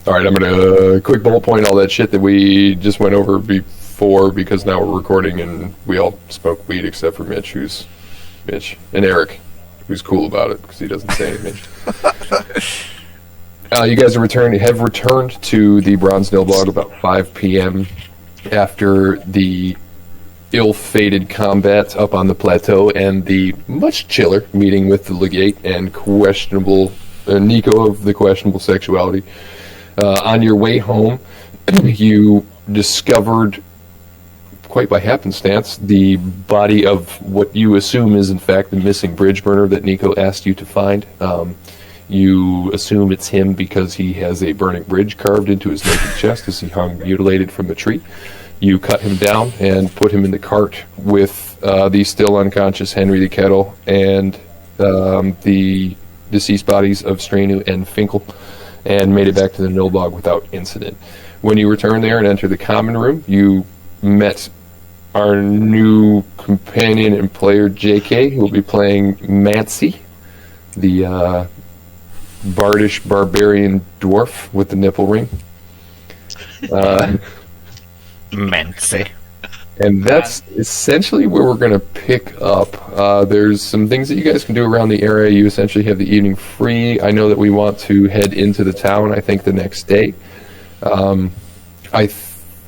All right, I'm going to quick bullet point all that shit that we just went over before, because now we're recording and we all smoke weed except for Mitch, and Eric, who's cool about it because he doesn't say anything. You guys have returned to the Bronze Nilbog about 5 p.m. after the ill-fated combat up on the plateau and the much chiller meeting with the legate and questionable Nico of the questionable sexuality. On your way home, you discovered, quite by happenstance, the body of what you assume is in fact the missing bridge burner that Nico asked you to find. You assume it's him because he has a burning bridge carved into his naked chest as he hung mutilated from a tree. You cut him down and put him in the cart with the still unconscious Henry the Kettle and the deceased bodies of Strainu and Finkle, and made it back to the Nilbog without incident. When you return there and enter the common room, you met our new companion and player, JK, who will be playing MANCY, the bardish barbarian dwarf with the nipple ring. MANCY. And that's essentially where we're going to pick up. There's some things that you guys can do around the area. You essentially have the evening free. I know that we want to head into the town, I think, the next day. I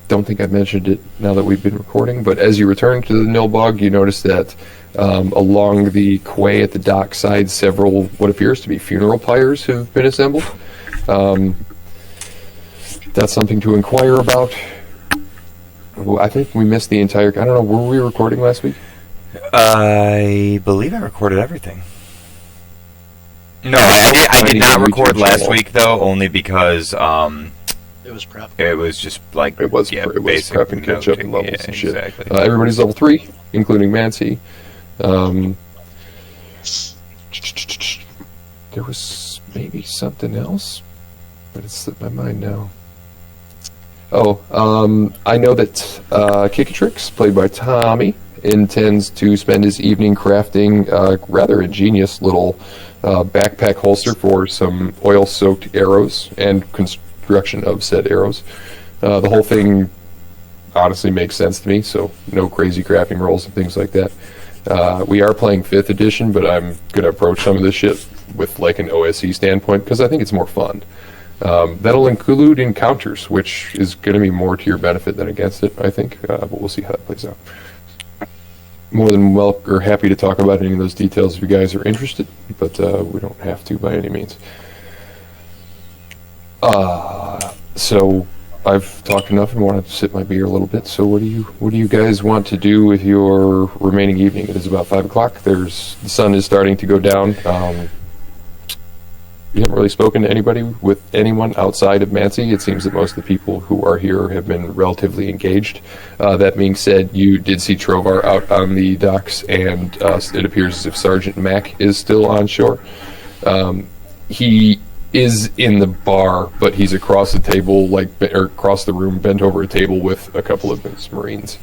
don't think I mentioned it now that we've been recording, but as you return to the Nilbog, you notice that along the quay at the dockside, several what appears to be funeral pyres have been assembled. That's something to inquire about. Well, I think we missed the entire... I don't know, were we recording last week? I believe I recorded everything. No, I did not record last week, though, only because... it was prep. It was just like... It was prep and catch up and levels and shit. Exactly. Everybody's level 3, including MANCY. There was maybe something else, but it slipped my mind now. I know that Kickatrix, played by Tommy, intends to spend his evening crafting a rather ingenious little backpack holster for some oil-soaked arrows and construction of said arrows. The whole thing honestly makes sense to me, so no crazy crafting rolls and things like that. We are playing 5th edition, but I'm going to approach some of this shit with like an OSE standpoint, because I think it's more fun. That'll include encounters, which is going to be more to your benefit than against it, I think. But we'll see how that plays out. More than happy to talk about any of those details if you guys are interested, but we don't have to by any means. So I've talked enough and wanted to sip my beer a little bit. So what do you guys want to do with your remaining evening? It is about 5 o'clock. The sun is starting to go down. You haven't really spoken to anyone outside of MANCY. It seems that most of the people who are here have been relatively engaged. That being said, you did see Trovar out on the docks, and it appears as if Sergeant Mack is still on shore. He is in the bar, but he's across the table, or across the room, bent over a table with a couple of his Marines.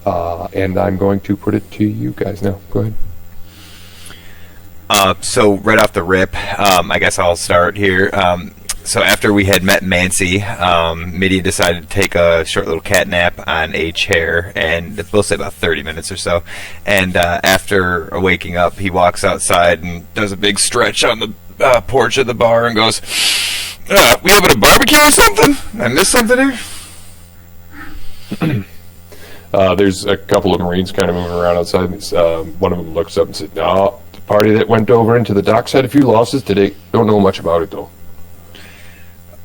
And I'm going to put it to you guys now. Go ahead. So right off the rip, I guess I'll start here. So after we had met MANCY, Mitty decided to take a short little cat nap on a chair, and we'll say about 30 minutes or so. And after waking up, he walks outside and does a big stretch on the porch of the bar and goes, "We having a barbecue or something? I missed something here?" There's a couple of Marines kind of moving around outside. One of them looks up and says, "No, the party that went over into the docks had a few losses today. Don't know much about it, though."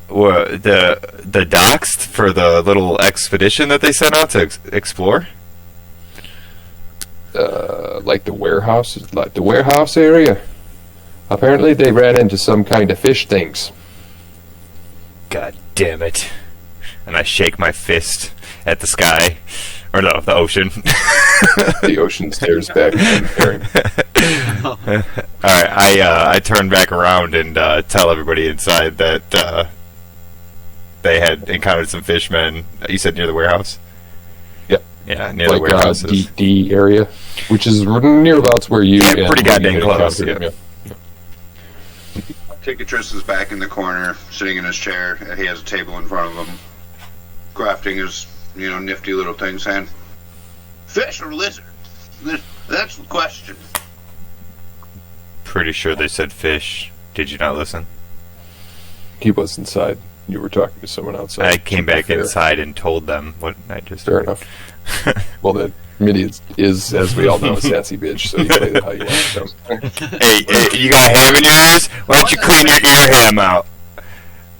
Well, the docks for the little expedition that they sent out to explore? Like the warehouse area. Apparently they ran into some kind of fish things. God damn it. And I shake my fist at the sky. Or no, the ocean. The ocean stares back at Aaron. Alright, I turn back around and tell everybody inside that they had encountered some fishmen. You said near the warehouse? Yep. Yeah, near the warehouse. DD area, which is nearabouts where you... Yeah, pretty goddamn close. Yeah. Kikatris is back in the corner, sitting in his chair. He has a table in front of him, crafting his, nifty little thing, saying, "Fish or lizard? That's the question." Pretty sure they said fish. Did you not listen? He was inside. You were talking to someone outside. I came back inside and told them what I just Fair heard. enough. Well, then, Minnie is, as we all know, a sassy bitch, so you play it how you want. So. Hey, you got ham in your ears? Why don't you clean your ear ham out?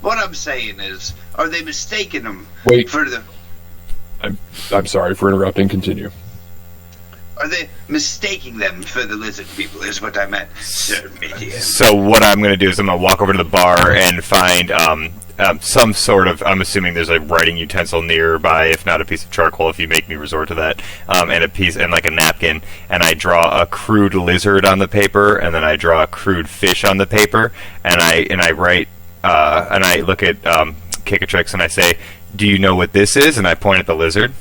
What I'm saying is, are they mistaking him Wait. for the... I'm sorry for interrupting. Continue. Are they mistaking them for the lizard people, is what I meant, Sir Midian. So what I'm going to do is I'm going to walk over to the bar and find some sort of, I'm assuming there's a writing utensil nearby, if not a piece of charcoal, if you make me resort to that, and a piece, and like a napkin, and I draw a crude lizard on the paper, and then I draw a crude fish on the paper, and I write, and I look at Kikatrix and I say, "Do you know what this is?" And I point at the lizard.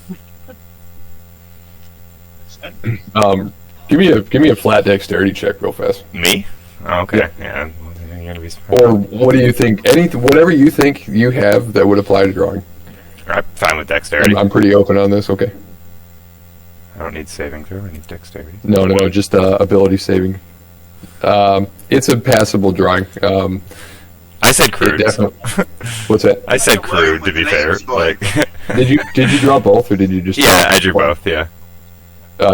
Give me a flat dexterity check real fast. Me? Oh, okay. Yeah. You're gonna be Or what do you think? Whatever you think you have that would apply to drawing. I'm fine with dexterity. I'm pretty open on this. Okay. I don't need saving throw. I need dexterity. No. Just ability saving. It's a passable drawing. I said crude. What's that? I said crude. To be fair, like. Did you draw both, or did you just? Yeah, I drew both. Yeah.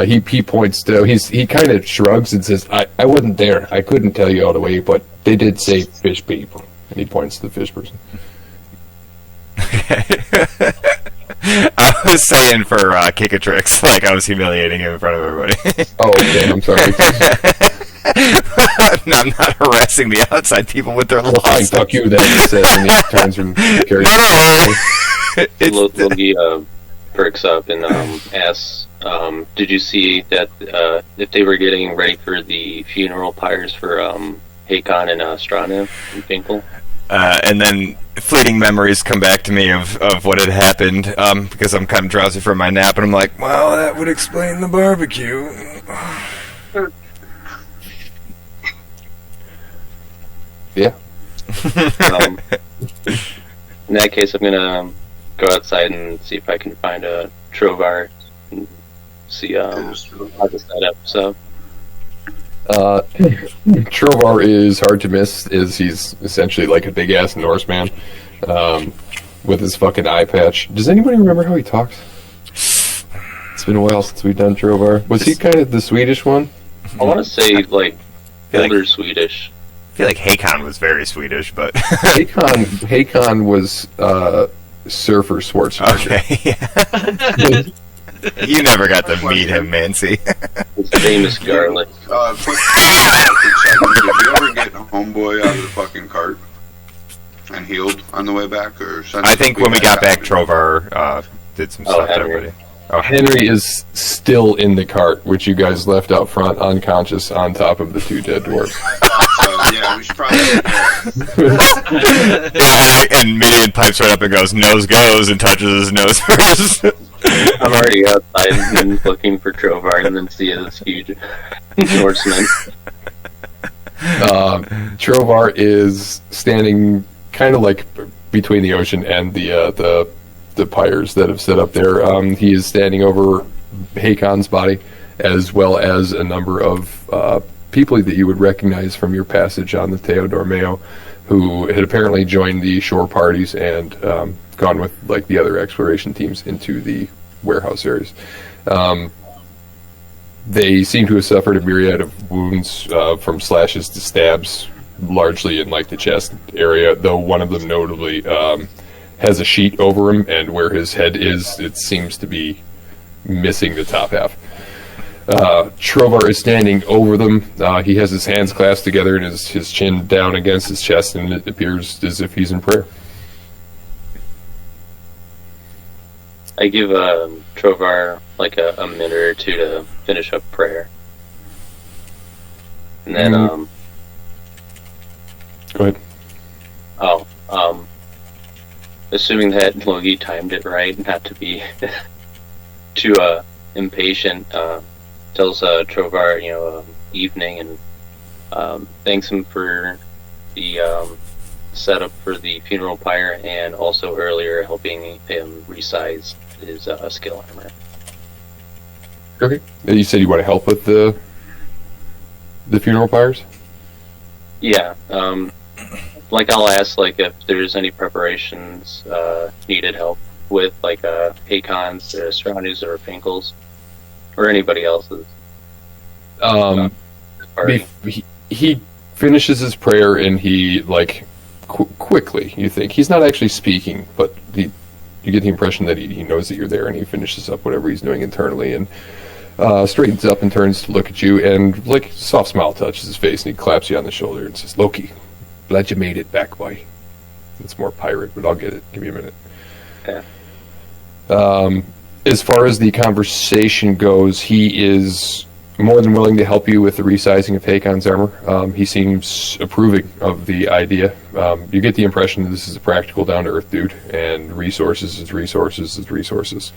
He points to he kind of shrugs and says, I wasn't there. I couldn't tell you all the way, but they did say fish people. And he points to the fish person. I was saying for Kikatrix, like I was humiliating him in front of everybody. Oh, okay. I'm sorry. No, I'm not harassing the outside people with their Well, fine, losses. fuck you then. He says, and he turns and carries. No. Logie perks up and asks, "Did you see that if they were getting ready for the funeral pyres for Hakon and Strainu and Finkle?" And then fleeting memories come back to me of what had happened because I'm kind of drowsy from my nap, and I'm like, well, that would explain the barbecue. Yeah. In that case, I'm gonna go outside and see if I can find a Trovar and see how to set up. So Trovar is hard to miss, as he's essentially like a big ass Norseman with his fucking eye patch. Does anybody remember how he talks? It's been a while since we've done Trovar. Was he kind of the Swedish one? I want to say like older like- Swedish. I feel like Hakon was very Swedish, but Hakon was Surfer Schwarzenegger. okay. You never got to meet him, Mancy. His famous garlic. Quick second. Did you ever get Homeboy out of the fucking cart and healed on the way back? Or I think when we got back, Trovar did some stuff to Henry. everybody. Oh, Henry is still in the cart, which you guys left out front, unconscious, on top of the two dead dwarfs. Yeah, we should probably. and Midian pipes right up and goes, nose goes, and touches his nose first. I'm already outside and looking for Trovar and then see this huge Norseman. Trovar is standing kind of like between the ocean and the pyres that have set up there. He is standing over Hakon's body, as well as a number of people that you would recognize from your passage on the Teodor Mayo, who had apparently joined the shore parties and gone with like the other exploration teams into the warehouse areas. They seem to have suffered a myriad of wounds, from slashes to stabs, largely in like the chest area, though one of them notably has a sheet over him, and where his head is, it seems to be missing the top half. Trovar is standing over them. He has his hands clasped together and his chin down against his chest, and it appears as if he's in prayer. I give Trovar like a minute or two to finish up prayer. And then, Go ahead. Assuming that Logie timed it right, not to be too impatient, tells Trovar, evening, and thanks him for the setup for the funeral pyre, and also earlier helping him resize his skill armor. Okay. You said you want to help with the funeral pyres? Yeah. Like I'll ask like if there's any preparations needed help with, like Hakon's, Strainus or Finkle's, or anybody else's. He finishes his prayer and he like quickly. You think he's not actually speaking, but you get the impression that he knows that you're there, and he finishes up whatever he's doing internally and straightens up and turns to look at you, and like a soft smile touches his face, and he claps you on the shoulder and says, "Loki, glad you made it back, boy." It's more pirate, but I'll get it. Give me a minute. Yeah. As far as the conversation goes, he is more than willing to help you with the resizing of Hakon's armor. He seems approving of the idea. You get the impression that this is a practical, down-to-earth dude, and resources is resources is resources.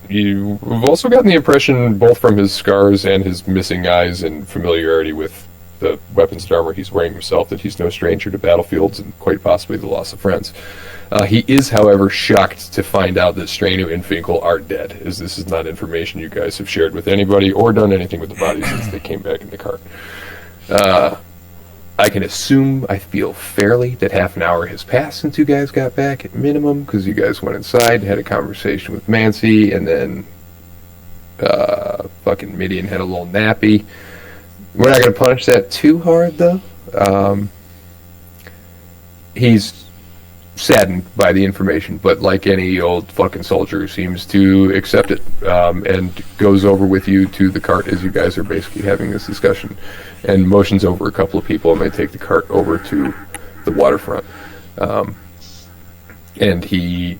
You've also gotten the impression, both from his scars and his missing eyes and familiarity with the weapons and armor he's wearing himself, that he's no stranger to battlefields and quite possibly the loss of friends. He is, however, shocked to find out that Strainu and Finkle are dead, as this is not information you guys have shared with anybody or done anything with the bodies since they came back in the cart. I can assume, I feel fairly, that half an hour has passed since you guys got back at minimum, because you guys went inside and had a conversation with MANCY, and then fucking Midian had a little nappy. We're not going to punish that too hard, though. He's saddened by the information, but like any old fucking soldier, seems to accept it, and goes over with you to the cart as you guys are basically having this discussion, and motions over a couple of people, and they take the cart over to the waterfront. And he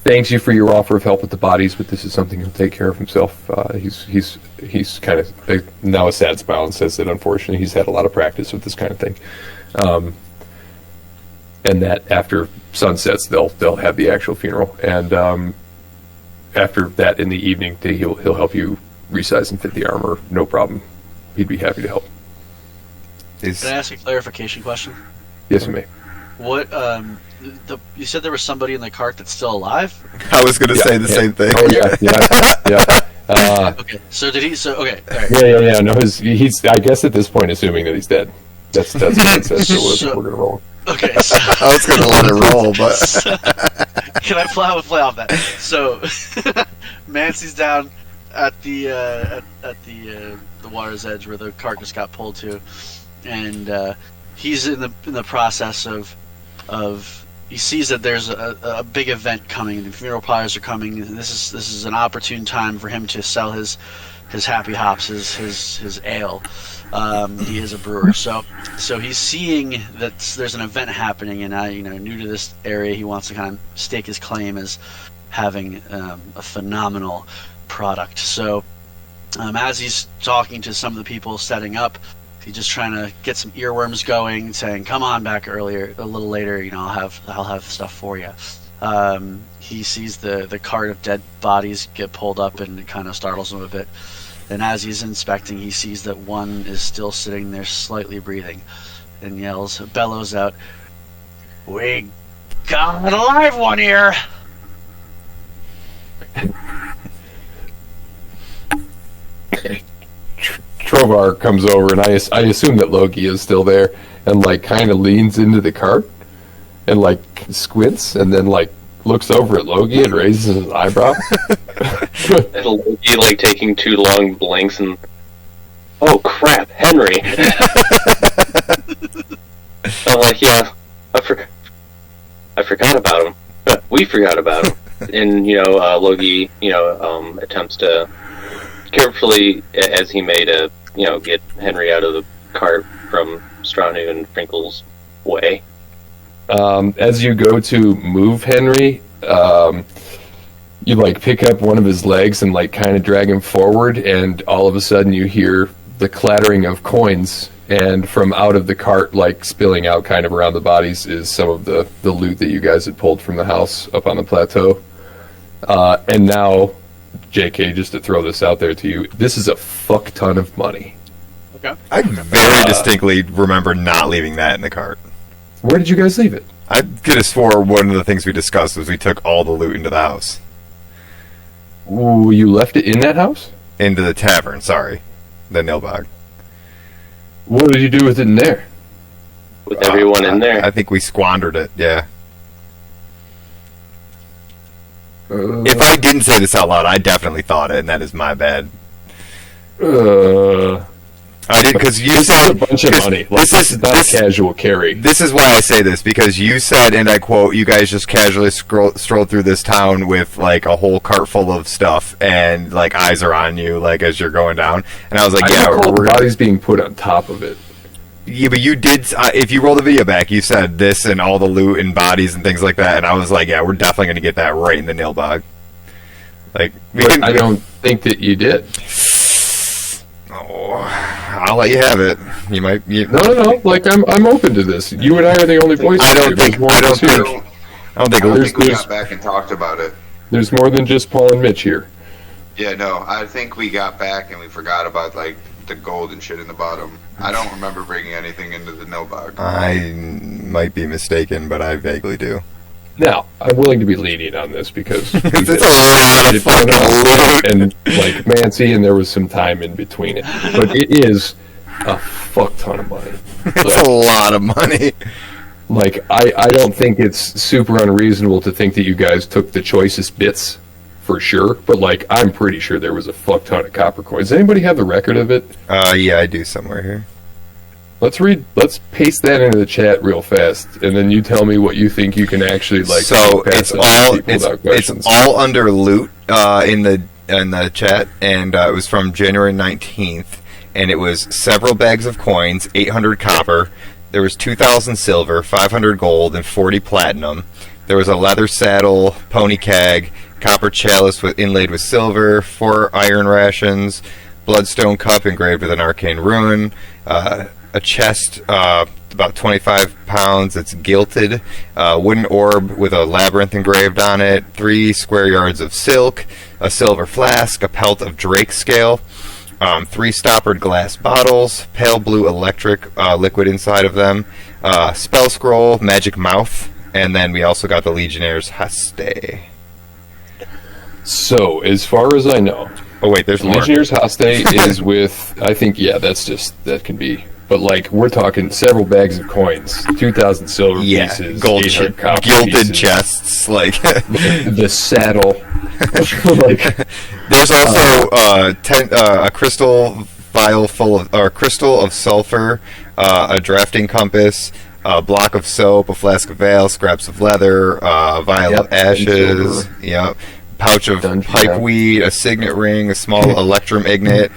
thanks you for your offer of help with the bodies, but this is something he'll take care of himself. He's kind of now a sad smile and says that unfortunately he's had a lot of practice with this kind of thing. And that after sunsets they'll have the actual funeral, and after that in the evening he'll help you resize and fit the armor, no problem. He'd be happy to help. Can I ask a clarification question? Yes, you may. What you said there was somebody in the cart that's still alive? I was going to say the same thing. Oh yeah. Okay. So did he? So okay. All right. Yeah. No, he's. I guess at this point, assuming that he's dead. That's what it says. So we're gonna roll. Okay. So, I was going to let it roll, but can I play off that? So Mancy's down at the water's edge where the cart just got pulled to, and he's in the process of he sees that there's a big event coming. The funeral pyres are coming. This is an opportune time for him to sell his happy hops, his ale. He is a brewer, so he's seeing that there's an event happening, and new to this area, he wants to kind of stake his claim as having a phenomenal product. So as he's talking to some of the people setting up, he's just trying to get some earworms going, saying, "Come on back a little later. I'll have stuff for you." He sees the cart of dead bodies get pulled up, and it kind of startles him a bit. And as he's inspecting, he sees that one is still sitting there, slightly breathing, and bellows out, "We got an alive one here!" Trovar comes over, and I assume that Loki is still there, and like kind of leans into the cart, and like squints, and then like looks over at Loki and raises his eyebrow. It'll be like taking too long blinks and, oh crap, Henry. I'm like, yeah, I forgot about him. We forgot about him. And Loki, attempts to carefully as he may to get Henry out of the cart from Strainu and Finkle's way. As you go to move Henry, you like pick up one of his legs and like kind of drag him forward, and all of a sudden you hear the clattering of coins, and from out of the cart, like spilling out kind of around the bodies, is some of the loot that you guys had pulled from the house up on the plateau. And now, JK, just to throw this out there to you, this is a fuck ton of money. Okay. I very distinctly remember not leaving that in the cart. Where did you guys leave it? I could have swore one of the things we discussed was we took all the loot into the house. Ooh, you left it in that house? Into the tavern, sorry. The Nilbog. What did you do with it in there? With everyone in there. I think we squandered it, yeah. If I didn't say this out loud, I definitely thought it, and that is my bad. I did, because you said... a bunch of money. Like, this is not casual carry. This is why I say this, because you said, and I quote, you guys just casually strolled through this town with, like, a whole cart full of stuff, and, like, eyes are on you, like, as you're going down. And I was like, I recall the bodies being put on top of it. Yeah, but you did, if you roll the video back, you said this and all the loot and bodies and things like that, and I was like, yeah, we're definitely going to get that right in the Nilbog. Like, I don't think that you did. Oh, I'll let you have it. You might. No. Like, I'm open to this. You and I are the only voices. I don't think we there's got back and talked about it. There's more than just Paul and Mitch here. Yeah, no, I think we got back and we forgot about, like, the gold and shit in the bottom. I don't remember bringing anything into the Nilbog. I might be mistaken, but I vaguely do. Now, I'm willing to be lenient on this because it's a lot of fucking loot. And like MANCY, and there was some time in between it. But it is a fuck ton of money. It's a lot of money. Like, I don't think it's super unreasonable to think that you guys took the choicest bits, for sure. But, like, I'm pretty sure there was a fuck ton of copper coins. Does anybody have the record of it? Yeah, I do somewhere here. Let's paste that into the chat real fast, and then you tell me what you think you can actually, like, so pass it's all under loot in the chat, and it was from January 19th, and it was several bags of coins, 800 copper, there was 2,000 silver, 500 gold, and 40 platinum. There was a leather saddle, pony keg, copper chalice inlaid with silver, 4 iron rations, bloodstone cup engraved with an arcane rune, a chest about 25 pounds, it's gilded, wooden orb with a labyrinth engraved on it, 3 square yards of silk, a silver flask, a pelt of drake scale, 3 stoppered glass bottles, pale blue electric liquid inside of them, spell scroll, magic mouth, and then we also got the Legionnaire's Haste. So, as far as I know... Oh wait, there's more. Legionnaire's Haste is with... I think, yeah, that can be... But, like, we're talking several bags of coins, 2,000 silver pieces, gold gilded pieces, chests, like the saddle. Like, there's also a crystal vial full of, or crystal of sulfur, a drafting compass, a block of soap, a flask of ale, scraps of leather, a vial of ashes, pouch of pipe weed, a signet ring, a small electrum ignet,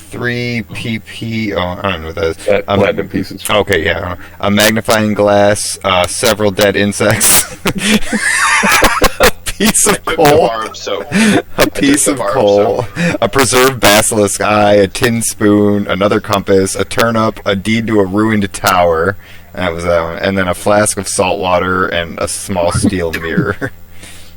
3 PP. Oh, I don't know what that is. Platinum pieces. Okay, yeah. I don't know. A magnifying glass, several dead insects, a piece of coal, a piece of coal, a preserved basilisk eye, a tin spoon, another compass, a turnip, a deed to a ruined tower. That was that one. And then a flask of salt water and a small steel mirror.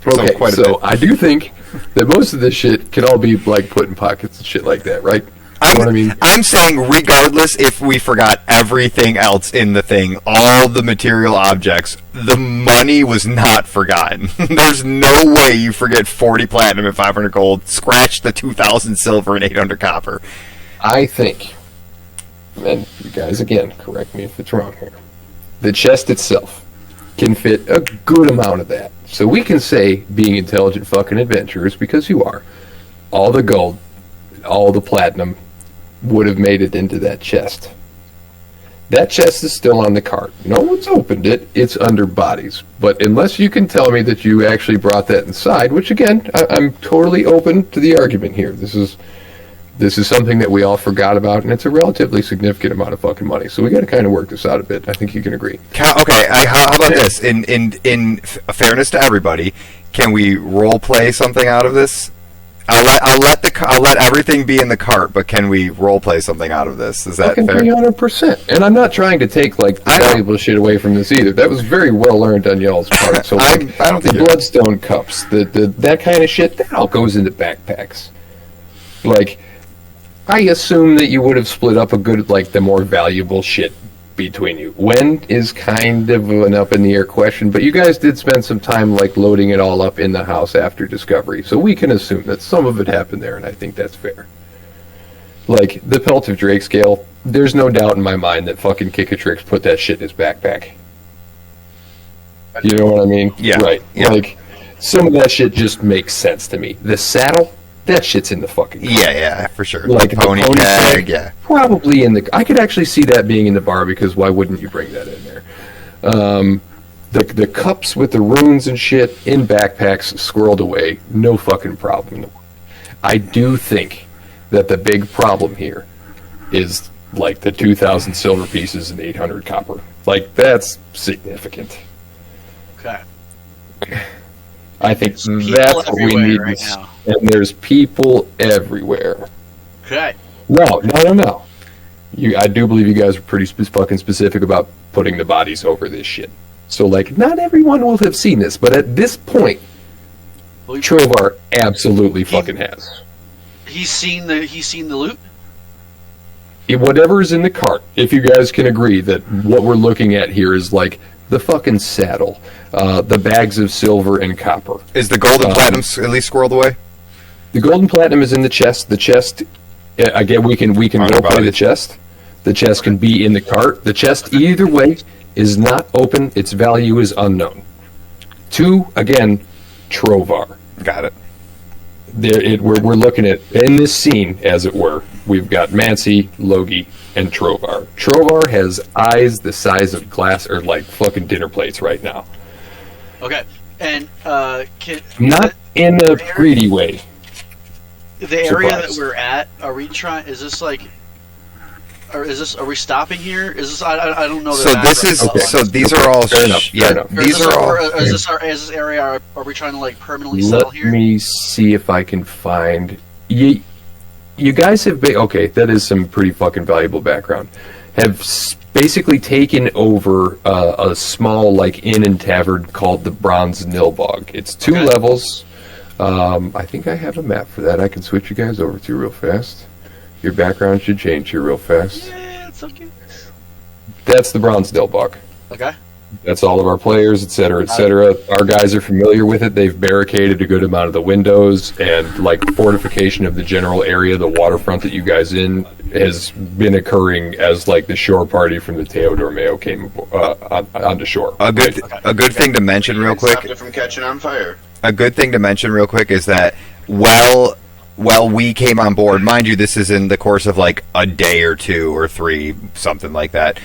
Okay, so I do think that most of this shit can all be, like, put in pockets and shit like that, right? You know what I mean? I'm saying regardless if we forgot everything else in the thing, all the material objects, the money was not forgotten. There's no way you forget 40 platinum and 500 gold, scratch the 2,000 silver and 800 copper. I think, and you guys, again, correct me if it's wrong here, the chest itself can fit a good amount of that. So we can say, being intelligent fucking adventurers, because you are, all the gold, all the platinum would have made it into that chest. That chest is still on the cart. No one's opened it. It's under bodies. But unless you can tell me that you actually brought that inside, which again, I'm totally open to the argument here. This is something that we all forgot about, and it's a relatively significant amount of fucking money. So we got to kind of work this out a bit. I think you can agree. Okay, how about this? In fairness to everybody, can we role play something out of this? I'll let everything be in the cart, but can we role play something out of this? Is that fair? 300%. And I'm not trying to take, like, valuable shit away from this either. That was very well learned on y'all's part. So, like, I don't think the bloodstone cups, that kind of shit, that all goes into backpacks. Like, I assume that you would have split up a good, like, the more valuable shit between you. When is kind of an up in the air question, but you guys did spend some time, like, loading it all up in the house after discovery, so we can assume that some of it happened there, and I think that's fair. Like, the Pelt of Drake scale, there's no doubt in my mind that fucking Kickatrix put that shit in his backpack. You know what I mean? Yeah. Right. Yeah. Like, some of that shit just makes sense to me. The saddle, that shit's in the fucking car. Yeah, for sure. Like, the pony tag, yeah. Probably in the... I could actually see that being in the bar, because why wouldn't you bring that in there? The cups with the runes and shit in backpacks squirreled away, no fucking problem. I do think that the big problem here is, like, the 2,000 silver pieces and 800 copper. Like, that's significant. Okay. I think There's that's people what we everywhere need. right now. And there's people everywhere. Okay. No. I do believe you guys were pretty fucking specific about putting the bodies over this shit. So, like, not everyone will have seen this, but at this point, Well, Trovar absolutely fucking has. he's seen the loot. Whatever's in the cart, if you guys can agree that what we're looking at here is, like, the fucking saddle, the bags of silver and copper. Is the gold and platinum at least squirreled away? The gold and platinum is in the chest. The chest, again, we can roleplay the chest. The chest can be in the cart. The chest, either way, is not open. Its value is unknown. 2, again, Trovar. Got it. We're looking at, in this scene, as it were, we've got Mancy, Logie, and Trovar. Trovar has eyes the size of glass, or like fucking dinner plates right now. Okay. And Not in a greedy way. the area that Surprise. we're at, are we trying? Is this like? Or is this? Are we stopping here? Is this? I don't know. So this is Okay. so these are all Fair enough, fair enough. these are all Is this area? Are we trying to like permanently settle Let here? me see if I can find... You guys have been... Okay, that is some pretty fucking valuable background. Have basically taken over a small, like, inn and tavern called the Bronze Nilbog. It's 2 Okay. levels. I think I have a map for that I can switch you guys over to real fast. Your background should change here real fast. Yeah, it's okay. That's the Bronze Nilbog. Okay. That's all of our players, etc., etc. Our guys are familiar with it. They've barricaded a good amount of the windows, and, like, fortification of the general area, the waterfront that you guys in, has been occurring as, like, the shore party from the Teodormeo came onto shore. a good thing to mention real quick. Stopped it from catching on fire. A good thing to mention real quick is that while we came on board, mind you, this is in the course of like a day or 2 or 3, something like that.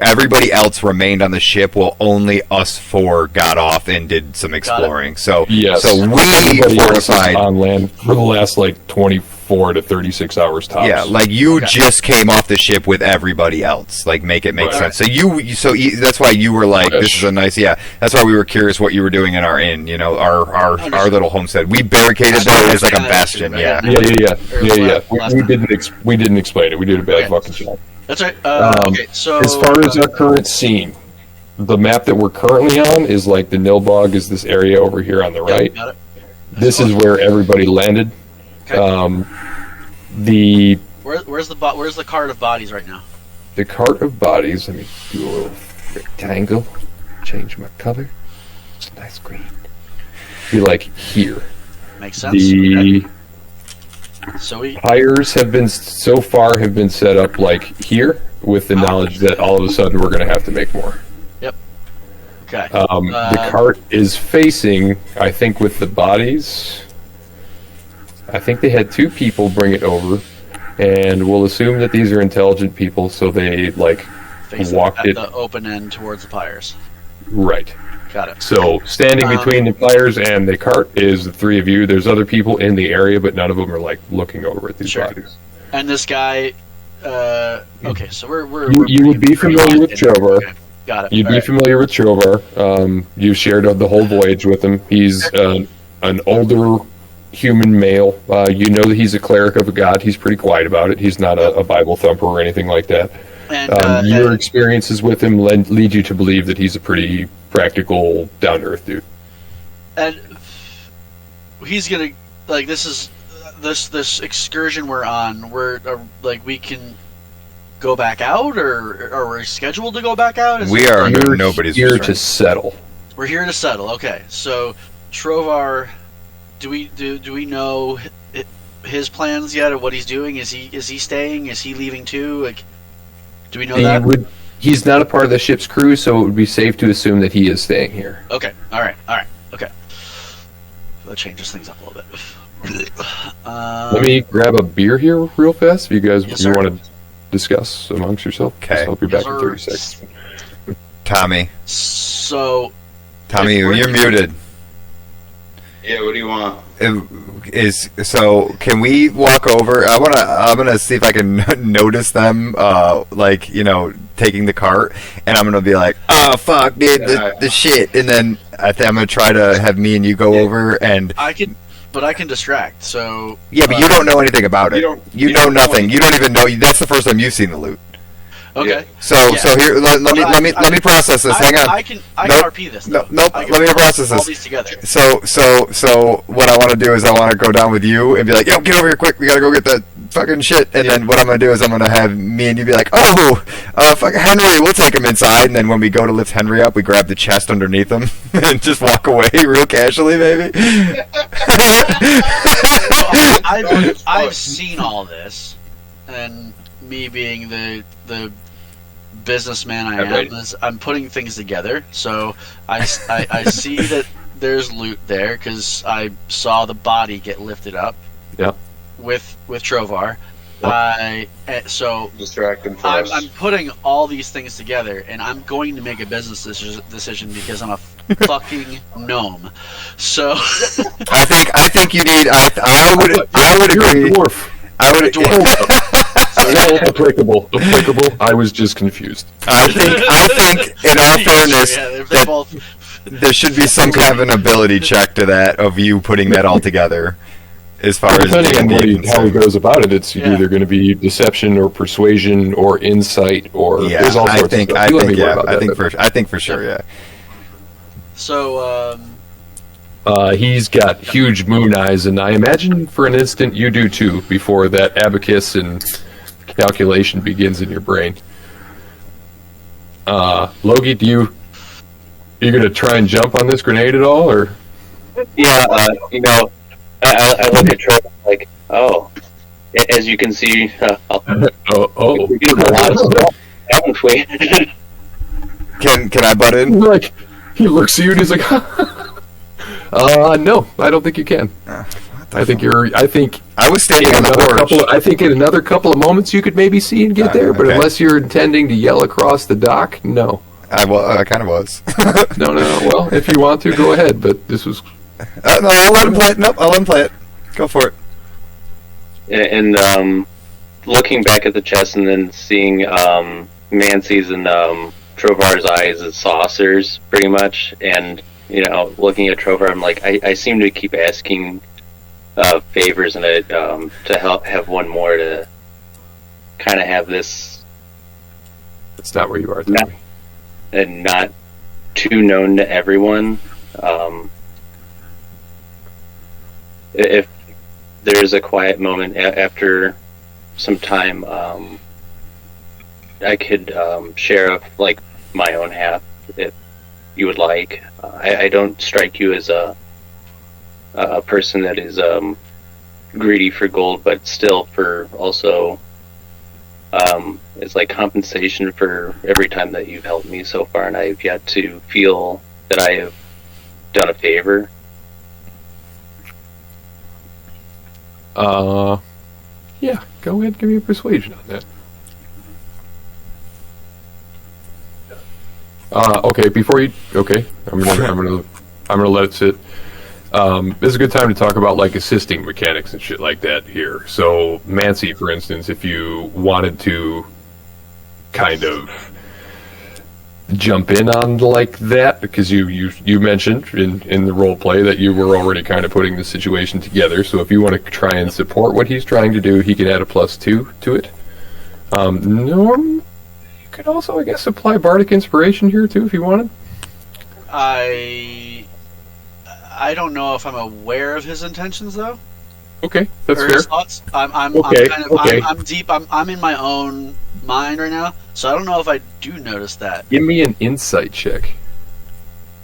Everybody else remained on the ship while only us 4 got off and did some exploring. So, Yes. so we Everybody else is fortified. on land for the last, like, 24 to 36 hours tops. Yeah, like you just came off the ship with everybody else. Like, make it make Right. sense. So that's why you were like, this is a nice. Yeah, that's why we were curious what you were doing in our inn. You know, our little homestead. We barricaded that. It was like a bastion. Yeah. Yeah. We didn't explain it. We did a bad fucking job. That's right. Okay. So As far as our current scene, the map that we're currently on is like the Nilbog is this area over here on the right. Got it. This is where everybody landed. Okay. The Where's the cart of bodies right now? cart of bodies. Let me do a little rectangle. Change my color. It's a nice green. Be like here. Makes sense. The So we pyres have been set up like here, with the knowledge that all of a sudden we're going to have to make more. okay. The cart is facing, I think, with the bodies. I think they had 2 people bring it over, and we'll assume that these are intelligent people, so they like Face walked at it the open end towards the pyres. right. Got it. So standing between the pyres and the cart is the 3 of you. There's other people in the area, but none of them are like looking over at these Sure. bodies. And this guy. Okay, so we're You would be familiar with Trovar. Okay, got it. You'd All be right. familiar with Trovar. You shared the whole voyage with him. He's an older human male. You know that he's a cleric of a god. He's pretty quiet about it. He's not a Bible thumper or anything like that. And, Your experiences with him lead you to believe that he's a pretty practical, down-to-earth dude. and he's gonna like this is this excursion we're on, like we can go back out, or are we scheduled to go back out? We are under nobody's here restraint. to settle. We're here to settle. Okay, so Trovar, do we know his plans yet, or what he's doing? Is he staying? Is he leaving too? Like, do we know that? He's not a part of the ship's crew, so it would be safe to assume that he is staying here. Okay. All right. Okay. That changes things up a little bit. Let me grab a beer here real fast. If you guys want to discuss amongst yourself, okay. I'll be back in 30 seconds. Tommy. So. Tommy, you're muted. Yeah, what do you want? So can we walk over? I'm gonna see if I can notice them, taking the cart, and I'm gonna be like, oh fuck, dude, the shit, and then I'm gonna try to have me and you go over, and I can distract. So yeah, but you don't know anything about it. You know nothing. You don't even know. That's the first time you've seen the loot. Okay. Yeah. So here, let me process this. Hang on. I can RP this. Nope. Let me process this. All these together. So what I want to do is I want to go down with you and be like, yo, get over here quick. We gotta go get that fucking shit. And then what I'm gonna do is I'm gonna have me and you be like, fuck Henry, we'll take him inside. And then when we go to lift Henry up, we grab the chest underneath him and just walk away real casually, maybe. I've seen all this, and me being the businessman I am, I'm putting things together. So I see that there's loot there because I saw the body get lifted up. Yeah. With Trovar. Yep. So Distract him first. I'm putting all these things together, and I'm going to make a business decision because I'm a fucking gnome. So I think you need. I would agree. You're a dwarf. I would. Applicable. I was just confused. I think, in all fairness, they're both. There should be some kind of an ability check to that of you putting that all together. As far as depending on how he goes about it, it's either going to be deception or persuasion or insight or there's all sorts of stuff. I think for sure, yeah. So. He's got huge moon eyes, and I imagine for an instant you do too, before that abacus and calculation begins in your brain. Logie, are you going to try and jump on this grenade at all, or? Yeah, I look at Trevor like, as you can see, we do a lot of stuff, haven't we? Can I butt in? Like, he looks at you and he's like, no, I don't think you can. I think I was standing on the porch. I think in another couple of moments you could maybe see and get there, but unless you're intending to yell across the dock, no. I kind of was. No. Well, if you want to, go ahead. But this was. No, I'll let him play it. Nope, I'll let him play it. Go for it. And looking back at the chest and then seeing Mancy's and Trovar's eyes as saucers, pretty much, and looking at Trovar, I'm like, I seem to keep asking favors, and to help have one more to kind of have this. It's not where you are, and not too known to everyone. If there's a quiet moment after some time, I could share my own half if you would like. I don't strike you as a person that is greedy for gold, but still for also it's like compensation for every time that you've helped me so far, and I've yet to feel that I have done a favor. Yeah, go ahead, give me a persuasion on that. I'm gonna let it sit. This is a good time to talk about assisting mechanics and shit like that here. So MANCY, for instance, if you wanted to kind of jump in on that, because you mentioned in the role play that you were already kind of putting the situation together. So if you want to try and support what he's trying to do, he can add a +2 to it. Norm, you could also, I guess, apply bardic inspiration here too if you wanted. I don't know if I'm aware of his intentions though. Okay, that's or fair. his thoughts. I'm Okay, kind of okay. I'm deep. I'm in my own mind right now, so I don't know if I do notice that. Give me an insight check.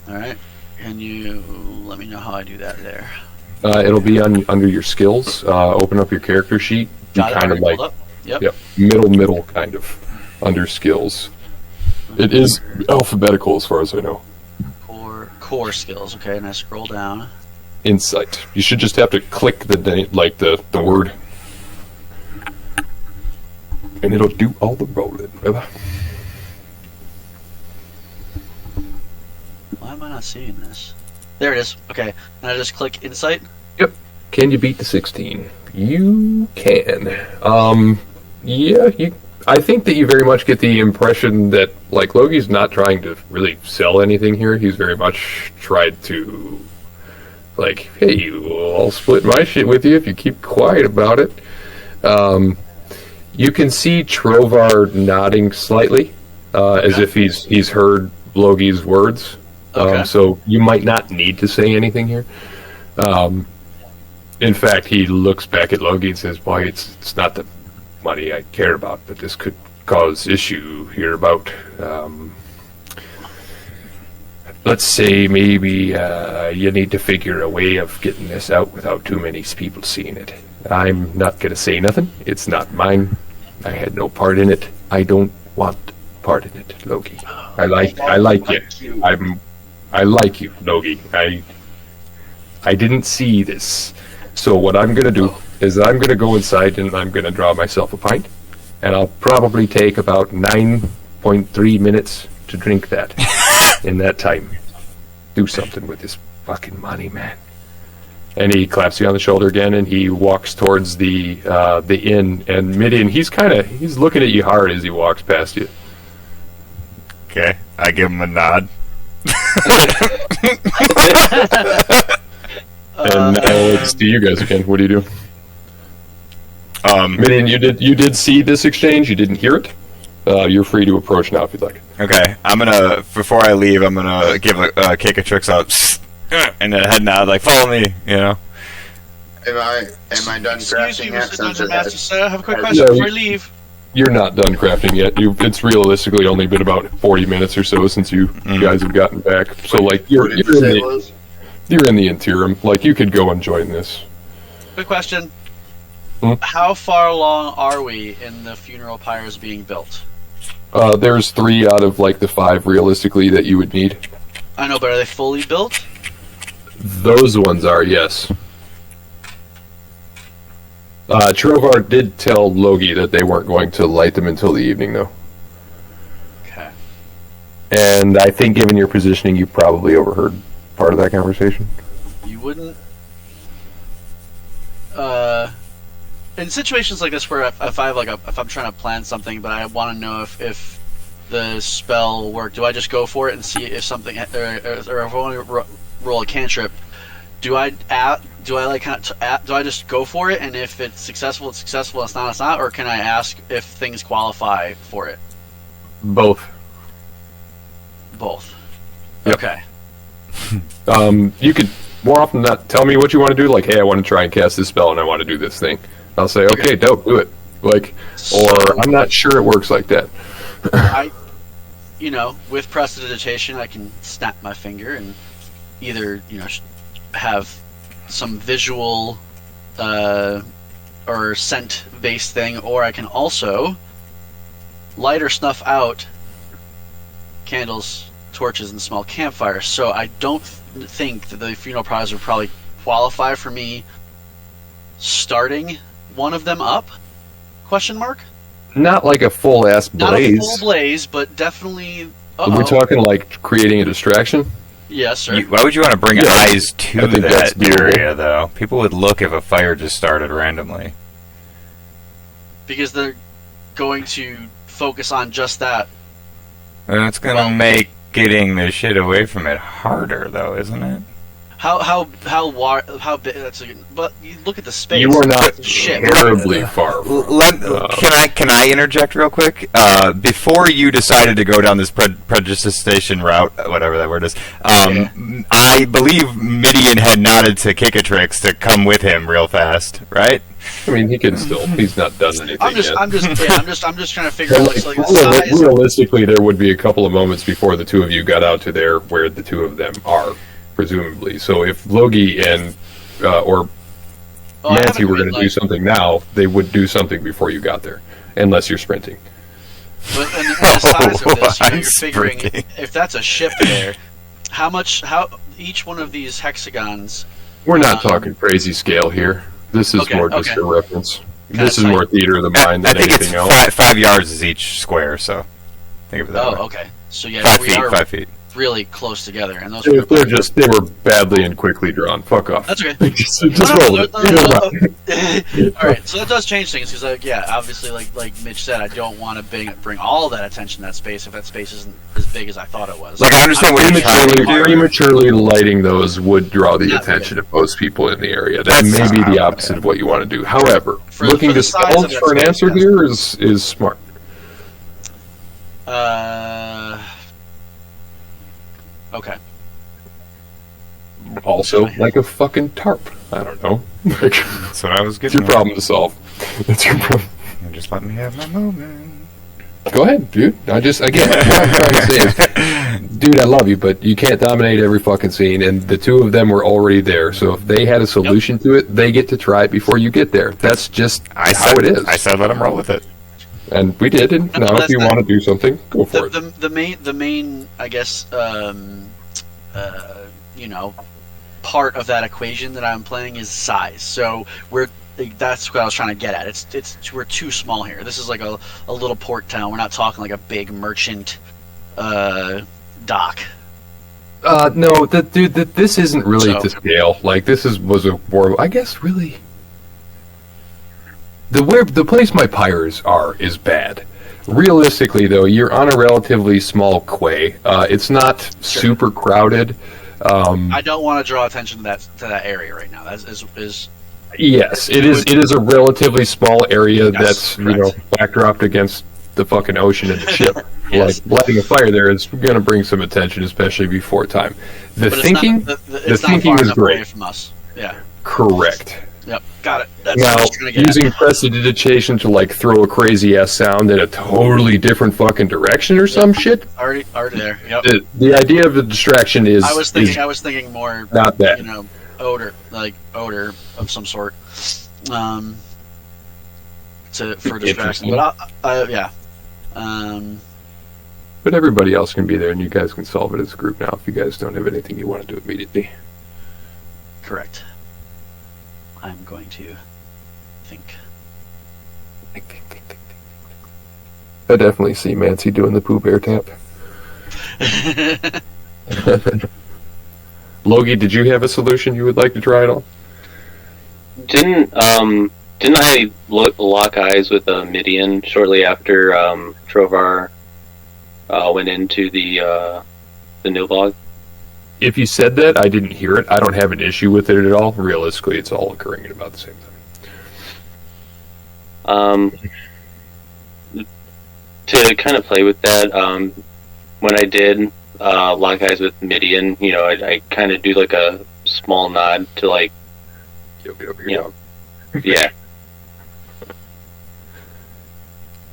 All right, can you let me know how I do that there? It'll be under your skills. Open up your character sheet. Got it. Kind of Already like pulled up. Yep. middle kind of under skills. It is alphabetical as far as I know. Core skills. Okay, and I scroll down. Insight. You should just have to click the word, and it'll do all the rolling, brother. Why am I not seeing this? There it is. Okay, and I just click insight. Yep. Can you beat the 16? You can. Yeah. I think that you very much get the impression that like Logi's not trying to really sell anything here. He's very much tried to. Like, hey, I'll split my shit with you if you keep quiet about it. You can see Trovar nodding slightly, as if he's heard Logi's words. Okay. So you might not need to say anything here. In fact, he looks back at Logi and says, "Boy, it's not the money I care about, but this could cause issue here about." Let's say maybe you need to figure a way of getting this out without too many people seeing it. I'm not going to say nothing. It's not mine. I had no part in it. I don't want part in it, Logi. I like you. I like you, Logi. I didn't see this. So what I'm going to do is I'm going to go inside and I'm going to draw myself a pint. And I'll probably take about 9.3 minutes to drink that. In that time, do something with this fucking money, man. And he claps you on the shoulder again, and he walks towards the inn. And Midian, he's looking at you hard as he walks past you. Okay, I give him a nod. And now it's to you guys again. What do you do? Midian, you did see this exchange. You didn't hear it. You're free to approach now if you'd like. Okay, before I leave, I'm gonna give a kick of tricks up, and then head nod, like, follow me, you know? Am I done Excuse crafting me, yet? Mr. Dungeon Master, sir. I have a quick question Yeah, before I leave. You're not done crafting yet. It's realistically only been about 40 minutes or so since you guys have gotten back. So, like, you're in the interim. Like, you could go and join this. Quick question. Hmm? How far along are we in the funeral pyres being built? There's 3 out of, like, the 5, realistically, that you would need. I know, but are they fully built? Those ones are, yes. Trovar did tell Logi that they weren't going to light them until the evening, though. Okay. And I think, given your positioning, you probably overheard part of that conversation. You wouldn't... in situations like this where if I'm trying to plan something, but I want to know if the spell will work, do I just go for it and see if something, or if I want to roll a cantrip? Do I just go for it, and if it's successful, it's successful. If it's not, or can I ask if things qualify for it? Both. Both. Yep. Okay. You could more often than not tell me what you want to do. Like, hey, I want to try and cast this spell, and I want to do this thing. I'll say, okay, dope, do it. Like, or I'm not sure it works like that. With prestidigitation, I can snap my finger and either, have some visual or scent-based thing, or I can also light or snuff out candles, torches, and small campfires. So I don't think that the funeral pyres would probably qualify for me starting one of them up? Question mark? Not like a full-ass blaze. Not a full blaze, but definitely... We're talking like creating a distraction? Yes, sir. Why would you want to bring eyes to I think that's that doable. area, though? People would look if a fire just started randomly. Because they're going to focus on just that. And it's going to make getting the shit away from it harder, though, isn't it? how big? That's but you look at the space. You are not ship. terribly far. Can I interject real quick? Before you decided to go down this prejudication route, whatever that word is, I believe Midian had nodded to Kikatrix to come with him real fast, right? I mean, he can still. He's not done anything yet. I'm just trying to figure out like the size. Realistically, there would be a couple of moments before the two of you got out to there where the two of them are, presumably. So if Logie and or MANCY were going to do something now, they would do something before you got there, unless you're sprinting. But and the size of this, I'm you're figuring sprinting. if that's a ship there, how each one of these hexagons. We're not talking crazy scale here. This is more just a reference. This is more theater of the mind than anything else. 5 yards is each square, so think of it that way. Okay. So yeah, 5 we feet, are 5 feet. really close together, and those They were badly and quickly drawn. Fuck off. That's okay. just roll it. All right, so that does change things because, obviously, like Mitch said, I don't want to bring all that attention to that space if that space isn't as big as I thought it was. Like, I understand what you're trying to do. Prematurely lighting those would draw the attention of most people in the area. That may be the opposite of what you want to do. However, looking to spells for an answer here is smart. Okay. Also, like a fucking tarp. I don't know. That's what I was It's getting your problem to solve. That's your problem. Just let me have my moment. Go ahead, dude. What I'm trying to say is, dude, I love you, but you can't dominate every fucking scene, and the two of them were already there, so if they had a solution to it, they get to try it before you get there. That's just how it is. I said let them roll with it. And we did, and now if you want to do something, go for it. The main, I guess, part of that equation that I'm playing is size. So that's what I was trying to get at. We're too small here. This is like a little port town. We're not talking like a big merchant dock. No, this isn't really to scale. Like this was a war. I guess really. The place my pyres are is bad. Realistically, though, you're on a relatively small quay. It's not super crowded. I don't want to draw attention to that area right now. That is yes, it is. It is a relatively small area that's backdropped against the fucking ocean and the ship. Yes. Like lighting a fire there is going to bring some attention, especially before time. The thinking is great. Away from us. Yeah. Correct. Yep, got it. That's now, what I was using prestidigitation to like throw a crazy ass sound in a totally different fucking direction or some shit. Already there. Yep. The idea of the distraction is. I was thinking more. Not bad. Odor of some sort. For distraction, but yeah. But everybody else can be there, and you guys can solve it as a group now if you guys don't have anything you want to do immediately. Correct. I'm going to think. I definitely see MANCY doing the Pooh Bear tap. Logie, did you have a solution you would like to try at all? Didn't I lock eyes with a Midian shortly after Trovar went into the Nilbog? If you said that, I didn't hear it. I don't have an issue with it at all. Realistically, it's all occurring at about the same time. To kind of play with that, when I did lock eyes with Midian, I kind of do like a small nod to like, Yo, get over here. Yeah.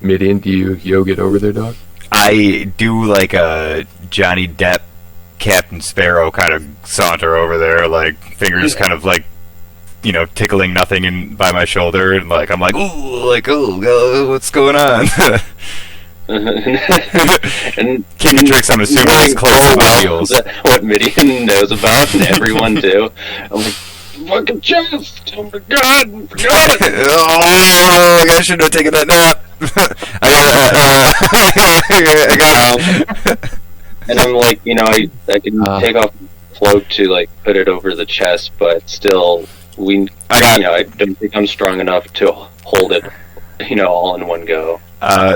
Midian, do you get over there, dog? I do like a Johnny Depp, Captain Sparrow kind of saunter over there, like fingers kind of like, tickling nothing by my shoulder, and like I'm like, ooh, what's going on? And Kikatrix, I'm assuming, is close to my heels. What Midian knows about, and everyone too. I'm like, fucking chest! Oh my god! I forgot it! Oh, I shouldn't have taken that nap. I got and I'm like, I can take off the cloak to like put it over the chest, but still, I don't think I'm strong enough to hold it, all in one go.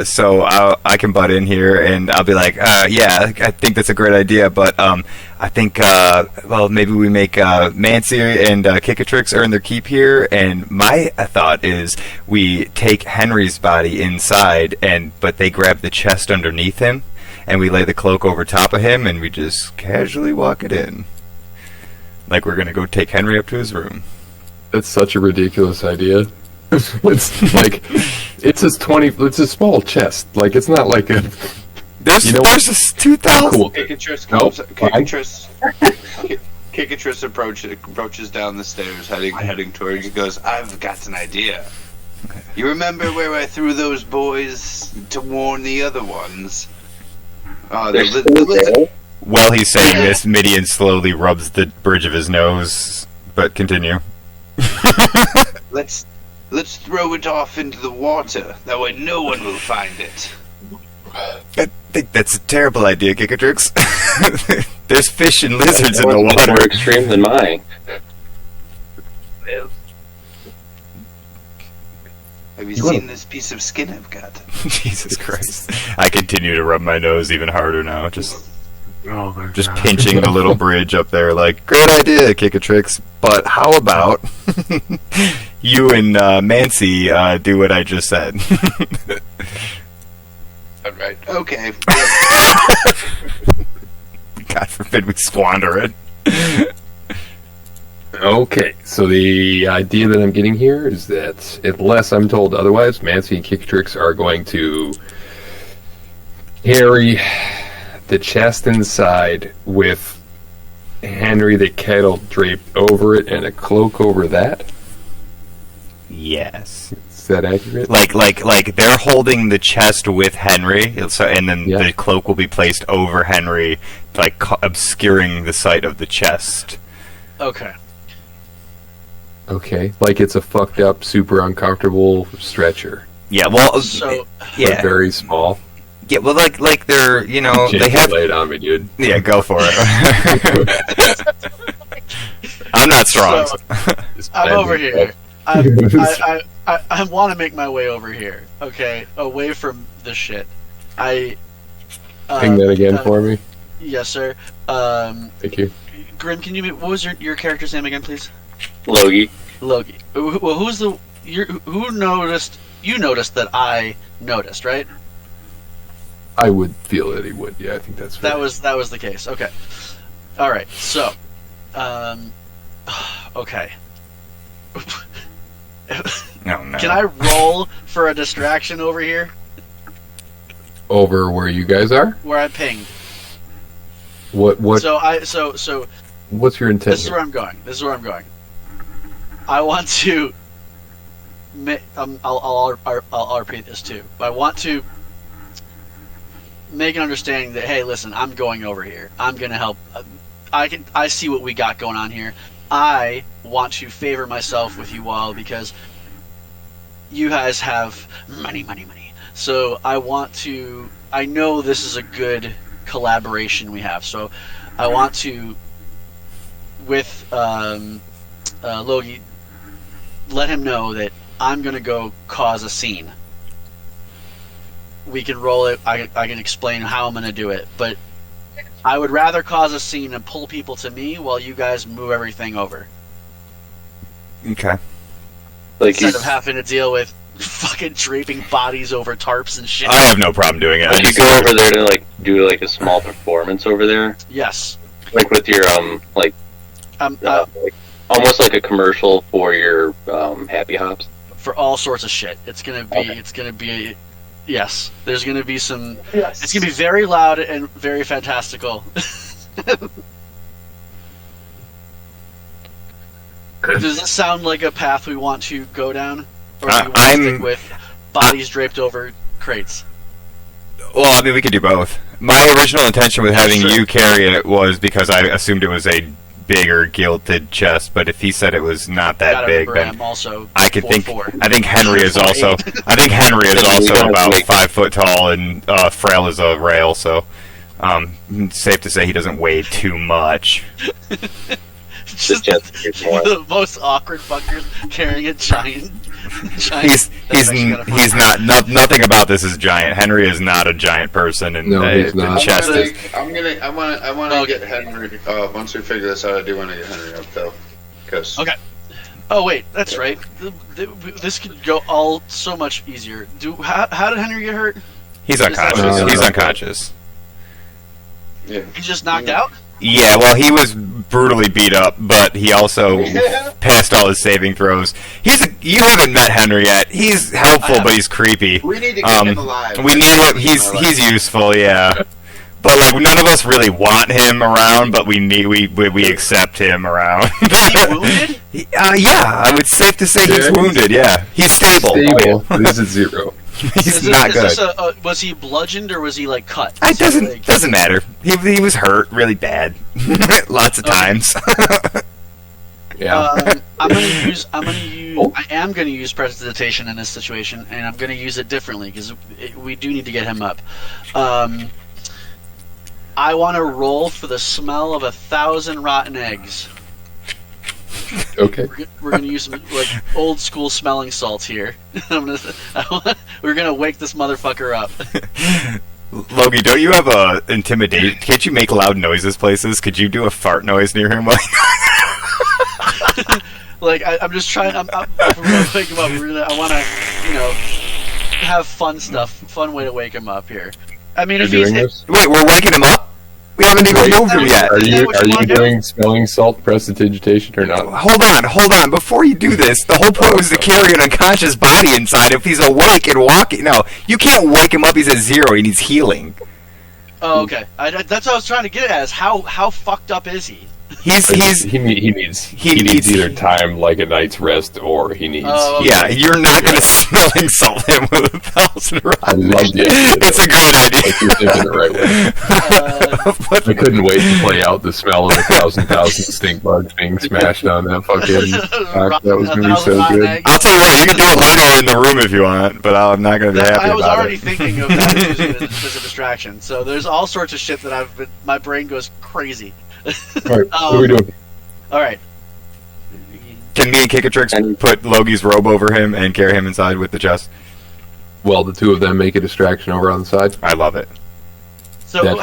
So I can butt in here, and I'll be like, yeah, I think that's a great idea, but I think, well, maybe we make MANCY and Kickatrix earn their keep here, and my thought is we take Henry's body inside, but they grab the chest underneath him, and we lay the cloak over top of him, and we just casually walk it in. Like we're going to go take Henry up to his room. That's such a ridiculous idea. It's like it's a small chest. Like it's not like a. There's a 2,000. Cool. Kickatrix approaches down the stairs, heading towards. He goes, "I've got an idea. You remember where I threw those boys to warn the other ones? The lizard." While he's saying this, Midian slowly rubs the bridge of his nose. But continue. Let's throw it off into the water. That way no one will find it. I think that's a terrible idea, Kickatrix. There's fish and lizards in the water. More extreme than mine. Have you seen this piece of skin I've got? Jesus Christ. I continue to rub my nose even harder now. Just God. pinching the little bridge up there like, great idea, Kickatrix, but how about you and MANCY do what I just said? Alright, okay. God forbid we squander it. Okay, so the idea that I'm getting here is that, unless I'm told otherwise, MANCY and Kickatrix are going to carry the chest inside with Henry the Kettle draped over it and a cloak over that. Yes. Is that accurate? Like they're holding the chest with Henry, and then the cloak will be placed over Henry, like obscuring the sight of the chest. Okay. Okay, like it's a fucked up, super uncomfortable stretcher. Yeah, well, So But very small. Yeah, well, like they're, they have. Lay it on me, dude. Yeah, go for it. I'm not strong. So, I'm over here. I want to make my way over here. Okay, away from the shit. Sing that again for me. Yes, sir. Thank you. Grim, what was your character's name again, please? Logie. Logie. Well, who noticed? You noticed that I noticed, right? I would feel that he would. Yeah, I think that's fair. That was the case. Okay. All right. So, okay. Oh, no. Can I roll for a distraction over here? Over where you guys are? Where I pinged. What? So. What's your intent? This is where I'm going. I want to. I'll repeat this too. I want to make an understanding that, hey, listen, I'm going over here. I'm gonna help. I see what we got going on here. I want to favor myself with you all because you guys have money. So I want to. I know this is a good collaboration we have. So I want to, with Logie, let him know that I'm gonna go cause a scene. We can roll it. I can explain how I'm gonna do it, but I would rather cause a scene and pull people to me while you guys move everything over. Okay. Like Instead of having to deal with fucking draping bodies over tarps and shit. I have no problem doing it. you go over there to do a small performance over there, Yes. like with your like almost like a commercial for your Happy Hops. For all sorts of shit. It's gonna be. Okay. It's gonna be. Yes. There's gonna be some. Yes. It's gonna be very loud and very fantastical. Does this sound like a path we want to go down, or do you want to stick with bodies draped over crates? Well, I mean, we could do both. My original intention with having you carry it was because I assumed it was a bigger gilded chest, but if he said it was not that big, then I'm also I could think. 4'4". I think Henry is also. I think Henry is also about 5 foot tall and frail as a rail. So, safe to say he doesn't weigh too much. Just The the most awkward fuckers carrying a giant Giant. He's not nothing about this is giant. Henry is not a giant person, and No, he's not. the chest is. I want to get Henry. Once we figure this out, I do want to get Henry up though, because Okay. Oh wait, that's right. This could go all so much easier. How did Henry get hurt? He's unconscious. He's unconscious. yeah. He just knocked out. Yeah, well, he was brutally beat up, but he also passed all his saving throws. You haven't met Henry yet. He's helpful, but he's creepy. We need to get him alive. We need him. He's useful, yeah. But like, none of us really want him around, but we accept him around. Is he wounded? Yeah, I would safe to say he's wounded. Yeah, he's stable. Stable. This is 0. He's not good. Was he bludgeoned or was he like cut? It doesn't matter. He was hurt really bad, lots of times. Yeah. I am gonna use prestidigitation in this situation, and I'm gonna use it differently because we do need to get him up. I want to roll for the smell of 1,000 rotten eggs. Okay. We're gonna use some like old school smelling salts here. We're gonna wake this motherfucker up. Logie, don't you have a intimidate? Can't you make loud noises places? Could you do a fart noise near him? Like I'm just trying. We're gonna wake him up. I want to, have fun stuff. Fun way to wake him up here. I mean, if he's Wait, we're waking him up? We haven't even moved him yet. Are you doing smelling salt prestidigitation or not? Hold on. Before you do this, the whole point was to carry an unconscious body inside. If he's awake and walking, no, you can't wake him up. He's at 0. He needs healing. Oh, okay. That's what I was trying to get at. Is how fucked up is he? He needs either time like a night's rest, or he needs. Yeah, you're not going to smelling salt him with 1,000 rotten. I loved it. It's a great idea. Like you're thinking the right way. I couldn't wait to play out the smell of 1,000 stink bugs being smashed on that fucking. That was going to be so good. I'll tell you what, you can do it later in the room if you want, but I'm not going to be happy about it. I was already thinking of that using it as a distraction. So there's all sorts of shit that my brain goes crazy. Alright, what are we doing? Alright. Can me and Kikatrix put Logie's robe over him and carry him inside with the chest? Well, the two of them make a distraction over on the side. I love it. So that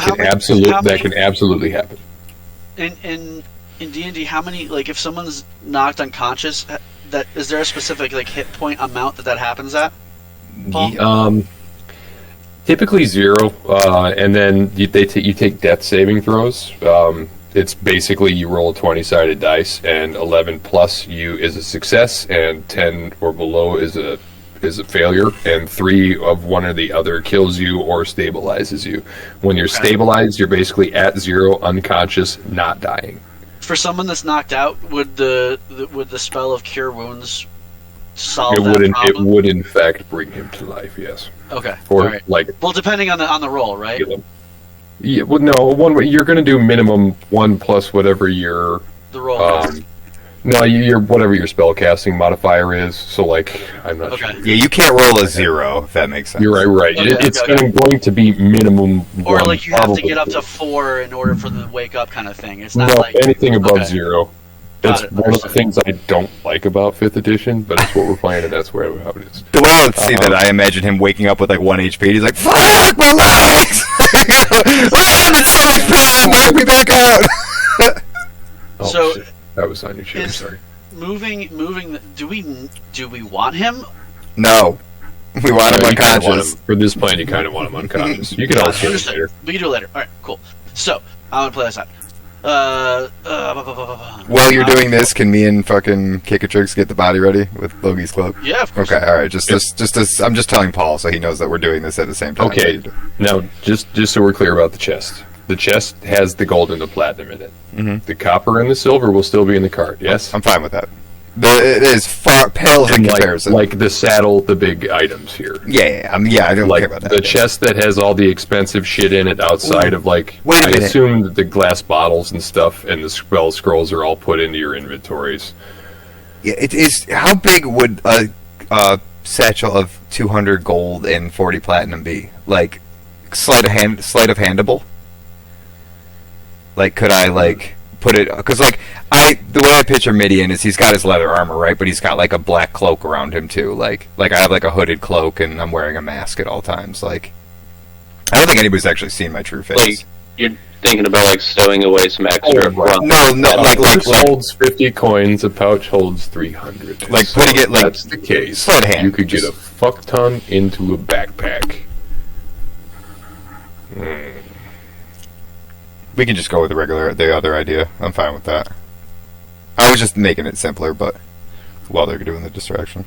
can absolutely happen. In D&D, how many, like, if someone's knocked unconscious, is there a specific like hit point amount that happens at? Paul? Typically 0, and then you take death saving throws. It's basically you roll a 20-sided dice, and 11 plus is a success, and 10 or below is a failure, and 3 of one or the other kills you or stabilizes you. When you're stabilized, you're basically at 0, unconscious, not dying. For someone that's knocked out, would the spell of Cure Wounds solve that problem? It would in fact bring him to life. Yes. Okay. Or well, depending on the roll, right? Yeah. Well, no. You're going to do minimum 1 plus whatever your the roll. Your whatever your spell casting modifier is. So I'm not sure. Yeah, you can't roll a 0 if that makes sense. You're right. It's going to be minimum. Or 1, you have to get up to 4 in order for them to wake up, kind of thing. It's not anything above 0. It's one of the things I don't like about 5th edition, but it's what we're playing, and that's how it is. The way I would see that, I imagine him waking up with 1 HP. He's like, "Fuck my legs! I'm at 7 HP. Knock me back out." So shit. That was on your shit. Sorry. Moving. Do we want him? No, we want him unconscious. For this plan, you kind of want him unconscious. You can also do it later. We can do it later. All right, cool. So I'm gonna play this out. While you're doing this, can me and fucking Kikatrix get the body ready with Logie's cloak? Yeah, of course. Okay, all right. I'm just telling Paul so he knows that we're doing this at the same time. Okay. Now, just so we're clear about the chest. The chest has the gold and the platinum in it. Mm-hmm. The copper and the silver will still be in the cart. Yes, I'm fine with that. It is far pales in comparison. Like the saddle, the big items here. Yeah, I don't care about that. The chest that has all the expensive shit in it outside of Wait a minute. I assume that the glass bottles and stuff and the spell scrolls are all put into your inventories. Yeah, it is. How big would a satchel of 200 gold and 40 platinum be? Sleight of handable? Could I put it because like the way I picture Midian is he's got his leather armor, right, but he's got like a black cloak around him too. Like I have like a hooded cloak and I'm wearing a mask at all times. Like I don't think anybody's actually seen my true face. Like you're thinking about like stowing away some extra. No, like holds 50 coins, a pouch holds 300. Like putting it like that's the case. Sleight of hand. You could get a fuck ton into a backpack. We can just go with the other idea. I'm fine with that. I was just making it simpler, but while they're doing the distraction.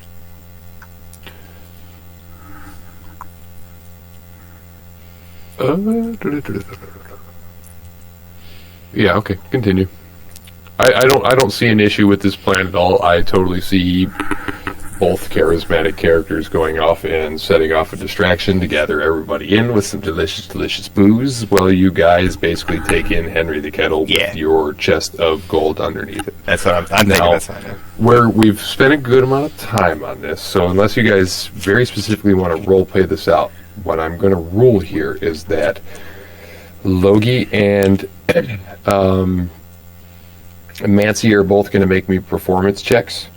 Yeah, okay, continue. I don't see an issue with this plan at all. I totally see both charismatic characters going off and setting off a distraction to gather everybody in with some delicious booze while you guys basically take in Henry the Kettle with your chest of gold underneath it. That's what I'm thinking. That's fine. We've spent a good amount of time on this, so unless you guys very specifically want to role play this out, what I'm going to rule here is that Logie and MANCY are both going to make me performance checks,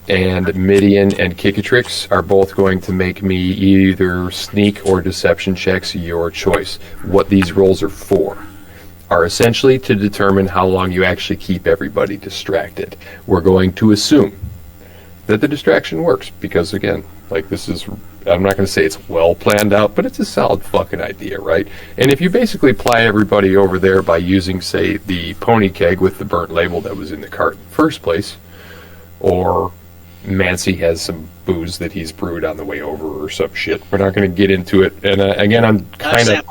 and Midian and Kickatrix are both going to make me either sneak or deception checks, your choice. What these rolls are for are essentially to determine how long you actually keep everybody distracted. We're going to assume that the distraction works, because again, like this is, I'm not going to say it's well planned out, but it's a solid fucking idea, right? And if you basically ply everybody over there by using, say, the pony keg with the burnt label that was in the cart in the first place, or MANCY has some booze that he's brewed on the way over or some shit. We're not going to get into it. And again, I'm kind of,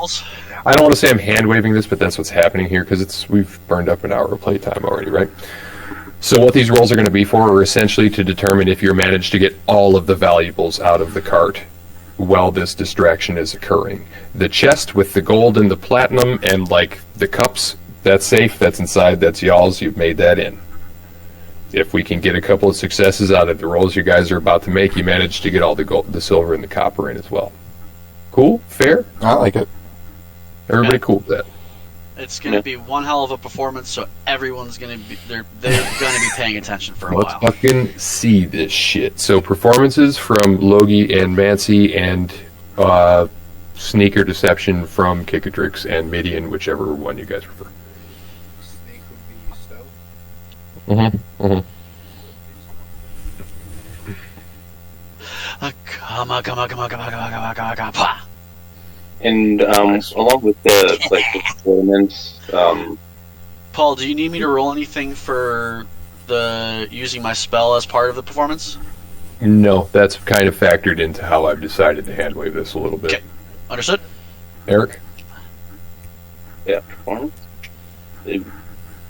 I don't want to say I'm hand-waving this, but that's what's happening here, because we've burned up an hour of playtime already, right? So what these rolls are going to be for are essentially to determine if you manage to get all of the valuables out of the cart while this distraction is occurring. The chest with the gold and the platinum and like the cups, that's safe, that's inside, that's y'all's, you've made that in. If we can get a couple of successes out of the rolls you guys are about to make, you manage to get all the gold, the silver, and the copper in as well. Cool? Fair? I like it. Everybody cool with that? It's going to be one hell of a performance, so everyone's going to be they're going to be paying attention for a while. Let's fucking see this shit. So performances from Logie and MANCY, and sneaker deception from Kickatrix and Midian, whichever one you guys prefer. Sneak would be stealth. Come on. And along with the performance, Paul, do you need me to roll anything for the using my spell as part of the performance? No, that's kind of factored into how I've decided to handwave this a little bit. Okay, understood. Eric? Yeah, performance?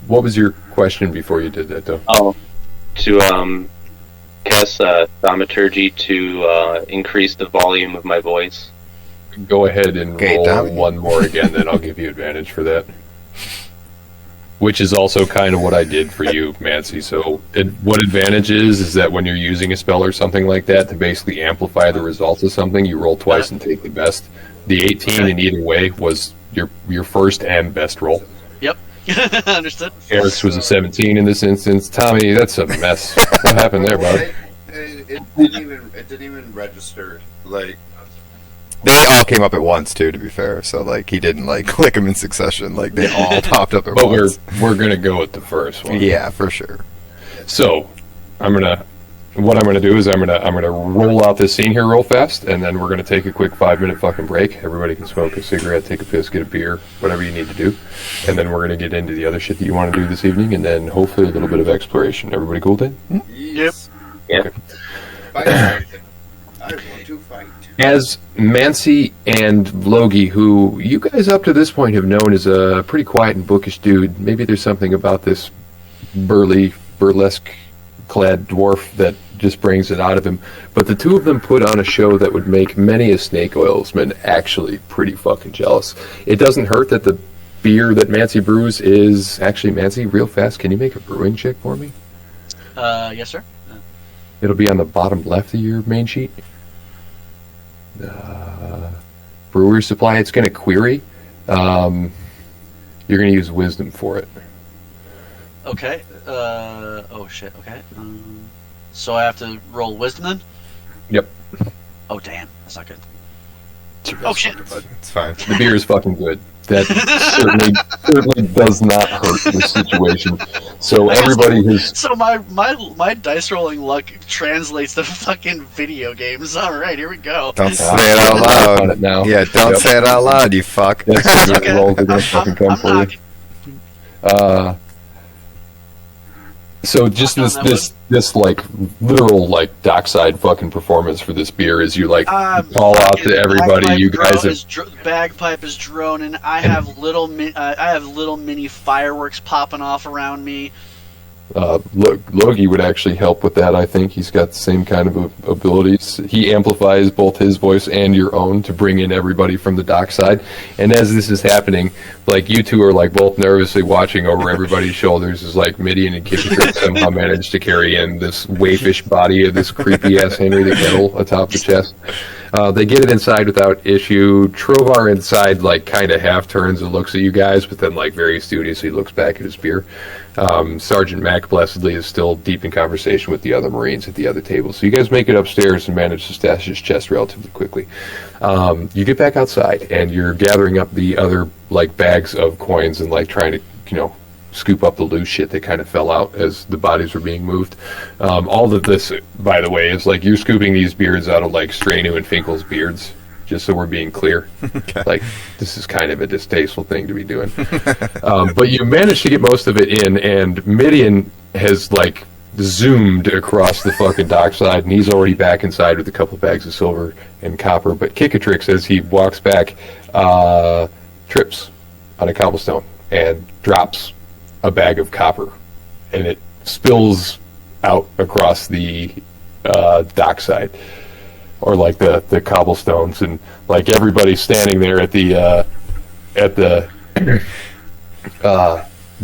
What was your question before you did that, though? Oh, to cast thaumaturgy to increase the volume of my voice. Go ahead and roll Tommy. one more again, then I'll give you advantage for that. Which is also kind of what I did for you, MANCY. So what advantage is that when you're using a spell or something like that to basically amplify the results of something, you roll twice and take the best. The 18 in either way was your first and best roll. Yep. Understood. Eric's was a 17 in this instance. Tommy, that's a mess. What happened there, bud? It didn't even register. Like, They all came up at once too, to be fair. So like he didn't like click them in succession. Like they all popped up at But once. we're gonna go with the first one. Yeah, for sure. So what I'm gonna do is I'm gonna roll out this scene here real fast, and then we're gonna take a quick 5-minute fucking break. Everybody can smoke a cigarette, take a piss, get a beer, whatever you need to do, and then we're gonna get into the other shit that you want to do this evening, and then hopefully a little bit of exploration. Everybody cool then? Yep. Yeah. Okay. fight. I want to fight. As MANCY and Logie, who you guys up to this point have known as a pretty quiet and bookish dude, maybe there's something about this burlesque-clad dwarf that just brings it out of him, but the two of them put on a show that would make many a snake oilsman actually pretty fucking jealous. It doesn't hurt that the beer that MANCY brews is... Actually, MANCY, real fast, can you make a brewing check for me? Yes, sir. It'll be on the bottom left of your main sheet. Brewer's supply, it's going to query. You're going to use wisdom for it. Okay. Oh shit. Okay. So I have to roll wisdom then. Yep. Oh damn, that's not good. Oh shit. It's fine. The beer is fucking good. That certainly does not hurt the situation. So everybody has. So my dice rolling luck translates to fucking video games. All right, here we go. Don't say it out loud. On it now. Yeah, don't say it out loud, you fuck. That's Okay. rolls are gonna fucking come for you. So just this like literal like dockside fucking performance for this beer is you like call out to everybody. You guys have bagpipe is droning. I have little mini fireworks popping off around me. Logie would actually help with that. I think he's got the same kind of abilities. He amplifies both his voice and your own to bring in everybody from the dockside. And as this is happening, like you two are like both nervously watching over everybody's shoulders as like Midian and Kitchen somehow manage to carry in this wayfish body of this creepy ass Henry the Kettle atop the chest. They get it inside without issue. Trovar inside like kind of half turns and looks at you guys, but then like very studiously looks back at his beer. Sergeant Mac blessedly is still deep in conversation with the other Marines at the other table. So you guys make it upstairs and manage to stash his chest relatively quickly. You get back outside and you're gathering up the other like bags of coins and like trying to scoop up the loose shit that kind of fell out as the bodies were being moved. All of this, by the way, is like you're scooping these beards out of like Strainu and Finkle's beards. Just so we're being clear. Okay. Like, this is kind of a distasteful thing to be doing. But you managed to get most of it in, and Midian has, like, zoomed across the fucking dockside, and he's already back inside with a couple of bags of silver and copper. But Kikatrix, as he walks back, trips on a cobblestone and drops a bag of copper, and it spills out across the dockside. Or like the cobblestones, and like everybody standing there at the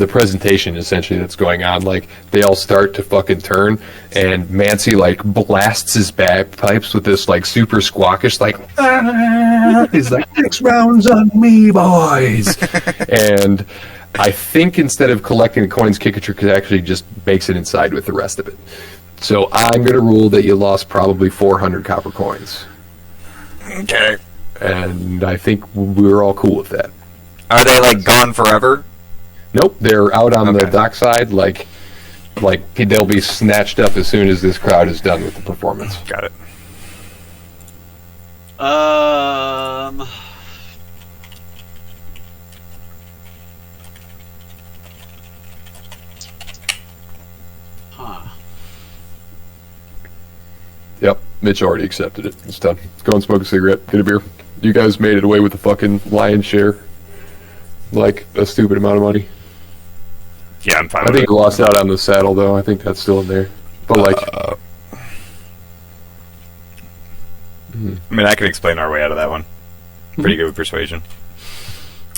presentation essentially that's going on, like they all start to fucking turn, and MANCY like blasts his bagpipes with this like super squawkish like he's like, next round's on me, boys. And I think instead of collecting the coins, Kikatrix actually just makes it inside with the rest of it. So I'm going to rule that you lost probably 400 copper coins. Okay. And I think we're all cool with that. Are they, like, gone forever? Nope, they're out on the dockside, like they'll be snatched up as soon as this crowd is done with the performance. Got it. Yep, Mitch already accepted it. It's done. Go and smoke a cigarette, get a beer. You guys made it away with the fucking lion's share. Like, a stupid amount of money. Yeah, I'm fine I think you lost out on the saddle, though. I think that's still in there. But, like... I mean, I can explain our way out of that one. Pretty good with persuasion.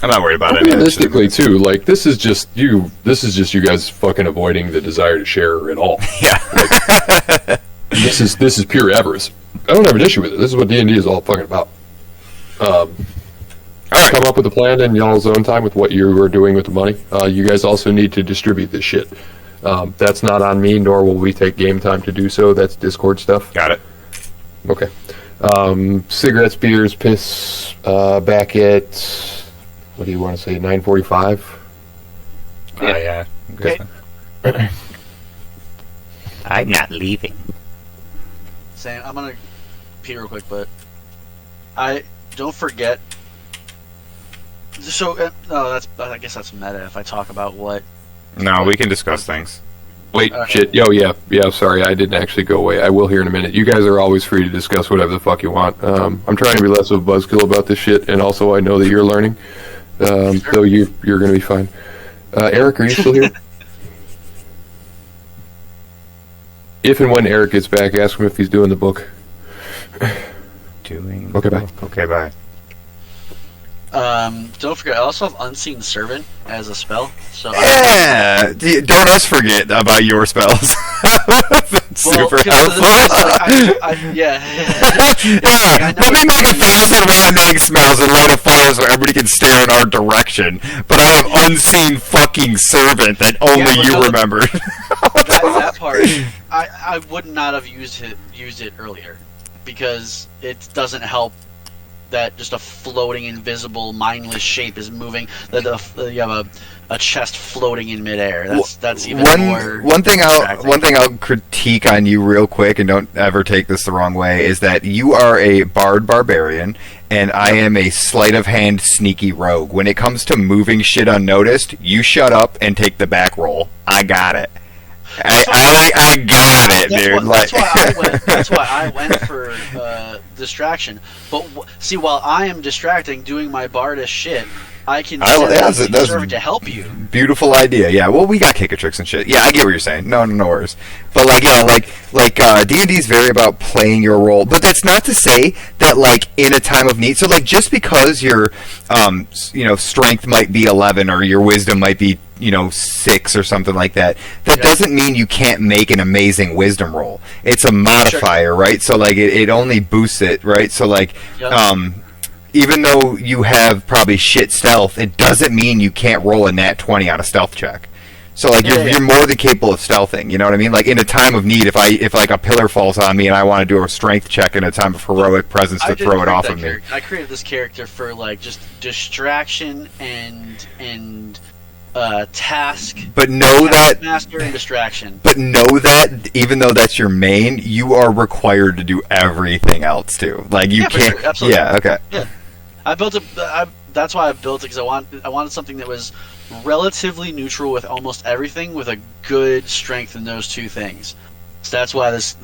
I'm not worried about it. Realistically, too, like, this is just you guys fucking avoiding the desire to share at all. Yeah. Like, this is pure avarice. I don't have an issue with it. This is what D&D is all fucking about. Come up with a plan in y'all's own time with what you are doing with the money. You guys also need to distribute this shit. That's not on me, nor will we take game time to do so. That's Discord stuff. Got it. Okay. Cigarettes, beers, piss, back at, what do you want to say, 9:45? Yeah. Okay. I'm not leaving. Sam, I'm gonna pee real quick, but I don't forget. So, I guess that's meta if I talk about what. No, we can discuss things. Wait, shit. Yo, yeah, sorry, I didn't actually go away. I will here in a minute. You guys are always free to discuss whatever the fuck you want. I'm trying to be less of a buzzkill about this shit, and also I know that you're learning. So you're going to be fine. Eric, are you still here? If and when Eric gets back, ask him if he's doing the book. Okay, bye. Okay, bye. Don't forget, I also have Unseen Servant as a spell. So yeah, don't us forget about your spells. Super 'cause helpful. yeah. Let me make 1,000 well-named smells and light a fire so everybody can stare in our direction. But I have unseen fucking servant that only you remember. that part, I would not have used it earlier, because it doesn't help that just a floating, invisible, mindless shape is moving. That you have a chest floating in midair. That's even more. One thing I'll critique on you real quick, and don't ever take this the wrong way, is that you are a bard barbarian, and I am a sleight of hand sneaky rogue. When it comes to moving shit unnoticed, you shut up and take the back roll. I got it. I got it, dude. That's why I went for distraction. But see, while I am distracting, doing my bardish shit, I can send the servant to help you. Beautiful idea. Yeah. Well, we got kick-a-tricks and shit. Yeah, I get what you're saying. No worries. But D&D's very about playing your role. But that's not to say that in a time of need. So just because your strength might be 11 or your wisdom might be 6 or something like that, that doesn't mean you can't make an amazing wisdom roll. It's a modifier, right? So it only boosts it, right? So even though you have probably shit stealth, it doesn't mean you can't roll a nat 20 on a stealth check. So you're more than capable of stealthing. You know what I mean? In a time of need, if a pillar falls on me and I want to do a strength check in a time of heroic presence to throw it off of me. I created this character for just distraction and task. But know that master and distraction. But know that even though that's your main, you are required to do everything else too. You can't. Sure, absolutely. Yeah. Okay. Yeah. That's why I built it, because I wanted something that was relatively neutral with almost everything, with a good strength in those two things. So that's why this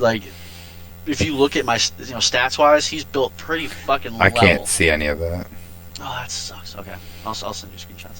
if you look at my stats wise, he's built pretty fucking level. I can't see any of that. Oh, that sucks. Okay, I'll send you screenshots.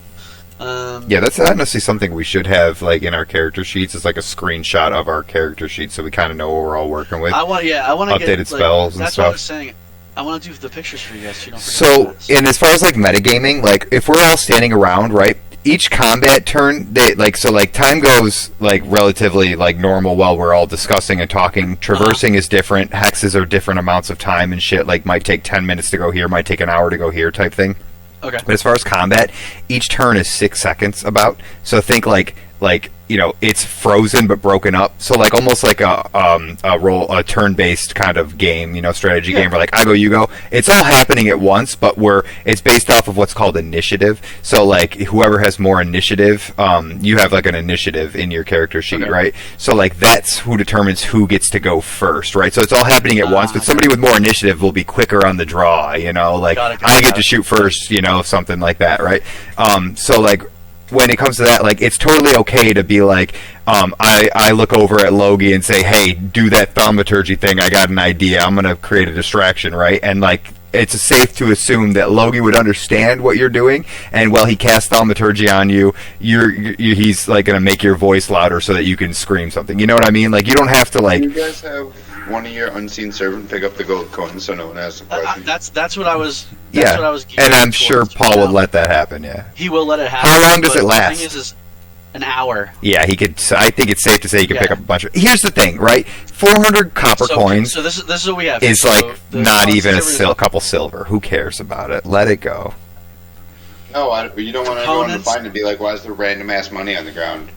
Yeah, that's honestly something we should have in our character sheets. It's a screenshot of our character sheet, so we kind of know what we're all working with. I want to updated get spells and that's stuff. What I was saying. I want to do the pictures for you guys. So you don't forget So, and as far as metagaming, if we're all standing around, right? Each combat turn, time goes relatively normal while we're all discussing and talking. Traversing is different. Hexes are different amounts of time and shit. Might take 10 minutes to go here, might take an hour to go here, type thing. Okay. But as far as combat, each turn is 6 seconds about. So think it's frozen but broken up. So almost a turn-based kind of game, strategy game where I go, you go. It's all happening at once, but it's based off of what's called initiative. So whoever has more initiative, you have an initiative in your character sheet, right? So that's who determines who gets to go first, right? So it's all happening at once, but somebody with more initiative will be quicker on the draw, I get to shoot first, something like that, right? When it comes to that, it's totally okay to be I look over at Logie and say, hey, do that thaumaturgy thing, I got an idea, I'm going to create a distraction, right? And it's safe to assume that Logie would understand what you're doing, and while he casts thaumaturgy on you, he's going to make your voice louder so that you can scream something. You know what I mean? You don't have to You guys have one of your unseen servant pick up the gold coin so no one asks a question. That's what I was. That's what I was. And I'm sure Paul would let that happen. Yeah. He will let it happen. How long does it last? The thing is an hour. Yeah, he could. I think it's safe to say he could pick up a bunch of. Here's the thing, right? 400 copper coins. So this is what we have. Is not even a couple silver. Who cares about it? Let it go. No, you don't want everyone to find it and be like, why is there random ass money on the ground?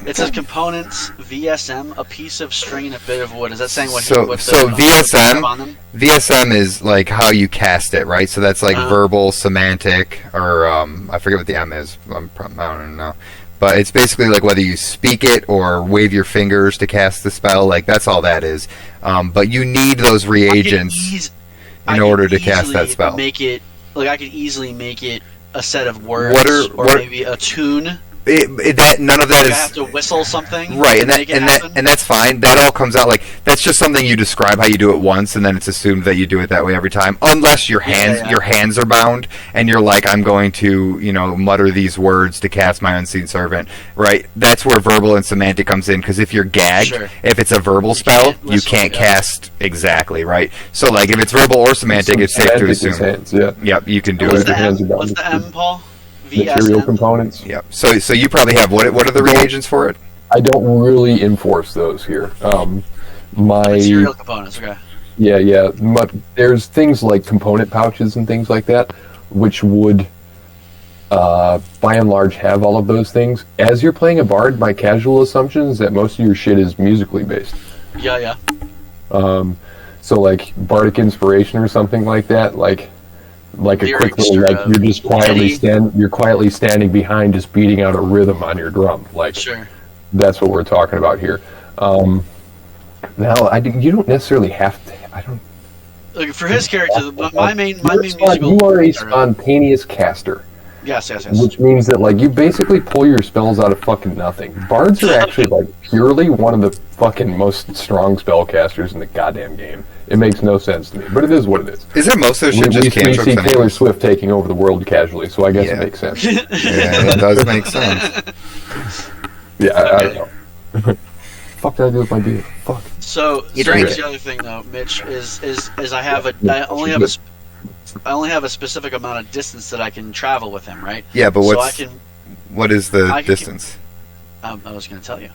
It says components, VSM, a piece of string, and a bit of wood. Is that saying what? So VSM is how you cast it, right? So that's verbal, semantic, or I forget what the M is. I don't know. But it's basically whether you speak it or wave your fingers to cast the spell. That's all that is. But you need those reagents in order to cast that spell. I could easily make it a set of words or maybe a tune. None of that is. You have to whistle something, right? And that's fine. That all comes out that's just something you describe how you do it once, and then it's assumed that you do it that way every time, unless your hands are bound, and you're I'm going to mutter these words to cast my unseen servant, right? That's where verbal and semantic comes in, because if you're gagged, if it's a verbal spell, you can't cast exactly, right? So if it's verbal or semantic, it's safe to assume. Yep, you can do it. What's the M, Paul? Material components. Yep. So you probably have what are the reagents for it? I don't really enforce those here. Material components, okay. Yeah. There's things like component pouches and things like that, which would, by and large, have all of those things. As you're playing a bard, my casual assumption is that most of your shit is musically based. Yeah. So like bardic inspiration or something like that, like a quick Lyrics little, or, like you're just quietly Teddy. you're quietly standing behind, just beating out a rhythm on your drum. Like Sure. that's what we're talking about here. Now you don't necessarily have to. I don't. Look, for his character, my main You are a spontaneous caster. Yes. Which means that like you basically pull your spells out of fucking nothing. Bards are actually like purely one of the fucking most strong spellcasters in the goddamn game. It makes no sense to me, but it is what it is. Isn't most of their shit just We cantrips? see anyway? Taylor Swift taking over the world casually, so I guess it makes sense. Yeah, it does make sense. Yeah, I don't know. Fuck did I do with my beer? Fuck. So drank here's it. the other thing though, Mitch, is I only have a specific amount of distance that I can travel with him, right? Yeah, but So what is the I can- distance? I was going to tell you.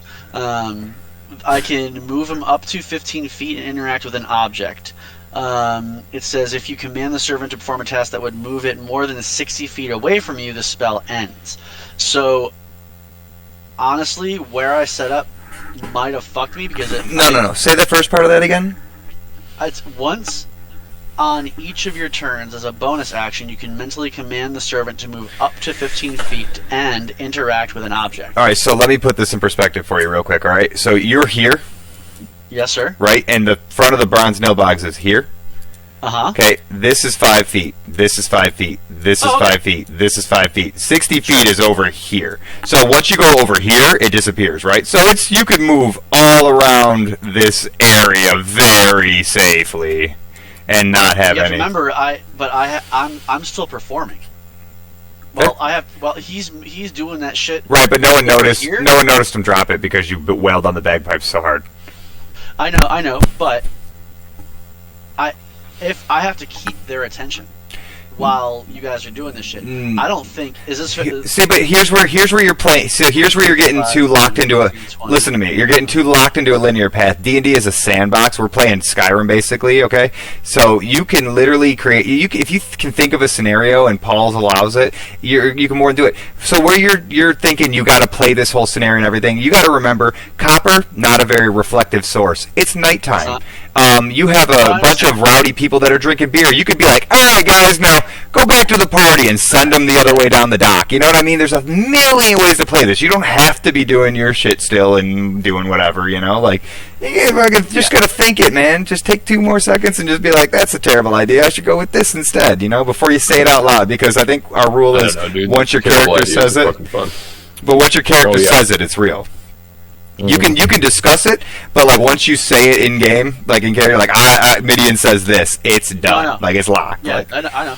I can move him up to 15 feet and interact with an object. It says if you command the servant to perform a task that would move it more than 60 feet away from you, the spell ends. So, honestly, where I set up might have fucked me because No. Say the first part of that again. It's once on each of your turns, as a bonus action, you can mentally command the servant to move up to 15 feet and interact with an object. All right, so let me put this in perspective for you real quick, all right? So you're here, Yes, sir. right? And the front of the bronze Nilbogs is here. Uh-huh. Okay, this is 5 feet. This is 5 feet. This is Oh, okay. 5 feet. This is 5 feet. 60 feet is over here. So once you go over here, it disappears, right? So you can move all around this area very safely and not have Yeah, any. remember, I'm still performing. Well, he's doing that shit. Right, but no one over noticed. here? No one noticed him drop it because you wailed on the bagpipes so hard. I know, but if I have to keep their attention while you guys are doing this shit, I don't think See, but here's where you're playing. So here's where you're getting too locked into a. 20. Listen to me. You're getting too locked into a linear path. D&D is a sandbox. We're playing Skyrim basically. Okay, so you can literally create. If you can think of a scenario and Paul's allows it, you can more than do it. So where you're thinking you got to play this whole scenario and everything, you got to remember copper not a very reflective source. It's nighttime. You have a bunch of rowdy people that are drinking beer. You could be like, all right, guys, now go back to the party and send them the other way down the dock. You know what I mean? There's a million ways to play this. You don't have to be doing your shit still and doing whatever, you know? Like, you just gotta think it, man. Just take 2 more seconds and just be like, that's a terrible idea. I should go with this instead, you know, before you say it out loud. Because I think our rule is once your character says it, but once your character says it, it's real. You can discuss it, but like once you say it in game, like in character, like Midian says this, it's done. Like it's locked. Yeah, Like, I know.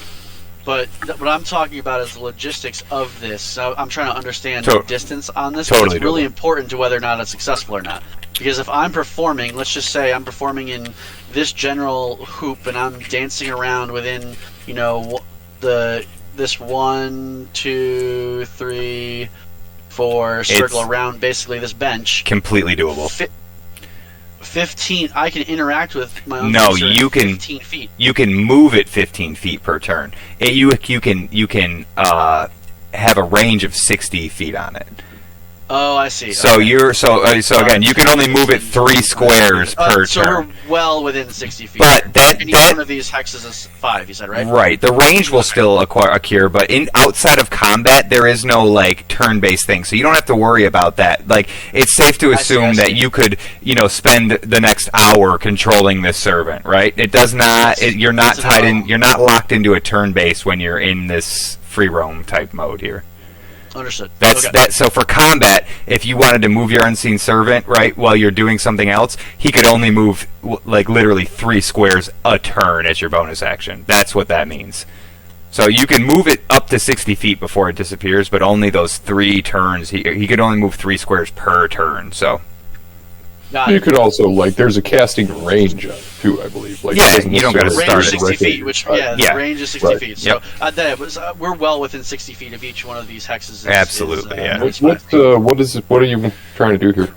But what I'm talking about is the logistics of this. So I'm trying to understand the distance on this. Totally It's really important to whether or not it's successful or not. Because if I'm performing, let's just say I'm performing in this general hoop and I'm dancing around within, you know, this 1, 2, 3, 4 circle around basically this bench. completely doable. 15. I can interact with my own. No, user at you can. 15 feet. You can move it 15 feet per turn. You can have a range of 60 feet on it. Oh, I see. So Okay. so again, you can only move it 3 squares per so turn. we're well within 60 feet. But and each one of these hexes is 5. You said, right? Right. The range will still occur, but outside of combat, there is no like turn-based thing, so you don't have to worry about that. Like, it's safe to assume I see. that you could, spend the next hour controlling this servant. Right. It does not. You're not tied in. You're not locked into a turn-base when you're in this free roam type mode here. Understood. That's Okay. that. So for combat, if you wanted to move your unseen servant, right, while you're doing something else, he could only move like literally 3 squares a turn as your bonus action. That's what that means. So you can move it up to 60 feet before it disappears, but only those 3 turns. He could only move 3 squares per turn. So Got You it. could also, like, there's a casting range on it, too, I believe. Like, Yeah, it doesn't you don't gotta necessarily Range is start 60 it. feet, which, Right. the Yeah. range is 60 Right. feet. So Yep. we're well within 60 feet of each one of these hexes. Absolutely, yeah. What are you trying to do here?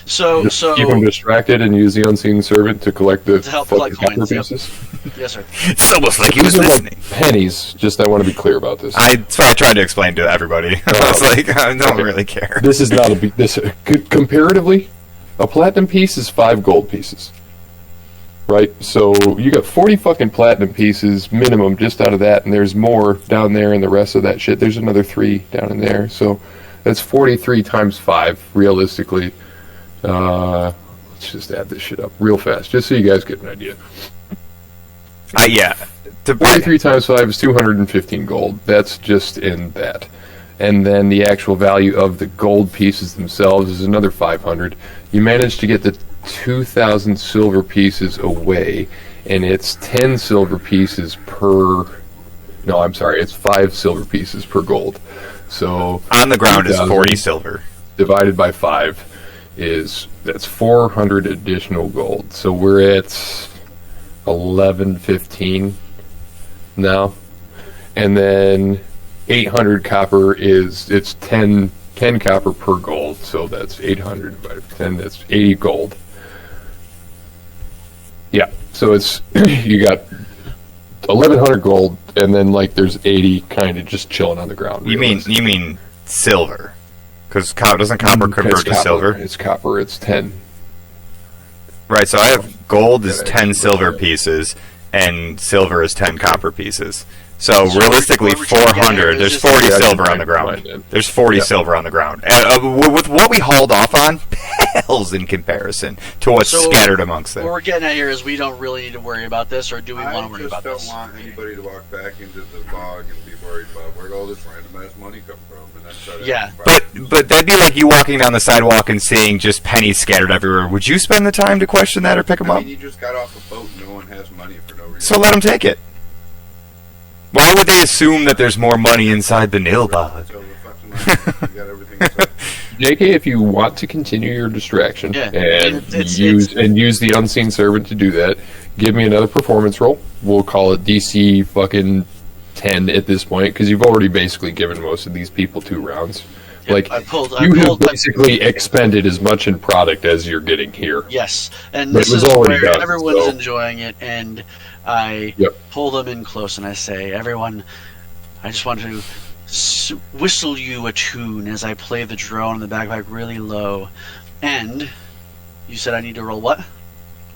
So keep them distracted and use the unseen servant to collect the To help fucking collect coins, copper yep. pieces. yes, sir. It's almost like he was These are listening. like pennies. Just I want to be clear about this. That's what I tried to explain to everybody. I was like, I don't really care. This is not a big. This comparatively, a platinum piece is 5 gold pieces. Right, so you got 40 fucking platinum pieces minimum just out of that, and there's more down there and the rest of that shit. There's another 3 down in there, so that's 43 times 5, realistically. Let's just add this shit up real fast, just so you guys get an idea. Yeah. 43 times 5 is 215 gold. That's just in that. And then the actual value of the gold pieces themselves is another 500. You manage to get the 2,000 silver pieces away, and it's 10 silver pieces per... No, I'm sorry, it's 5 silver pieces per gold. So On the ground is 2,000 40 silver. divided by 5 that's 400 additional gold. So we're at 1115 now. And then 800 copper it's 10 copper per gold. So that's 800 divided by 10, that's 80 gold. Yeah, so it's you got 1,100 gold, and then like there's 80 kind of just chilling on the ground. You mean silver? Because doesn't copper convert to silver? It's copper. It's 10. Right. So I have gold is Yeah, 10 silver pieces, and silver is 10 copper pieces. So realistically, what we're trying to get 400. at There's is 40 just- silver on the Yeah, ground. There's 40 silver on the ground. With what we hauled off on, pales in comparison to what's So, scattered amongst What them. we're getting at here is we don't really need to worry about this, or do we want to worry about I this? just don't want anybody to walk back into the bog and be worried about where'd all this random ass money come from, and then start Yeah. But that'd be like you walking down the sidewalk and seeing just pennies scattered everywhere. Would you spend the time to question that or pick them I up? mean, you just got off a boat and no one has money for no reason. So let them take it. Why would they assume that there's more money inside the Nilbog? So the fucking money, you got everything inside. JK, if you want to continue your distraction Yeah, and it's- use the unseen servant to do that, give me another performance roll. We'll call it DC fucking 10 at this point, because you've already basically given most of these people 2 rounds. Like I pulled you have basically expended as much in product as you're getting here. Yes, and But this it was is already where done, everyone's so- enjoying it, and I Yep. pull them in close and I say, "Everyone, I just want to whistle you a tune as I play the drone in the backpack really low." And you said I need to roll what?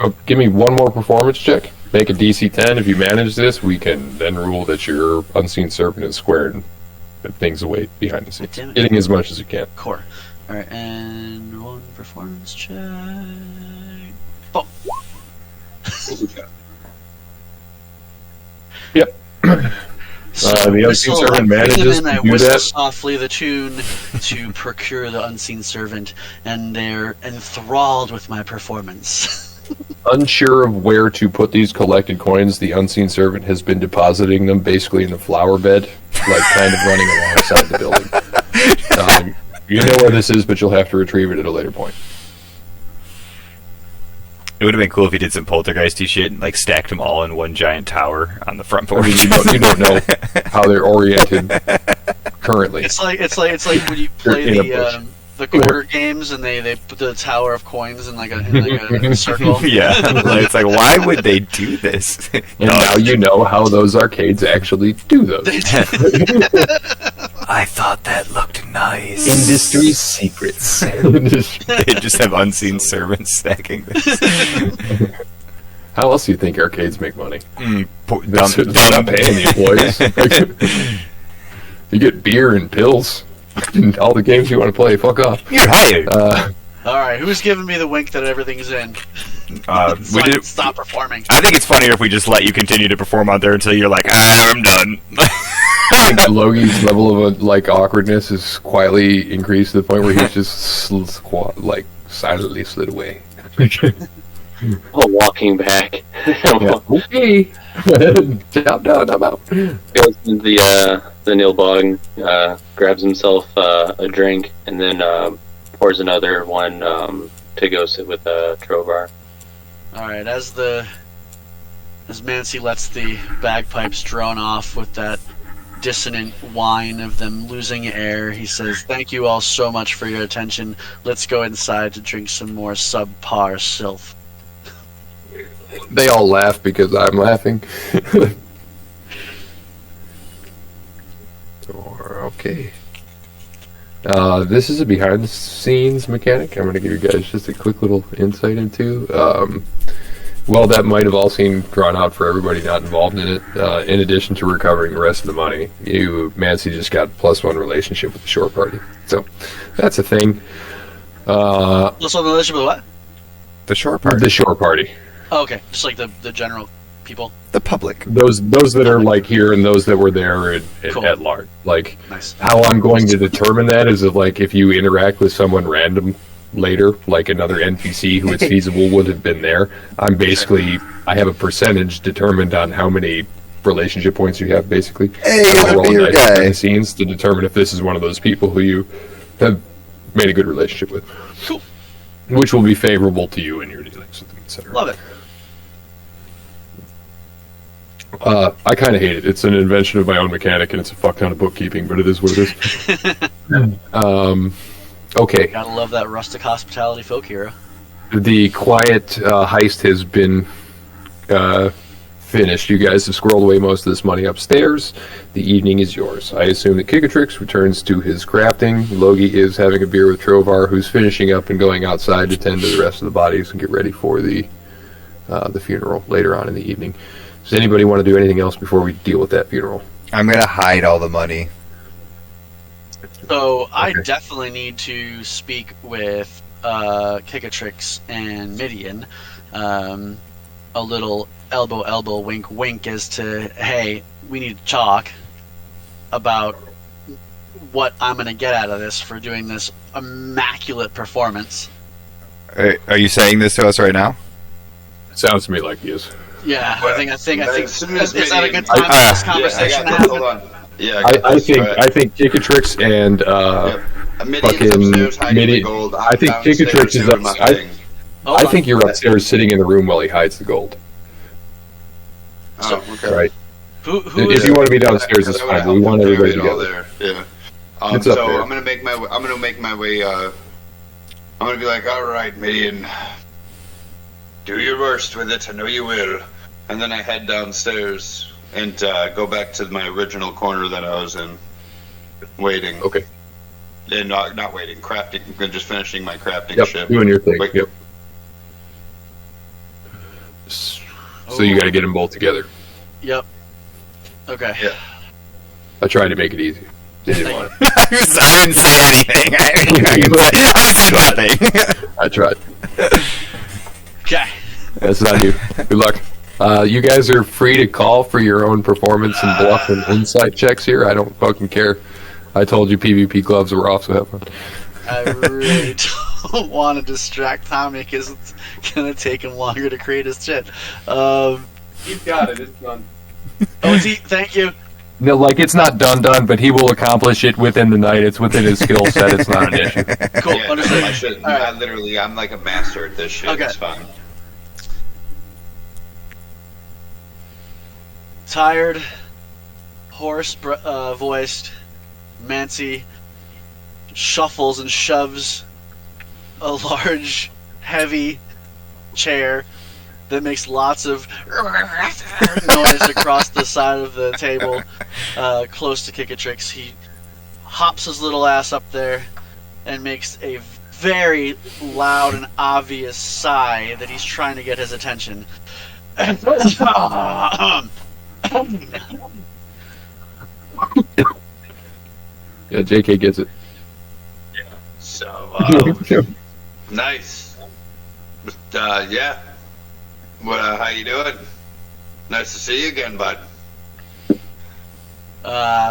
Oh, give me one more performance check. Make a DC 10. If you manage this, we can then rule that your unseen servant is squared and things away behind the scenes. Damn it. Getting as much as you can. Core. All right, and 1 performance check. Oh, Yep. The unseen servant manages I to do whistle that. softly the tune to procure the unseen servant, and they're enthralled with my performance. Unsure of where to put these collected coins, the unseen servant has been depositing them basically in the flower bed, like kind of running alongside the building. You know where this is, but you'll have to retrieve it at a later point. It would have been cool if he did some poltergeisty shit and like stacked them all in one giant tower on the front I porch. mean, you don't know how they're oriented currently. It's like when you play In a the quarter games and they put the tower of coins in like a circle. Yeah, like, it's like, why would they do this? And now you know how those arcades actually do those. I thought that looked nice. Industry secrets. They just have unseen servants stacking this. How else do you think arcades make money? Dumb, They're not paying the employees. You get beer and pills. All the games you want to play, fuck off. You're hired. All right, who's giving me the wink that everything's in? So We I can did. stop performing. I think it's funnier if we just let you continue to perform out there until you're like, I'm done. Logi's level of awkwardness is quietly increased to the point where he's just silently slid away. Walking back. Okay, job done. I'm out. Goes into the Nilbog, grabs himself a drink, and then pours another one to go sit with Trovar. All right, as Mancy lets the bagpipes drone off with that dissonant whine of them losing air. He says, "Thank you all so much for your attention. Let's go inside to drink some more subpar sylph." They all laugh because I'm laughing. Okay. This is a behind-the-scenes mechanic. I'm going to give you guys just a quick little insight into. Well, that might have all seemed drawn out for everybody not involved in it. In addition to recovering the rest of the money, MANCY just got +1 relationship with the shore party. So that's a thing. Plus one relationship with what? The shore party. The shore party. Oh, okay, just like the general people. The public. Those that are like here and those that were there Cool. at large. Like Nice. how I'm going to determine that is if you interact with someone random later, like another NPC who it's feasible would have been there. I have a percentage determined on how many relationship points you have, basically. Hey, I I'm a roll beer dice behind guy. the scenes to determine if this is one of those people who you have made a good relationship with. Cool. Which will be favorable to you in your dealings with them, etc. Love it. I kind of hate it. It's an invention of my own mechanic, and it's a fuck ton of bookkeeping, but it is what it is. Okay. Gotta love that rustic hospitality folk hero. The quiet heist has been finished. You guys have squirreled away most of this money upstairs. The evening is yours. I assume that Kikatrix returns to his crafting. Logie is having a beer with Trovar, who's finishing up and going outside to tend to the rest of the bodies and get ready for the funeral later on in the evening. Does anybody want to do anything else before we deal with that funeral? I'm going to hide all the money. So I Okay. definitely need to speak with Kikatrix and Midian. A little elbow, wink, wink as to, hey, we need to talk about what I'm going to get out of this for doing this immaculate performance. Are you saying this to us right now? Sounds to me like he is. Yeah, I think. As soon as Is that a good Midian- time for this conversation to Hold happen? on. Yeah, I think Kikatrix and Midian's fucking upstairs hiding the Midian. gold. I think I'm downstairs Kikatrix is doing my up. thing. Hold I on. think you're upstairs sitting in the room while he hides the gold. Oh, okay. Right. Who If is you want to be downstairs, it's fine. But we want everybody together. Yeah. It's up so there. I'm gonna make my way. I'm gonna be like, all right, Midian, do your worst with it. I know you will. And then I head downstairs and go back to my original corner that I was in, waiting. Okay. And not waiting, crafting. Just finishing my crafting Yep. ship. Doing your thing. Wait. Yep. So you got to get them both together. Yep. Okay. Yeah. I tried to make it easy. They didn't want it. I didn't say anything. I said nothing. I tried. Okay. That's not you. Good luck. You guys are free to call for your own performance and bluff and insight checks here. I don't fucking care. I told you PvP gloves were off, so have fun. I really don't want to distract Tommy because it's gonna take him longer to create his shit. He's got it. It's done. Oh, thank you. No, it's not done, but he will accomplish it within the night. It's within his skill set. It's not an issue. Cool. Yeah, Understood. I should. All right. I'm like a master at this shit. Okay. It's fine. Tired, hoarse voiced, MANCY shuffles and shoves a large, heavy chair that makes lots of noise across the side of the table, close to Kikatrix. He hops his little ass up there and makes a very loud and obvious sigh that he's trying to get his attention. Yeah, JK gets it. So nice. Yeah. How you doing? Nice to see you again, bud.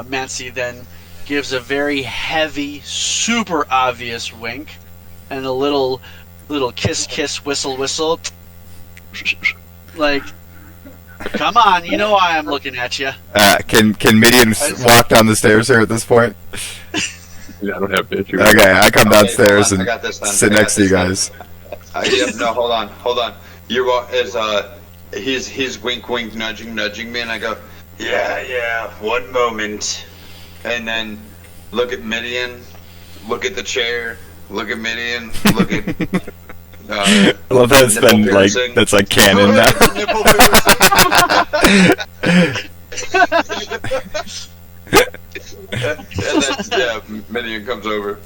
MANCY then gives a very heavy, super obvious wink, and a little kiss, whistle. Like, come on, you know why I'm looking at you. Can Midian walk down the stairs here at this point? Yeah, I don't have to. Okay, I come downstairs hold on, and I got this then. sit I got next to you this guys. Yep, no, hold on. He's wink, nudging me, and I go, Yeah, one moment. And then look at Midian, look at the chair, look at Midian, look at... I love that it's been like, that's like canon now. Nipple piercing. And then, Midian comes over.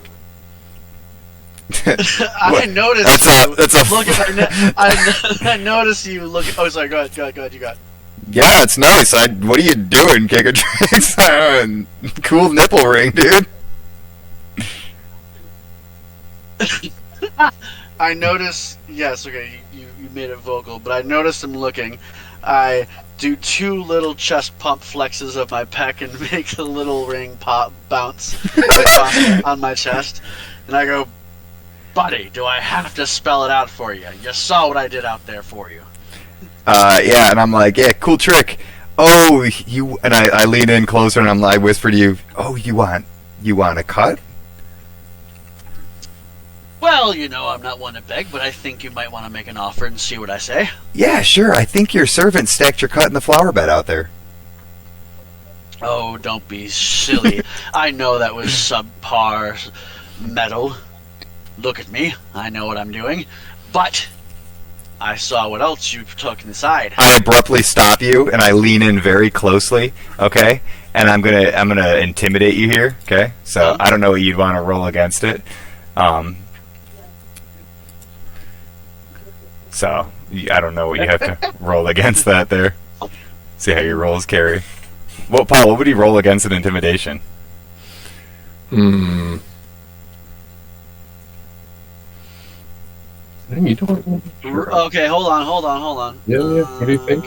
I noticed. That's a. Look at I noticed you look. Oh, sorry. Go ahead. You got. Yeah, it's nice. What are you doing, Gigatrix? Cool nipple ring, dude. I noticed. Yes, okay. You made it vocal, but I noticed him looking. I do 2 little chest pump flexes of my pec and make the little ring pop bounce on my chest, and I go, "Buddy, do I have to spell it out for you? You saw what I did out there for you." Yeah, and I'm like, yeah, cool trick. Oh, you, and I lean in closer and I whisper to you, oh, you want a cut? Well, I'm not one to beg, but I think you might want to make an offer and see what I say. Yeah, sure. I think your servant stacked your cut in the flower bed out there. Oh, don't be silly. I know that was subpar metal. Look at me. I know what I'm doing. But I saw what else you took inside. I abruptly stop you and I lean in very closely, okay? And I'm gonna intimidate you here, okay? So I don't know what you'd want to roll against it. So I don't know what you have to roll against that there. See how your rolls carry. Well, Paul, what would you roll against an intimidation? You don't. Okay, hold on. Yeah. What do you think?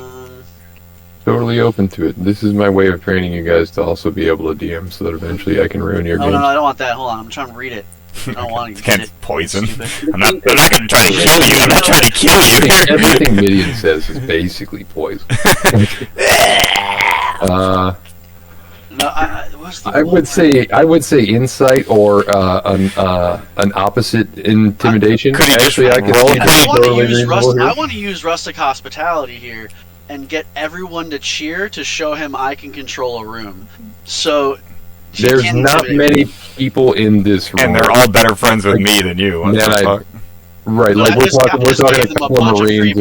Totally open to it. This is my way of training you guys to also be able to DM, so that eventually I can ruin your game. No, I don't want that. Hold on, I'm trying to read it. I don't want to get it. Poison. I'm not going to try to kill you. I'm not trying to kill you. Everything Midian says is basically poison. No, I would say insight or an opposite intimidation. Could he Actually, I can roll? see that's totally reasonable here. I want to use rustic hospitality here and get everyone to cheer to show him I can control a room. So there's not many people in this room, and they're all better friends with me than you. Right, like we're talking a couple of Marines.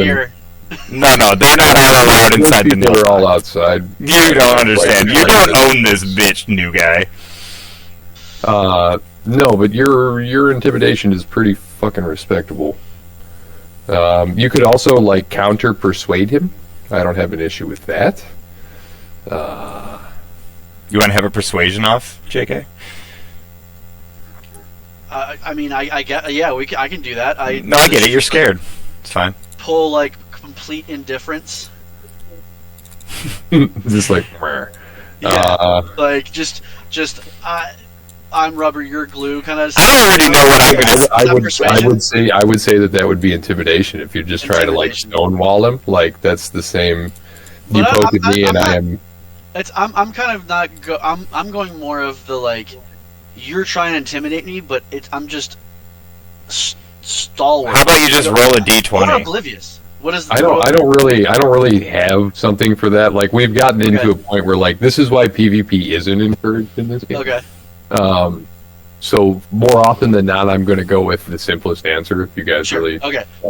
No, they're not all allowed inside the They're all outside. You don't understand. You don't own this bitch, new guy. No, but your intimidation is pretty fucking respectable. You could also like counter persuade him. I don't have an issue with that. You want to have a persuasion off, JK? I mean, I get, yeah, I can do that. I get it. You're scared. It's fine. Pull like complete indifference. Just like, yeah, like just I'm rubber, you're glue, kind of. I already know what I'm gonna. I would say that would be intimidation if you're just trying to like stonewall him. Like that's the same. You poke at me, and I am. I'm kind of not. I'm going more of the like. You're trying to intimidate me, but I'm just stalwart. How about you just roll a d20? I'm oblivious. What is? I don't really have something for that. Like we've gotten into a point where like this is why PvP isn't encouraged in this game. Okay. So more often than not, I'm going to go with the simplest answer. If you guys really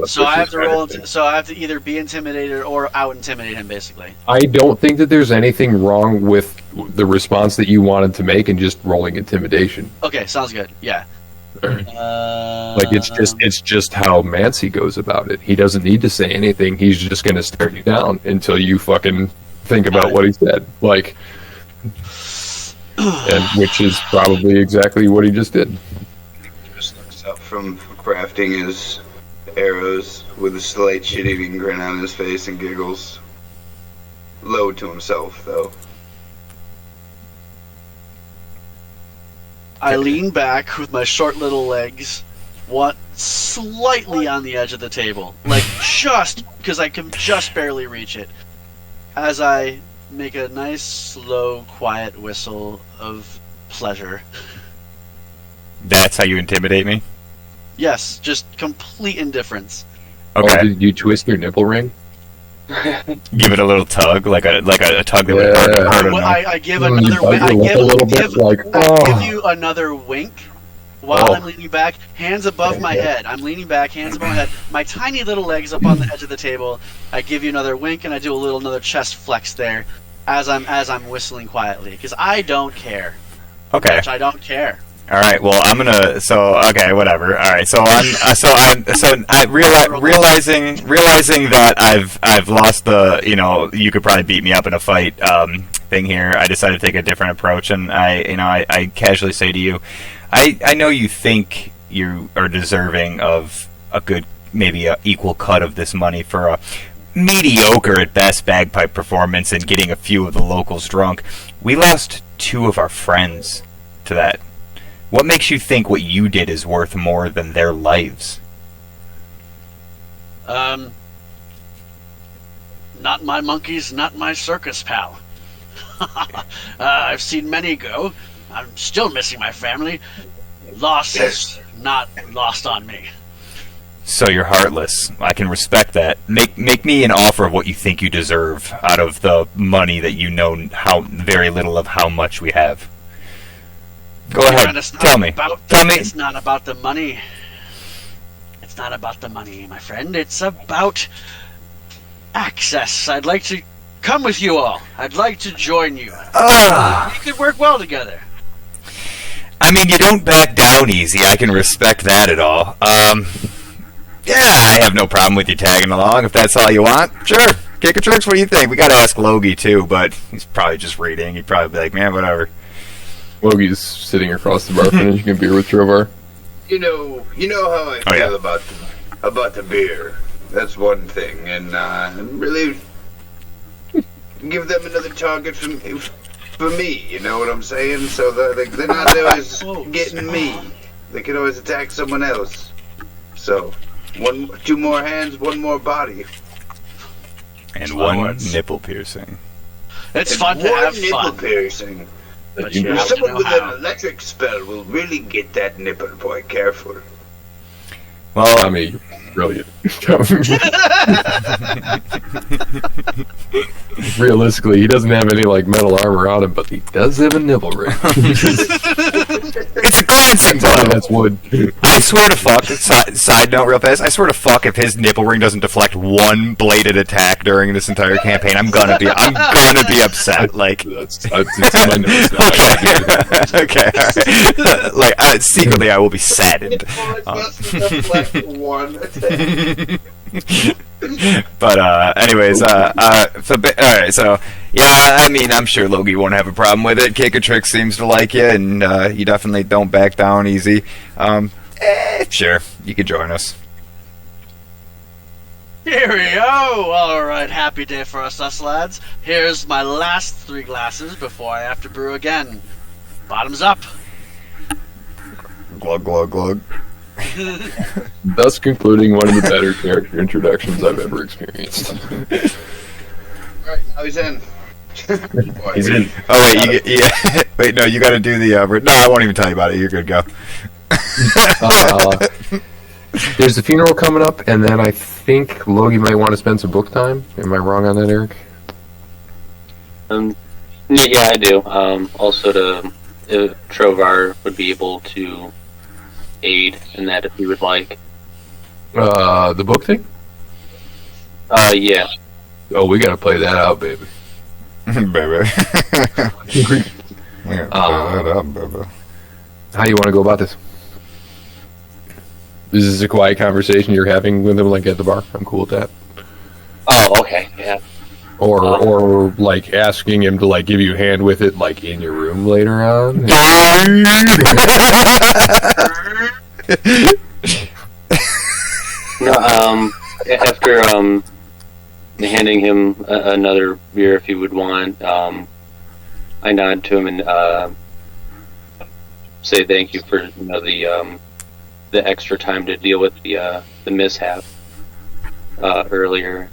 so I have to roll. So I have to either be intimidated or out intimidate him, basically. I don't think that there's anything wrong with the response that you wanted to make and just rolling intimidation. Okay, sounds good. Yeah. Like it's just how MANCY goes about it. He doesn't need to say anything. He's just going to stare you down until you fucking think about what he said. Like. And which is probably exactly what he just did. He just looks up from crafting his arrows with a slight shit-eating grin on his face and giggles. Low to himself, though. I lean back with my short little legs, slightly on the edge of the table, like just because I can just barely reach it, as I make a nice, slow, quiet whistle of pleasure. That's how you intimidate me? Yes, just complete indifference. Okay. Oh, did you twist your nipple ring? Give it a little tug, like a tug that would hurt enough. I give another wink. I give you another wink while I'm leaning back, hands above my head. I'm leaning back, hands above my head. My tiny little legs up on the edge of the table. I give you another wink, and I do another chest flex there, as I'm whistling quietly, because I don't care. Okay. I don't care. All right. Well, I'm gonna. So okay, whatever. All right. So realizing that I've lost the you could probably beat me up in a fight thing here. I decided to take a different approach, and I casually say to you, I know you think you are deserving of a good, maybe a equal cut of this money for a mediocre at best bagpipe performance and getting a few of the locals drunk. We lost 2 of our friends to that. What makes you think what you did is worth more than their lives? Not my monkeys, not my circus, pal. I've seen many go. I'm still missing my family. Loss is not lost on me. So you're heartless. I can respect that. Make me an offer of what you think you deserve out of the money that you know how very little of how much we have. Go ahead. Tell me. It's not about the money. It's not about the money, my friend. It's about access. I'd like to come with you all. I'd like to join you. We could work well together. I mean, you don't back down easy. I can respect that at all. Yeah, I have no problem with you tagging along if that's all you want. Sure. Kick or tricks, what do you think? We gotta ask Logie, too, but he's probably just reading. He'd probably be like, man, whatever. Logie's sitting across the bar finishing a beer with Trovar. You know how I feel about the beer. That's one thing, and really give them another target for me. You know what I'm saying? So they're not always getting me. They can always attack someone else. So 2 more hands, 1 more body, and 1 nipple piercing. It's fun to have nipple fun. piercing. But you have to Someone know with how. an electric spell will really get that nipple, boy. Careful. Well, I mean, brilliant. Realistically, he doesn't have any metal armor on him, but he does have a nipple ring. it's a glancing blow. That's wood. I swear to fuck. Side note, real fast. I swear to fuck if his nipple ring doesn't deflect 1 bladed attack during this entire campaign. I'm gonna be upset. It's my notes now. Okay. All right. Secretly, I will be saddened. One attack. But anyways, alright, so yeah, I mean, I'm sure Logie won't have a problem with it. Kick or Trick seems to like you, and you definitely don't back down easy. Sure, you could join us. Here we go! Alright, happy day for us lads. Here's my last 3 glasses before I have to brew again. Bottoms up. Glug, glug, glug. Thus concluding one of the better character introductions I've ever experienced. Alright, now he's in. He's in. Oh, wait, wait, no, you gotta do the, no, I won't even tell you about it. You're good, go. There's a funeral coming up, and then I think Logie might want to spend some book time. Am I wrong on that, Eric? Yeah, I do. Also, Trovar would be able to aid in that if he would like. The book thing? Yeah. Oh, we gotta play that out, baby. Baby. How do you want to go about this? Is this a quiet conversation you're having with him, at the bar? I'm cool with that. Oh, okay, yeah. Or asking him to give you a hand with it in your room later on. No, after handing him another beer if he would want, I nod to him and say thank you for the extra time to deal with the mishap earlier.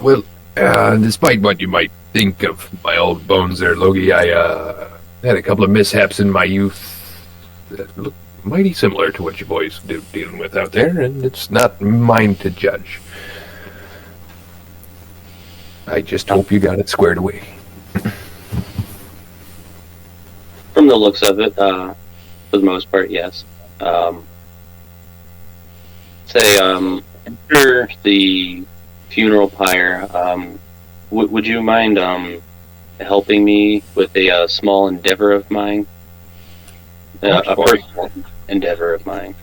Well, despite what you might think of my old bones there, Logie, I had a couple of mishaps in my youth that look mighty similar to what your boys do dealing with out there, and it's not mine to judge. I just hope you got it squared away. From the looks of it, for the most part, yes. After the funeral pyre, would you mind helping me with a small endeavor of mine? A personal endeavor of mine.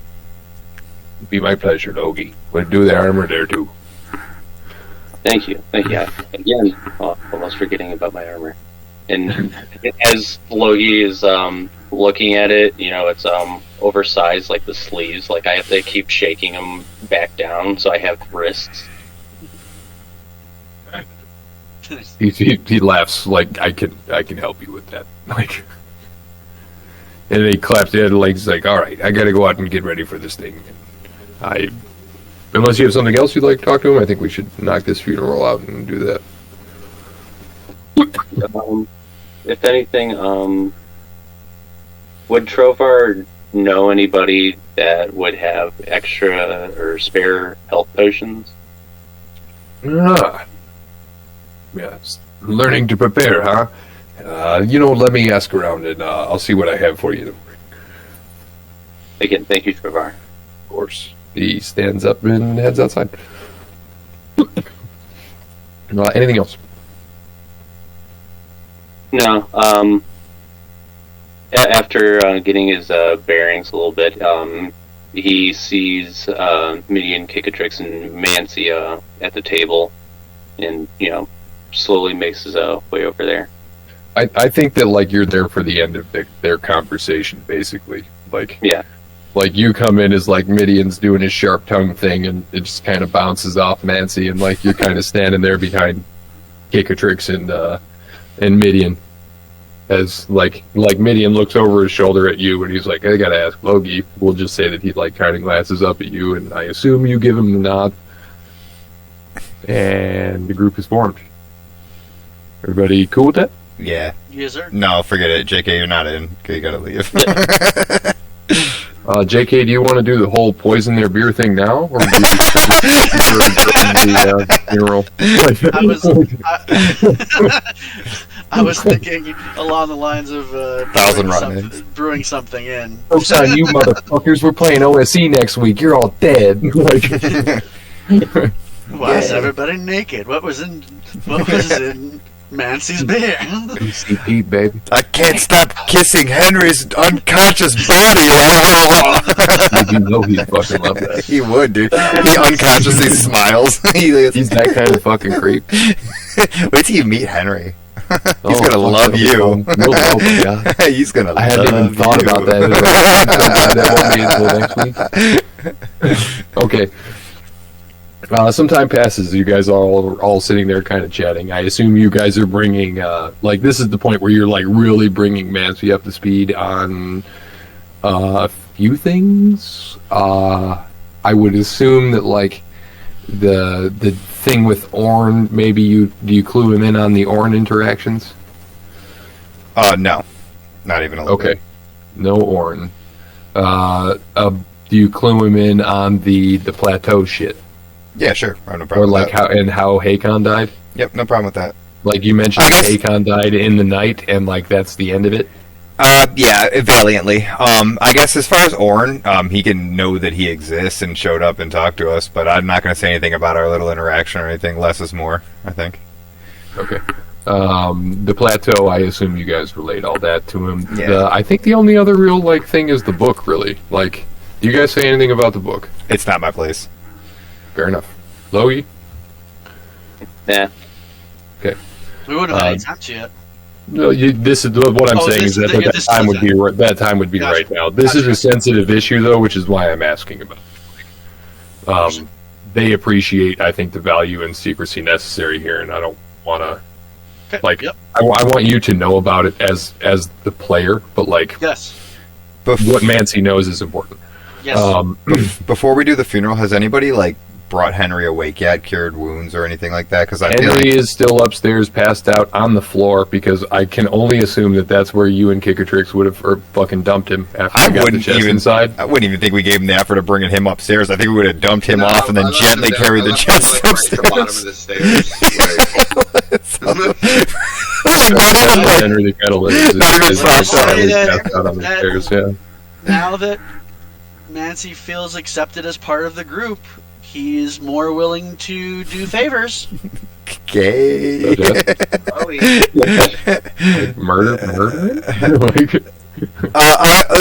It'd be my pleasure, Logie. We'll do the armor there, too. Thank you. Again, almost forgetting about my armor. And as Logie is looking at it, it's oversized, like the sleeves. Like I have to keep shaking them back down, so I have wrists. He laughs like I can help you with that. Like, and then he claps the other legs like, all right, I got to go out and get ready for this thing. Unless you have something else you'd like to talk to him, I think we should knock this funeral out and do that. If anything, would Trovar know anybody that would have extra or spare health potions? Yes. Learning to prepare, huh? Let me ask around and I'll see what I have for you. Again, thank you, Trovar. Of course. He stands up and heads outside. Anything else? No. After getting his bearings a little bit, he sees Midian, Kikatrix, and MANCY at the table, and slowly makes his way over there. I think that like you're there for the end of their conversation, basically. Like, yeah. Like you come in as like Midian's doing his sharp tongue thing, and it just kind of bounces off MANCY, and like you're kind of standing there behind Kikatrix and Midian, as like Midian looks over his shoulder at you, and he's like, I gotta ask Logie. We'll just say that he like kind of glances up at you, and I assume you give him the nod, and the group is formed. Everybody cool with that? Yeah. Yes, sir. No, forget it. JK, you're not in. Okay, you gotta leave. JK, do you want to do the whole poison their beer thing now, or do you the funeral? I was thinking along the lines of brewing something in. Folks on you motherfuckers, we're playing OSE next week. You're all dead. Why is everybody naked? What was in MANCY's beer? CP, baby. I can't stop kissing Henry's unconscious body. You know he'd fucking love that. He would, dude. He unconsciously smiles. He's that kind of fucking creep. Wait till you meet Henry. He's gonna love you. He's gonna love you. I hadn't even thought about that. That won't be until next week. Okay. Some time passes. You guys are all sitting there kind of chatting. I assume you guys are bringing, this is the point where you're, like, really bringing MANCY up to speed on a few things. I would assume that, like, the thing with Ornn, maybe do you clue him in on the Ornn interactions? No. Not even a little bit. No Ornn. Do you clue him in on the plateau shit? Yeah, sure. I have no problem with that. How Hakon died? Yep, no problem with that. Like you mentioned, Hakon died in the night, and like that's the end of it. Yeah, valiantly. I guess as far as Ornn, he can know that he exists and showed up and talked to us, but I'm not going to say anything about our little interaction or anything. Less is more, I think. Okay. The plateau, I assume you guys relayed all that to him. Yeah. I think the only other real thing is the book. Really, do you guys say anything about the book? It's not my place. Fair enough. Logie? Yeah. Okay. We wouldn't have had time to yet. No, this is what I'm saying is that time would be that time would be right now. This is a sensitive issue, though, which is why I'm asking about it. They appreciate, I think, the value and secrecy necessary here, and I don't want to. I want you to know about it as the player, but yes, what MANCY knows is important. Yes. Before we do the funeral, has anybody brought Henry awake yet, cured wounds or anything like that? Because I feel Henry like is still upstairs, passed out on the floor, because I can only assume that that's where you and Kickertrix would have fucking dumped him after I we got the wouldn't chest even inside. I wouldn't even think we gave him the effort of bringing him upstairs. I think we would have dumped him off and then gently carried the chest Right at the bottom of upstairs. the stairs. Henry the Catalyst Not even is frost passed out. out on the That- stairs, yeah. Now that Mancy feels accepted as part of the group, he's more willing to do favors. Okay. Murder? Like,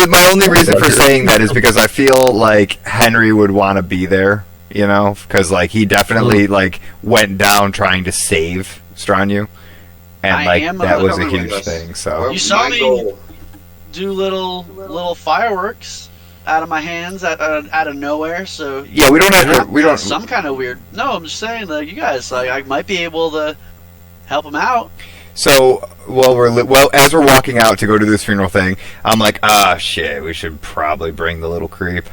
My only reason for saying that is because I feel like Henry would want to be there, you know, because like he definitely like went down trying to save Strainu, and I like am that was a coming with huge us. thing. So You saw My me goal- do little fireworks out of my hands out of nowhere, so yeah, we don't have to. We don't. some kind of weird. No, I'm just saying, like, you guys, like, I might be able to help him out. So as we're walking out to go to this funeral thing, I'm like, shit, we should probably bring the little creep.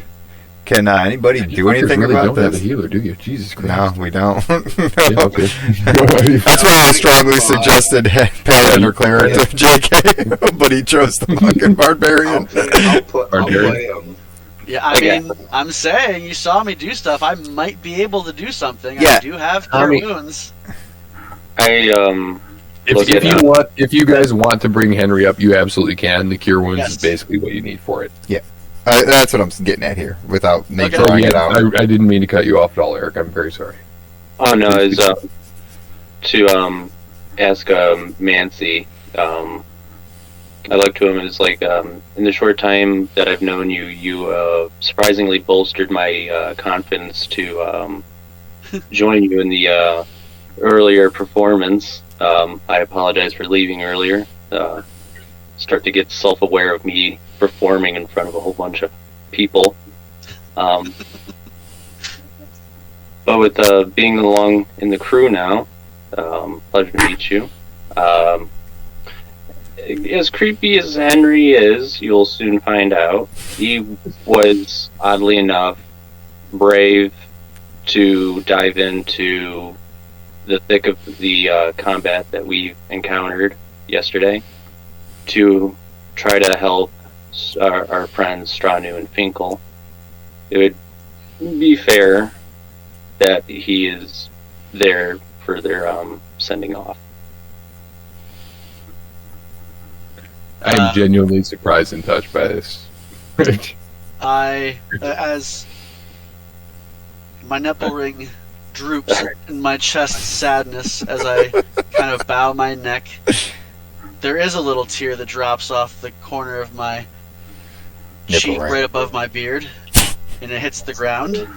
Can anybody do anything really about don't have a this? healer, do you? Jesus Christ. No, we don't. No. Yeah, okay. That's why I strongly suggested Paladin or Cleric to JK, but he chose the monk and Barbarian. I'll play Barbarian. him. Yeah, I Okay. mean, I'm saying you saw me do stuff. I might be able to do something. Yeah. I do have cure mean- wounds. If you guys want to bring Henry up, you absolutely can. The cure wounds Yes. is basically what you need for it. That's what I'm getting at here, without me Okay. drawing Yeah, it out. I didn't mean to cut you off at all, Eric. I'm very sorry. Oh no, is to ask Mancy. I look to him as like in the short time that I've known you, you surprisingly bolstered my confidence to join you in the earlier performance. I apologize for leaving earlier. Start to get self-aware of me performing in front of a whole bunch of people. But with being along in the crew now, pleasure to meet you. As creepy as Henry is, you'll soon find out. He was, oddly enough, brave to dive into the thick of the combat that we encountered yesterday to try to help our friends Strainu and Finkle. It would be fair that he is there for their sending off. I am genuinely surprised and touched by this. As my nipple ring droops in my chest sadness as I kind of bow my neck, there is a little tear that drops off the corner of my cheek ring. right above my beard, and it hits the ground,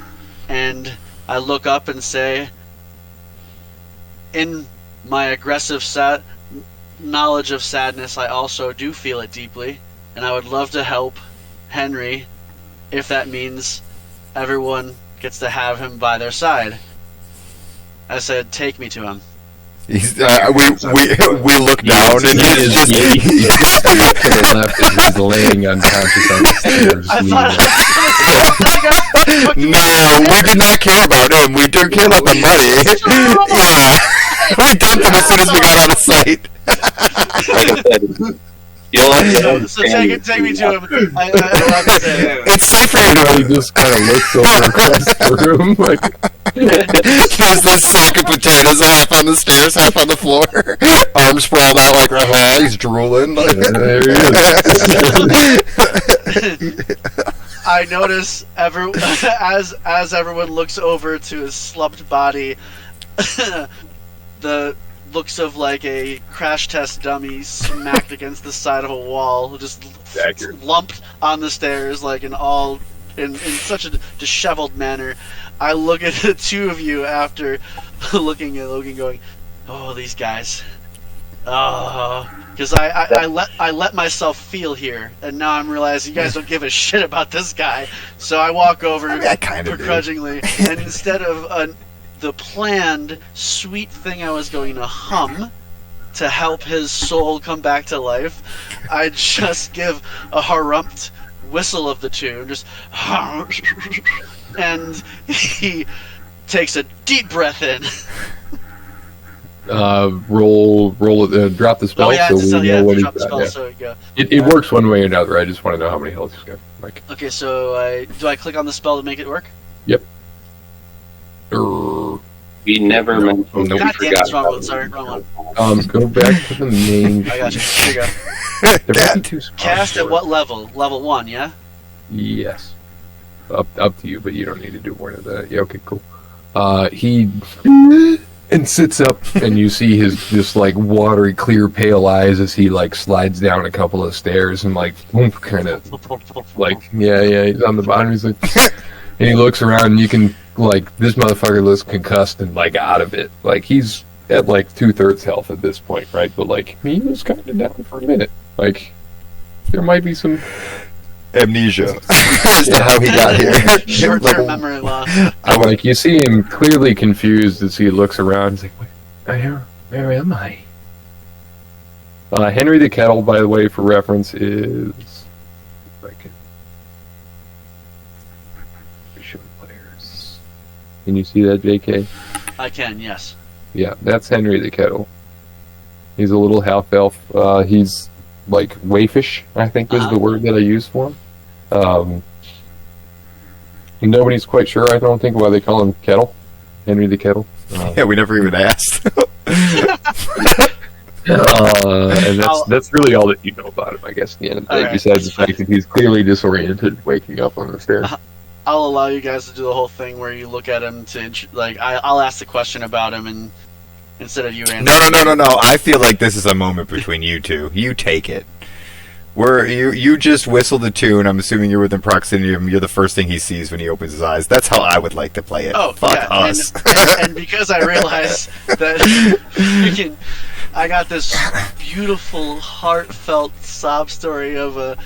and I look up and say, in my aggressive knowledge of sadness, I also do feel it deeply, and I would love to help Henry if that means everyone gets to have him by their side. I said, take me to him. He's, we look down and He he's is just to the left as he's laying unconscious on the stairs. I thought no, we did not care about him. We do care about the money. Yeah, we dumped him as soon as we got out of sight. Like I said, you'll have to so take me to him. I love to say it. It's safe for you to. He just kind of looks over across the room like, There's this sack of potatoes half on the stairs, half on the floor. Arms sprawled out like he's drooling. there he is. I notice as everyone looks over to his slumped body, the looks of like a crash test dummy smacked against the side of a wall, just Accurate. lumped on the stairs, like in such a disheveled manner. I look at the two of you after looking at Logan, going, "Oh, these guys." Because I let myself feel here, and now I'm realizing you guys don't give a shit about this guy. So I walk over I kind of do. begrudgingly, and instead of the planned sweet thing I was going to hum to help his soul come back to life, I just give a harumped whistle of the tune, just and he takes a deep breath in. Drop the spell. Oh yeah, so we know what drop the he's spell. got, yeah. So you go. It works one way or another. I just want to know how many health he's got. Like, Okay, so do I click on the spell to make it work? yep. We never mentioned Oh, no. we God damn, forgot it's wrong about one. Sorry, wrong one. Go back to the main. I got you. Here you go. There might be two spots Cast for at it. what level? Level 1, yeah? Yes. Up to you, but you don't need to do more than that. Yeah, okay, cool. He and sits up, and you see his just like watery, clear, pale eyes as he like slides down a couple of stairs and like kind of like he's on the bottom. He's like, and he looks around, and you can like this motherfucker looks concussed and like out of it. Like he's at like 2/3 health at this point, right? But like he was kind of down for a minute. Like there might be some Amnesia as to how he got here. Short-term memory loss. I'm like, you see him clearly confused as he looks around. He's like, where am I? Henry the Kettle, by the way, for reference, is like show players. Can you see that, JK? I can, yes. Yeah, that's Henry the Kettle. He's a little half elf. He's like waifish, I think is the word that I use for him. Nobody's quite sure, I don't think, why they call him Kettle. Henry the Kettle. Yeah, we never even asked. And that's really all that you know about him, I guess, at the end of the day, Alright. besides the fact that he's clearly disoriented, waking up on the stairs. I'll allow you guys to do the whole thing where you look at him to, like, I'll ask the question about him and instead of you answering. No. I feel like this is a moment between you two. You take it. You just whistle the tune. I'm assuming you're within proximity of him. You're the first thing he sees when he opens his eyes. That's how I would like to play it. Oh, fuck yeah, us. and because I realize that I got this beautiful, heartfelt sob story of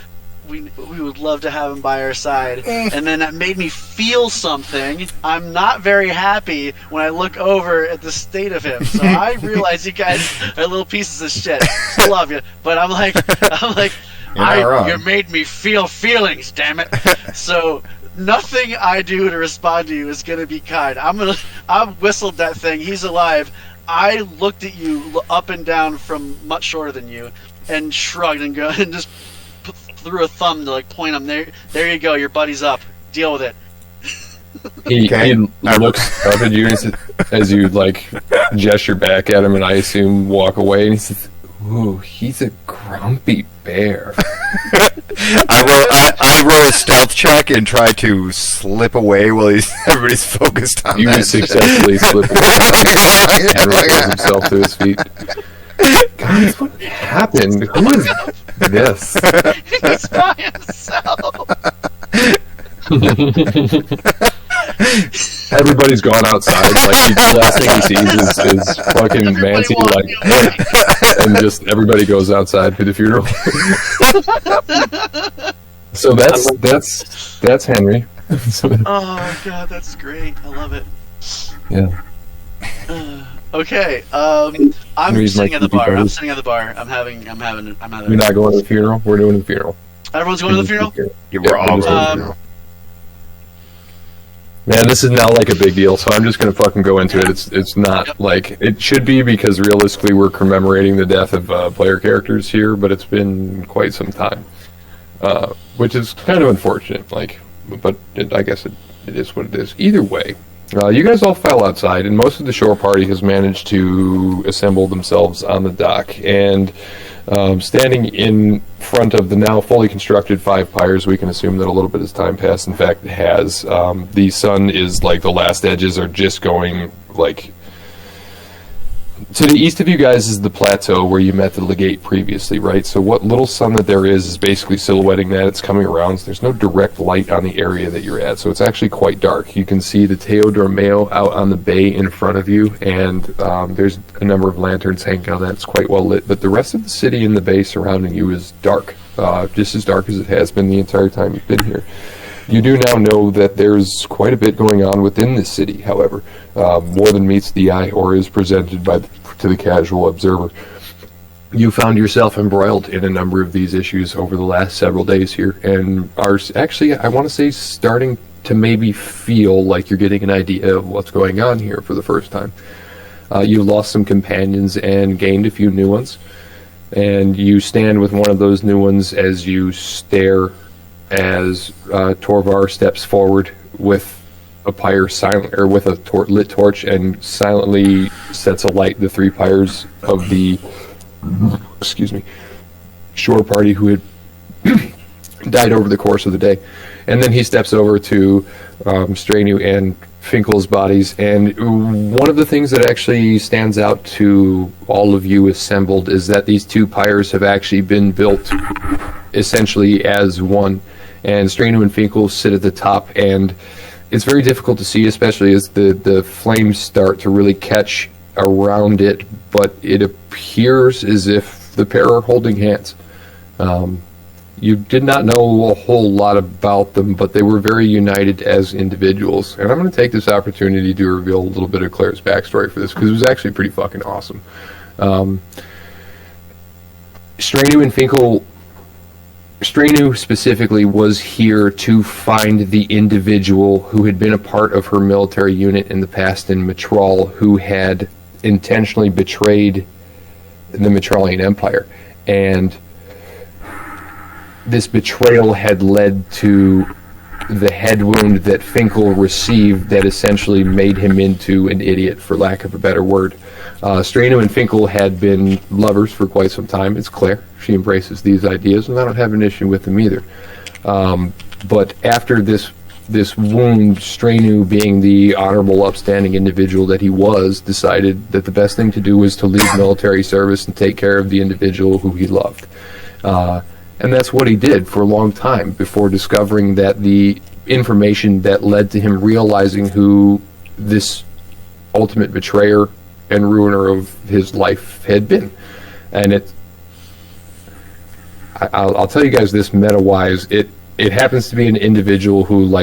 we would love to have him by our side, and then that made me feel something. I'm not very happy when I look over at the state of him. So I realize you guys are little pieces of shit. Still love you, but I'm like, You're not wrong. you made me feel feelings, damn it. So nothing I do to respond to you is gonna be kind. I whistled that thing. He's alive. I looked at you up and down from much shorter than you, and shrugged and just threw a thumb to like point him there. There you go. Your buddy's up. Deal with it. He looks up at you as you like gesture back at him, and I assume walk away. And he says, "Ooh, he's a grumpy bear." I roll a stealth check and try to slip away while everybody's focused on You that. successfully slip away and restores himself to his feet. Guys, what happened? Who is this? He's by himself. Everybody's gone outside. Like the last thing he sees is fucking Everybody Mancy, walking away. and just everybody goes outside for the funeral. So that's Henry. Oh god, that's great. I love it. Yeah. Okay. I'm Henry's sitting my at the creepy bar. buddy. I'm sitting at the bar. I'm having. You're not going to the funeral. We're doing the funeral. Everyone's going to the funeral. Yeah, we're all we're just going. doing the funeral. Man, this is not like a big deal, so I'm just gonna fucking go into it. It's not like it should be, because realistically we're commemorating the death of player characters here, but it's been quite some time, which is kind of unfortunate. Like, but I guess it is what it is. Either way, you guys all fell outside, and most of the shore party has managed to assemble themselves on the dock, and standing in front of the now fully constructed 5 piers, we can assume that a little bit as time passed. In fact, it has. The sun is like the last edges are just going like. To the east of you guys is the plateau where you met the legate previously, right? So what little sun that there is basically silhouetting that. It's coming around. So there's no direct light on the area that you're at, so it's actually quite dark. You can see the Teo Dormeo out on the bay in front of you, and there's a number of lanterns hanging on that. It's quite well lit, but the rest of the city in the bay surrounding you is dark, just as dark as it has been the entire time you've been here. You do now know that there's quite a bit going on within this city, however, more than meets the eye or is presented to the casual observer. You found yourself embroiled in a number of these issues over the last several days here, and are actually, I want to say, starting to maybe feel like you're getting an idea of what's going on here for the first time. You lost some companions and gained a few new ones, and you stand with one of those new ones as you stare as Torvar steps forward with a pyre with a lit torch and silently sets alight the 3 pyres of the shore party who had died over the course of the day. And then he steps over to Strainu and Finkle's bodies, and one of the things that actually stands out to all of you assembled is that these 2 pyres have actually been built essentially as one, and Strainu and Finkle sit at the top, and it's very difficult to see, especially as the flames start to really catch around it, but it appears as if the pair are holding hands. You did not know a whole lot about them, but they were very united as individuals. And I'm going to take this opportunity to reveal a little bit of Claire's backstory for this, because it was actually pretty fucking awesome. Strainu and Finkle, Strainu specifically was here to find the individual who had been a part of her military unit in the past in Mitral, who had intentionally betrayed the Mitralian Empire. And this betrayal had led to the head wound that Finkle received that essentially made him into an idiot, for lack of a better word. Strainu and Finkle had been lovers for quite some time. It's Claire. She embraces these ideas, and I don't have an issue with them either. But after this wound, Strainu, being the honorable, upstanding individual that he was, decided that the best thing to do was to leave military service and take care of the individual who he loved. And that's what he did for a long time before discovering that the information that led to him realizing who this ultimate betrayer and ruiner of his life had been. And I'll tell you guys this meta-wise, it happens to be an individual who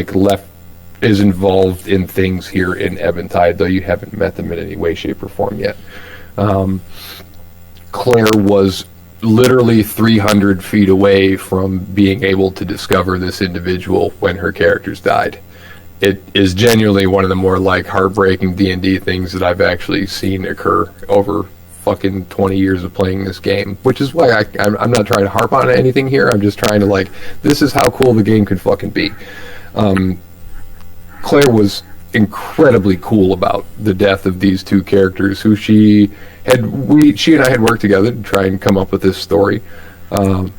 is involved in things here in Eventide, though you haven't met them in any way, shape, or form yet. Claire was literally 300 feet away from being able to discover this individual when her characters died. It is genuinely one of the more heartbreaking D&D things that I've actually seen occur over fucking 20 years of playing this game, which is why I'm not trying to harp on anything here. I'm just trying to this is how cool the game could fucking be. Claire was incredibly cool about the death of these 2 characters who she and I had worked together to try and come up with this story. But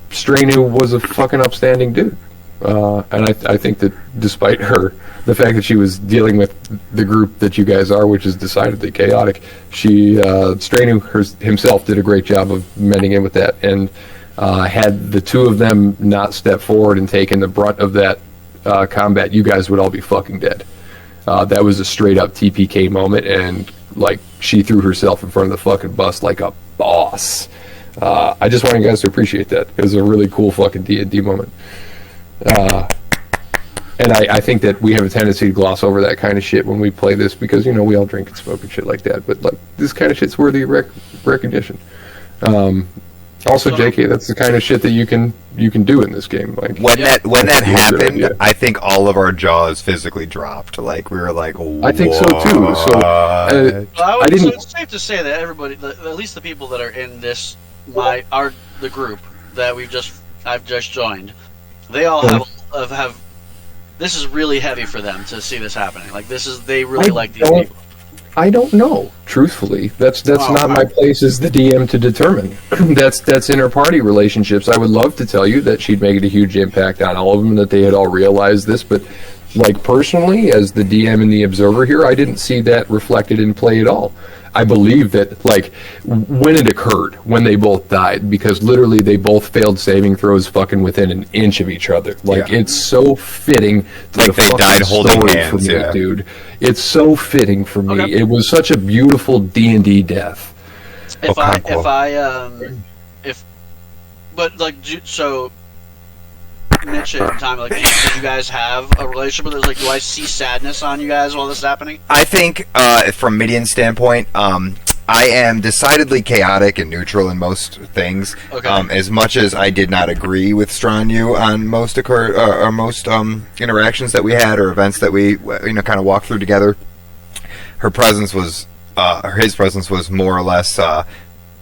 Strainu was a fucking upstanding dude. And I think that despite the fact that she was dealing with the group that you guys are, which is decidedly chaotic, Strainu himself did a great job of mending in with that. And had the 2 of them not stepped forward and taken the brunt of that combat, you guys would all be fucking dead. That was a straight up TPK moment, and she threw herself in front of the fucking bus like a boss. I just want you guys to appreciate that. It was a really cool fucking D&D moment. And I think that we have a tendency to gloss over that kind of shit when we play this, because we all drink and smoke and shit like that, but this kind of shit's worthy of recognition. Also, JK, that's the kind of shit that you can do in this game. When that happened, I think all of our jaws physically dropped. We were like, "Whoa." I think so too. So it's safe to say that everybody, at least the people that are in this, the group that I've just joined, they all have. This is really heavy for them to see this happening. They really like these people. I don't know, truthfully. That's not my place as the DM to determine. That's inter-party relationships. I would love to tell you that she'd made a huge impact on all of them, that they had all realized this, but personally, as the DM and the observer here, I didn't see that reflected in play at all. I believe that, when it occurred, when they both died, because literally they both failed saving throws fucking within an inch of each other. It's so fitting to they died holding hands, for me, dude. It's so fitting for me. Okay. It was such a beautiful D&D death. So Mitch and Tommy, do you guys have a relationship with this? Do I see sadness on you guys while this is happening? I think, from Midian's standpoint, I am decidedly chaotic and neutral in most things. Okay. As much as I did not agree with Strainu on most interactions that we had or events that we kind of walked through together, his presence was more or less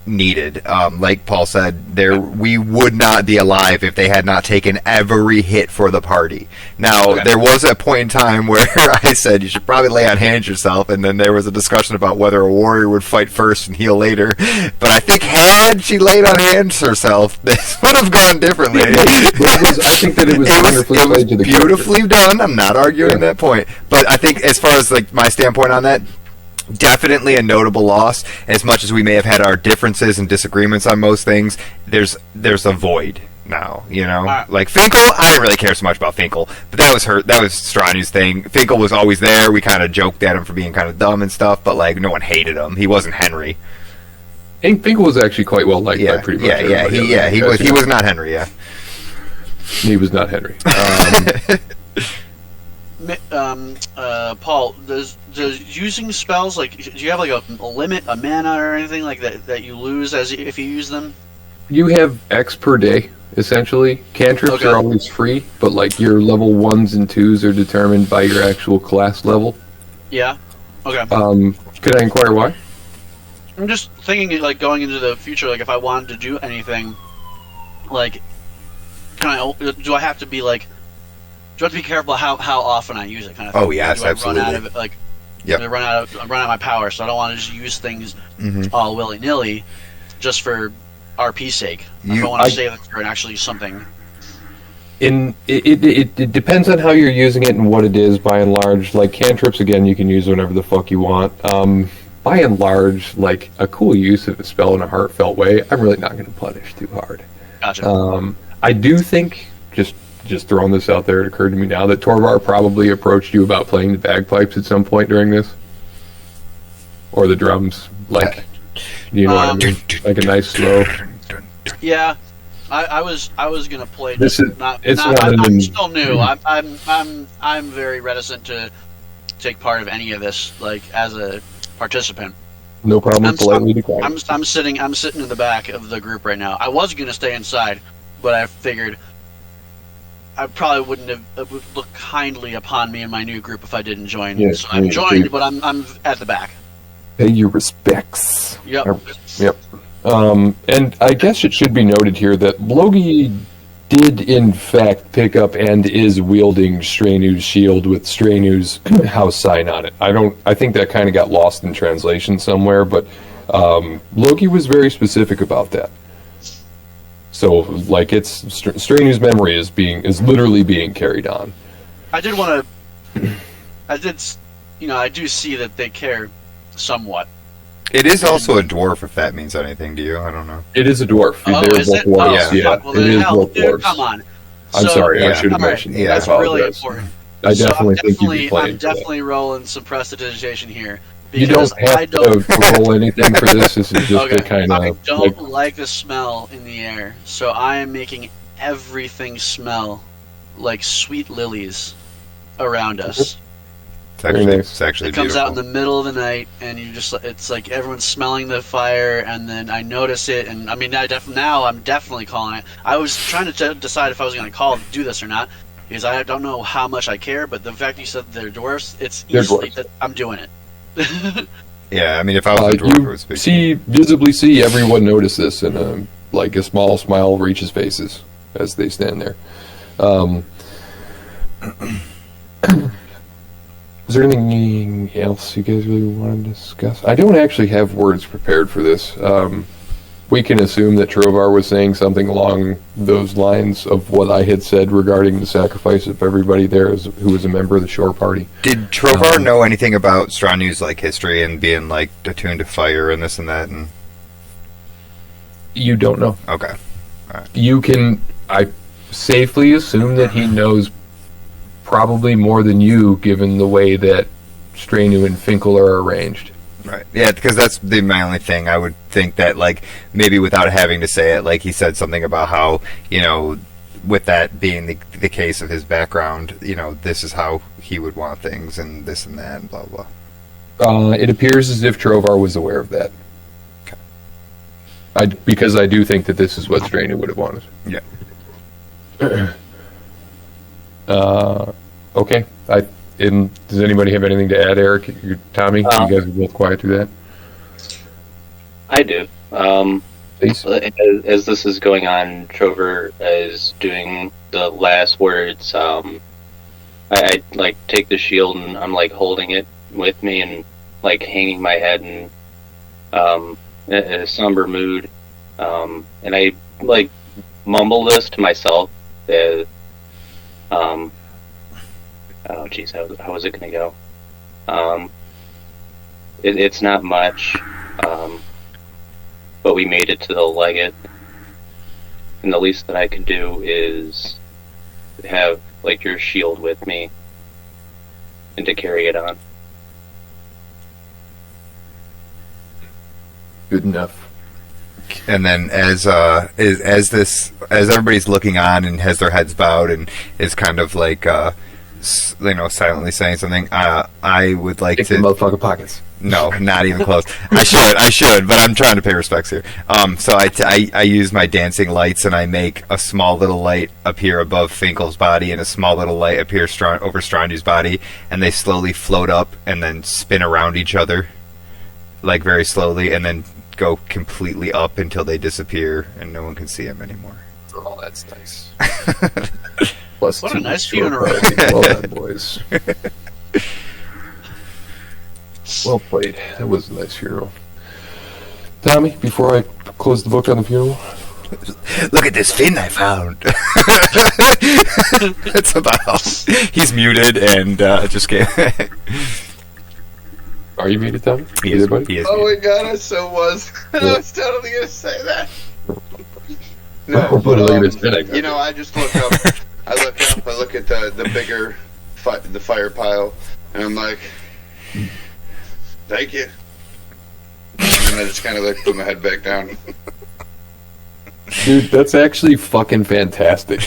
needed. Like Paul said, we would not be alive if they had not taken every hit for the party. Now, there was a point in time where I said you should probably lay on hands yourself, and then there was a discussion about whether a warrior would fight first and heal later. But I think had she laid on hands herself, this would have gone differently. I think that it was beautifully done. I'm not arguing that point, but I think as far as like my standpoint on that, definitely a notable loss. As much as we may have had our differences and disagreements on most things, there's a void now, Like Finkle, I didn't really care so much about Finkle, but that was Strainu's thing. Finkle was always there. We kind of joked at him for being kind of dumb and stuff, but like no one hated him. He wasn't Henry. And Finkle was actually quite well liked by pretty much everybody. He was not Henry. Yeah, he was not Henry. Paul, does using spells, like, do you have like a limit, a mana or anything like that you lose if you use them? You have X per day, essentially. Cantrips are always free, but like your level 1s and 2s are determined by your actual class level. Yeah. Okay. Could I inquire why? I'm just thinking, like, going into the future, like, if I wanted to do anything, like, do I have to be like? Do I have to be careful how often I use it, kind of thing? Oh yes, absolutely. Run out of it, like, run out of my power, so I don't want to just use things all willy nilly, just for RP sake. I want to save it for actually something. It depends on how you're using it and what it is. By and large, like cantrips, again, you can use whenever the fuck you want. By and large, like a cool use of a spell in a heartfelt way, I'm really not going to punish too hard. Gotcha. I do think just throwing this out there, it occurred to me now that Torvar probably approached you about playing the bagpipes at some point during this, or the drums, like, what I mean, like a nice slow. Yeah, I was gonna play. I'm still new. I'm very reticent to take part of any of this, like as a participant. No problem. Politely declined. I'm sitting in the back of the group right now. I was gonna stay inside, but I figured I probably wouldn't have would look kindly upon me and my new group if I didn't join. Yes, so I've joined, but I'm at the back. Pay your respects. Yep. Yep. And I guess it should be noted here that Logi did in fact pick up and is wielding Strainu's shield with Strainu's house sign on it. I think that kind of got lost in translation somewhere, but Logi was very specific about that. So, like, it's Strainu's memory is literally being carried on. I do see that they care somewhat. It is also a dwarf, if that means anything to you. I don't know. It is a dwarf. Oh, They're is both it? dwarves. Oh, yeah. Well, then, it is both dude, dwarves. come on. I'm sorry, I should have mentioned that. That's really important. I definitely think you'd be playing. I'm definitely rolling some prestidigitation here. You don't have to roll anything for this. This is just a kind of. I don't like the smell in the air, so I am making everything smell like sweet lilies around us. It's actually it comes beautiful. out in the middle of the night, and it's like everyone's smelling the fire, and then I notice it, and I mean, now I'm definitely calling it. I was trying to decide if I was going to do this or not, because I don't know how much I care, but the fact you said they're dwarfs, they're easily dwarfs. I'm doing it. Yeah, I mean, if I was a dwarf, I would speak. Visibly see everyone notice this, and a small smile reaches faces as they stand there. Is there anything else you guys really want to discuss? I don't actually have words prepared for this. We can assume that Trovar was saying something along those lines of what I had said regarding the sacrifice of everybody there who was a member of the shore party. Did Trovar know anything about Strainu's history and being attuned to fire and this and that? And you don't know. Okay. All right. I safely assume that he knows probably more than you, given the way that Strainu and Finkle are arranged. Right. Yeah, because that's my only thing. I would think that, maybe without having to say it, he said something about how, with that being the case of his background, this is how he would want things and this and that and blah, blah. It appears as if Trovar was aware of that. Because I do think that this is what Strainu would have wanted. Yeah. Okay. Does anybody have anything to add, Eric? Tommy? You guys are both quiet through that? I do. Please. As this is going on, Trover is doing the last words. I like take the shield and I'm like holding it with me and like hanging my head in a somber mood. And I like mumble this to myself. Oh geez, how is it gonna go? It's not much, but we made it to the legate, and the least that I could do is have like your shield with me and to carry it on. Good enough. And then as everybody's looking on and has their heads bowed and is kind of like silently saying something, I would like Take to the motherfucking pockets. No, not even close. I should, but I'm trying to pay respects here. So I use my dancing lights and I make a small little light appear above Finkle's body and a small little light appear over Strainu's body, and they slowly float up and then spin around each other, like very slowly, and then go completely up until they disappear and no one can see them anymore. Oh, that's nice. Plus What a two nice short funeral. breaks. Well done, boys. Well played. That was a nice funeral. Tommy, before I close the book on the funeral, Look at this fin I found. That's about. He's muted and just kidding. are you muted, Tommy? He You is, there, buddy? he is Oh muted. my god, I so was. I was totally gonna say that. Oh, No, look but at his fin I got. you know, I just look up. I look at the bigger, the fire pile, and I'm like, thank you. And I just kind of like put my head back down. Dude, that's actually fucking fantastic.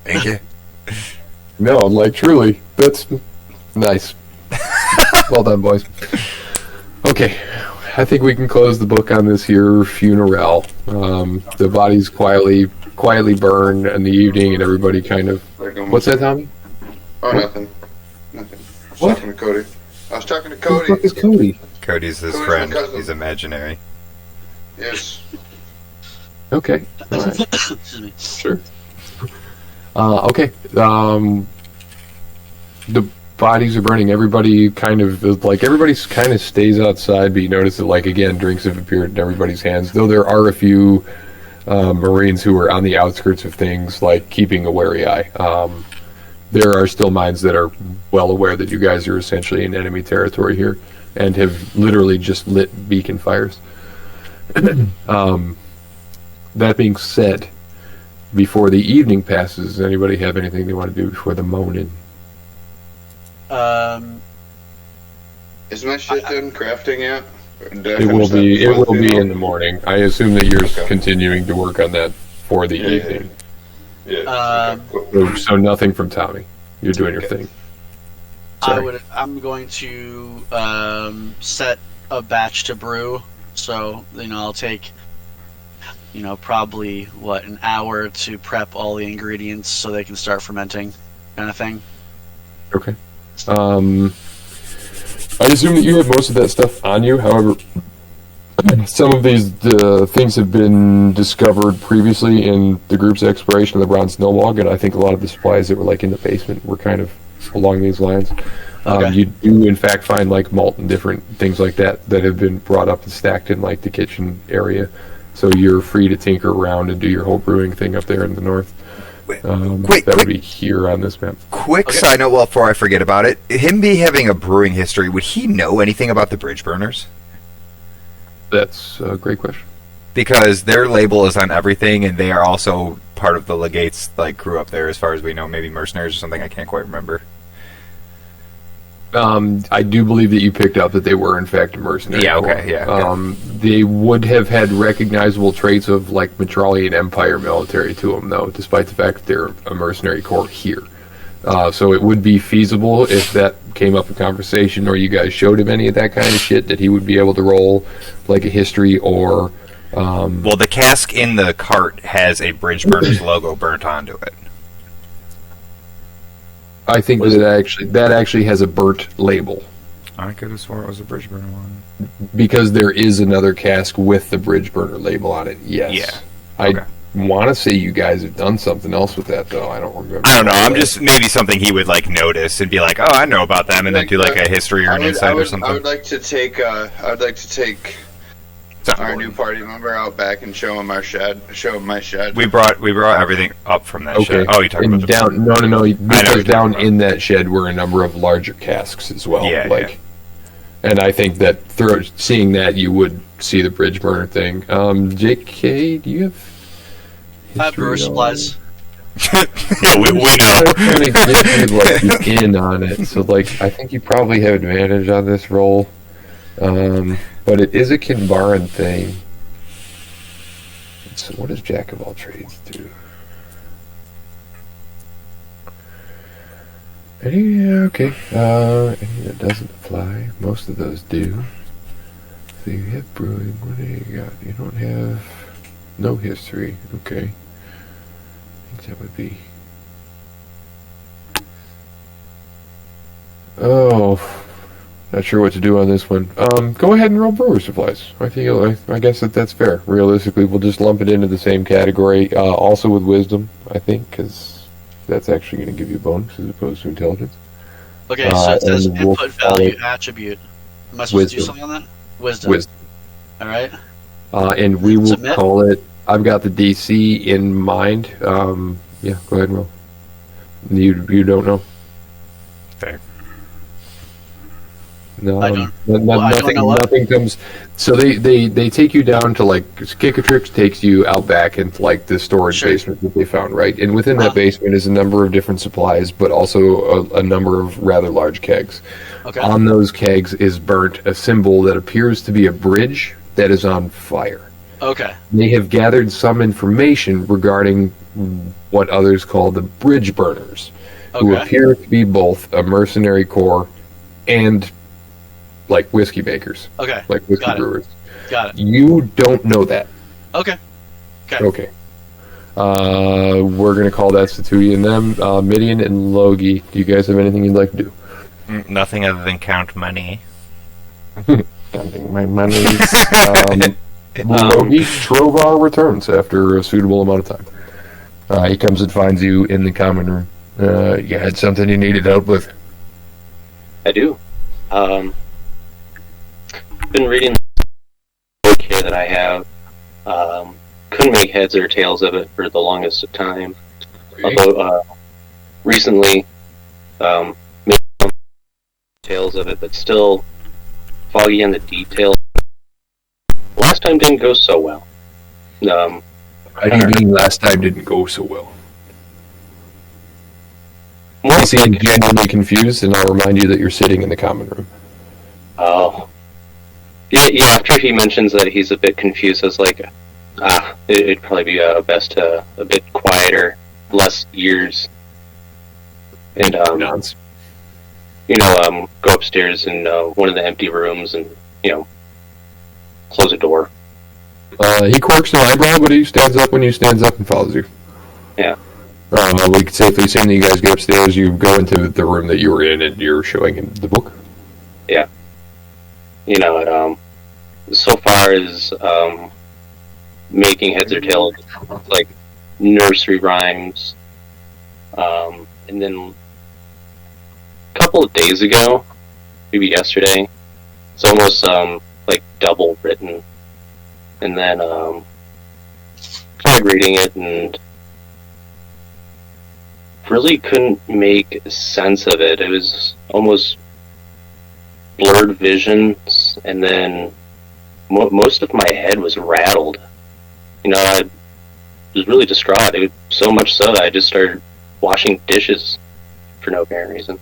Thank you. No, I'm like, truly, that's nice. Well done, boys. Okay, I think we can close the book on this here funeral. The bodies quietly burn in the evening, and everybody kind of. Like almost- What's that, Tommy? Oh, nothing. Nothing. I was What? talking to Cody. I was talking to Who the Cody. fuck is Cody? Cody's his Cody's friend. my cousin. He's imaginary. Yes. Okay, all right, Excuse me. sure. Okay, the bodies are burning. Everybody kind of stays outside, but you notice that, like, again, drinks have appeared in everybody's hands. Though there are a few Marines who are on the outskirts of things, like keeping a wary eye. There are still mines that are well aware that you guys are essentially in enemy territory here, and have literally just lit beacon fires. That being said, before the evening passes, does anybody have anything they want to do before the moan-in? Is my shit done crafting yet? Or did I It finish will that be. It before the will be funeral? in the morning. I assume that you're Okay. continuing to work on that for the evening. Yeah. Okay, cool. So nothing from Tommy. You're doing your thing. Sorry. I'm going to set a batch to brew. So I'll take probably an hour to prep all the ingredients so they can start fermenting, kind of thing. Okay. I assume that you have most of that stuff on you. However, some of these things have been discovered previously in the group's exploration of the Bronze Nilbog, and I think a lot of the supplies that were in the basement were kind of along these lines. Okay. You do, in fact, find malt and different things like that have been brought up and stacked in the kitchen area. So you're free to tinker around and do your whole brewing thing up there in the north. That would be here on this map. Quick side note, before I forget about it, him having a brewing history, would he know anything about the bridge burners? That's a great question. Because their label is on everything, and they are also part of the legates, grew up there, as far as we know, maybe mercenaries or something, I can't quite remember. I do believe that you picked up that they were, in fact, a mercenary. Yeah, okay, corps. yeah, okay. They would have had recognizable traits of, Metralian Empire military to them, though, despite the fact that they're a mercenary corps here. So it would be feasible if that came up in conversation or you guys showed him any of that kind of shit that he would be able to roll, a history or Well, the cask in the cart has a Bridge Burners logo burnt onto it. I think that actually has a burnt label. I could have sworn it was a Bridge Burner one. Because there is another cask with the Bridge Burner label on it, yes. Yeah. Okay. I want to say you guys have done something else with that, though. I don't remember. I don't know. I'm just maybe something he would like notice and be like, "Oh, I know about them," and then do like a history or an insight or something. I would like to take. Our new party member out back and show him our shed. Show him my shed. We brought everything up from that shed. Oh, you talking about the down? No. Because down in that shed were a number of larger casks as well. Yeah, yeah. And I think that seeing that, you would see the Bridge Burner thing. J.K., do you have? I have brewer supplies. Yeah, we know. I'm trying to get you in on it. So I think you probably have advantage on this roll. But it is a Kinbaran thing. So what does Jack of all trades do? Okay. Any that doesn't apply. Most of those do. So you have brewing. What do you got? You don't have no history. Okay. I think that would be. Oh. Not sure what to do on this one. Go ahead and roll brewer supplies. I guess that's fair. Realistically, we'll just lump it into the same category. Also with wisdom, I think, because that's actually going to give you a bonus as opposed to intelligence. Okay, so it says input value attribute. Am I supposed to do something on that? Wisdom. All right. And we will call it. I've got the DC in mind. Yeah, go ahead and roll. You don't know. Fair. No, I don't know nothing comes. So they take you down to Kickatrix takes you out back into the storage basement that they found, right? And within that basement is a number of different supplies, but also a number of rather large kegs. Okay. On those kegs is burnt a symbol that appears to be a bridge that is on fire. Okay. They have gathered some information regarding what others call the Bridge Burners, who appear to be both a mercenary corps and whiskey makers. Okay. Like whiskey brewers. Got it. You don't know that. Okay. Okay. We're going to call that Satui and them. Midian and Logie, do you guys have anything you'd like to do? Nothing other than count money. Counting my money. Logie, Trovar returns after a suitable amount of time. He comes and finds you in the common room. You had something you needed help with? I do. Been reading the book here that I have. Couldn't make heads or tails of it for the longest of time. Okay. Although recently made some tails of it, but still foggy on the details. Last time didn't go so well. How do you mean last time didn't go so well? More You seem genuinely confused, and I'll remind you that you're sitting in the common room. Oh. Yeah, after he mentions that he's a bit confused, I was like, it'd probably be best a bit quieter, less ears. And, Nods. go upstairs in one of the empty rooms and, close a door. He quirks an eyebrow, but he stands up when you stands up and follows you. Yeah. We could safely assume that you guys get upstairs, you go into the room that you were in, and you're showing him the book. Yeah. So far as making heads or tails, nursery rhymes. And then a couple of days ago, maybe yesterday, it's almost double written. And then tried reading it and really couldn't make sense of it. It was almost blurred visions, and then most of my head was rattled. I was really distraught. It was so much so that I just started washing dishes for no apparent reason.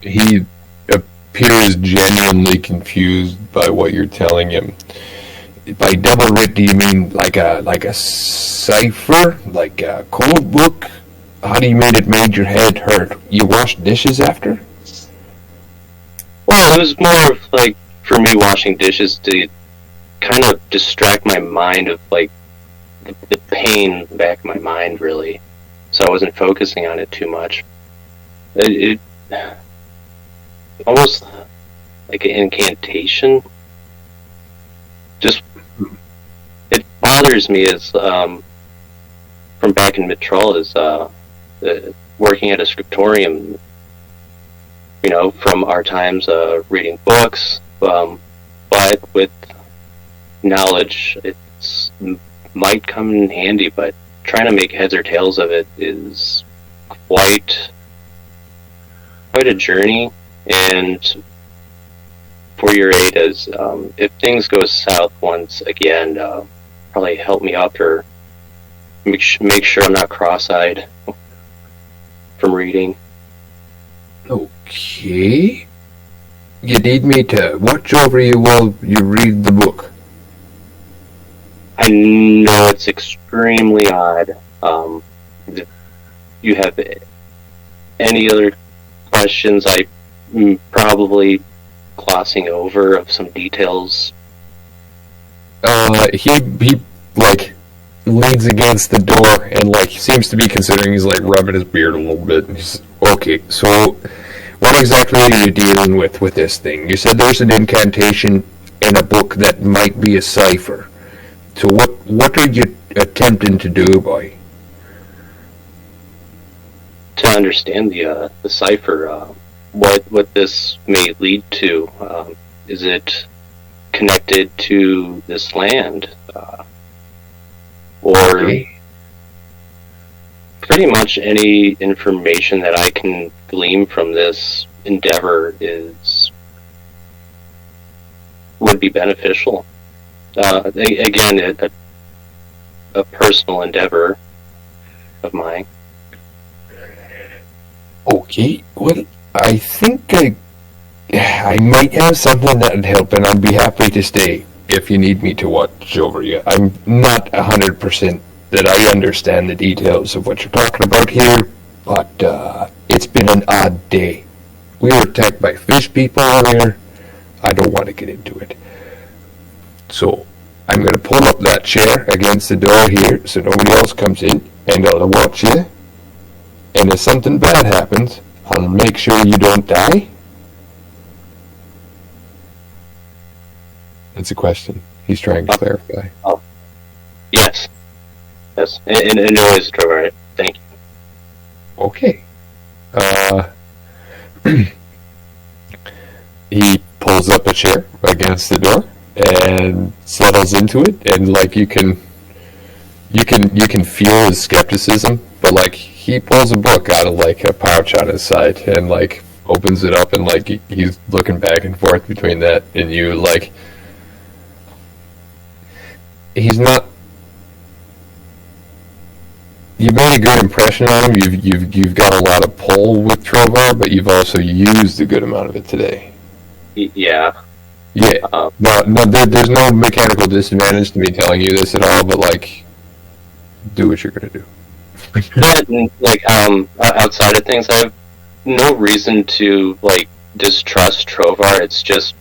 He appears genuinely confused by what you're telling him. By double writ, do you mean like a cipher, like a code book? How do you mean it made your head hurt? You washed dishes after? Well, it was more of for me washing dishes to kind of distract my mind of like the pain back in my mind, really. So I wasn't focusing on it too much. It almost like an incantation. Just it bothers me as from back in Mitral is working at a scriptorium. You know, from our times reading books, but with knowledge, it's might come in handy. But trying to make heads or tails of it is quite a journey. And for your aid, as if things go south once again, probably help me out or make sure I'm not cross-eyed from reading. Okay. You need me to watch over you while you read the book. I know it's extremely odd. If you have any other questions, I'm probably glossing over of some details. He like leans against the door and like seems to be considering. He's like rubbing his beard a little bit. And he's okay. So, what exactly are you dealing with this thing? You said there's an incantation in a book that might be a cipher. So what are you attempting to do, boy? To understand the cipher, what this may lead to, is it connected to this land, or Okay. pretty much any information that I can glean from this endeavor would be beneficial. Again, a personal endeavor of mine. Okay, well, I think I might have something that would help, and I'd be happy to stay if you need me to watch over you. I'm not 100% that I understand the details of what you're talking about here, but it's been an odd day. We were attacked by fish people earlier. I don't want to get into it. So, I'm going to pull up that chair against the door here so nobody else comes in, and I'll watch you. And if something bad happens, I'll make sure you don't die. That's a question. He's trying to clarify. Oh, yes. Yes, and no worries, Trevor. Thank you. Okay. He pulls up a chair against the door and settles into it, and like you can feel his skepticism, but like he pulls a book out of like a pouch on his side and like opens it up, and like he's looking back and forth between that and you. Like he's not. You've made a good impression on him. You've got a lot of pull with Trovar, but you've also used a good amount of it today. Yeah. Yeah. No, there's no mechanical disadvantage to me telling you this at all, but like, do what you're gonna do. But like outside of things, I have no reason to like distrust Trovar. It's just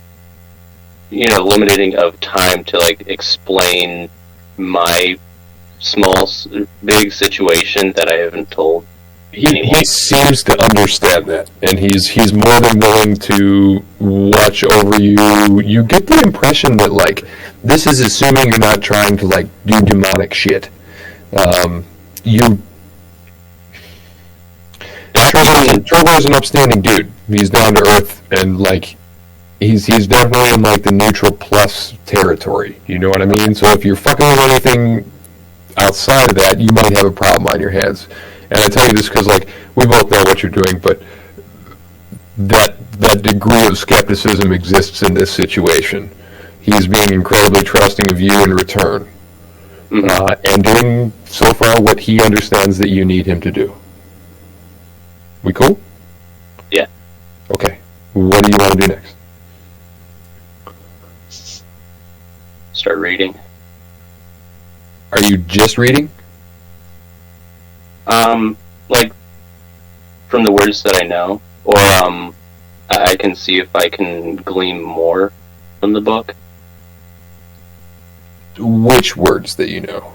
limiting of time to like explain my big situation that I haven't told. He seems to understand that, and he's more than willing to watch over you. You get the impression that like this is assuming you're not trying to like do demonic shit. Trevor's an upstanding dude. He's down to earth, and like he's definitely in like the neutral plus territory. You know what I mean? So if you're fucking with anything outside of that, you might have a problem on your hands. And I tell you this because, like, we both know what you're doing, but that degree of skepticism exists in this situation. He's being incredibly trusting of you in return, and doing so far what he understands that you need him to do. We cool? Yeah. Okay. What do you want to do next? Start reading. Are you just reading? Like from the words that I know, or I can see if I can glean more from the book. which words that you know?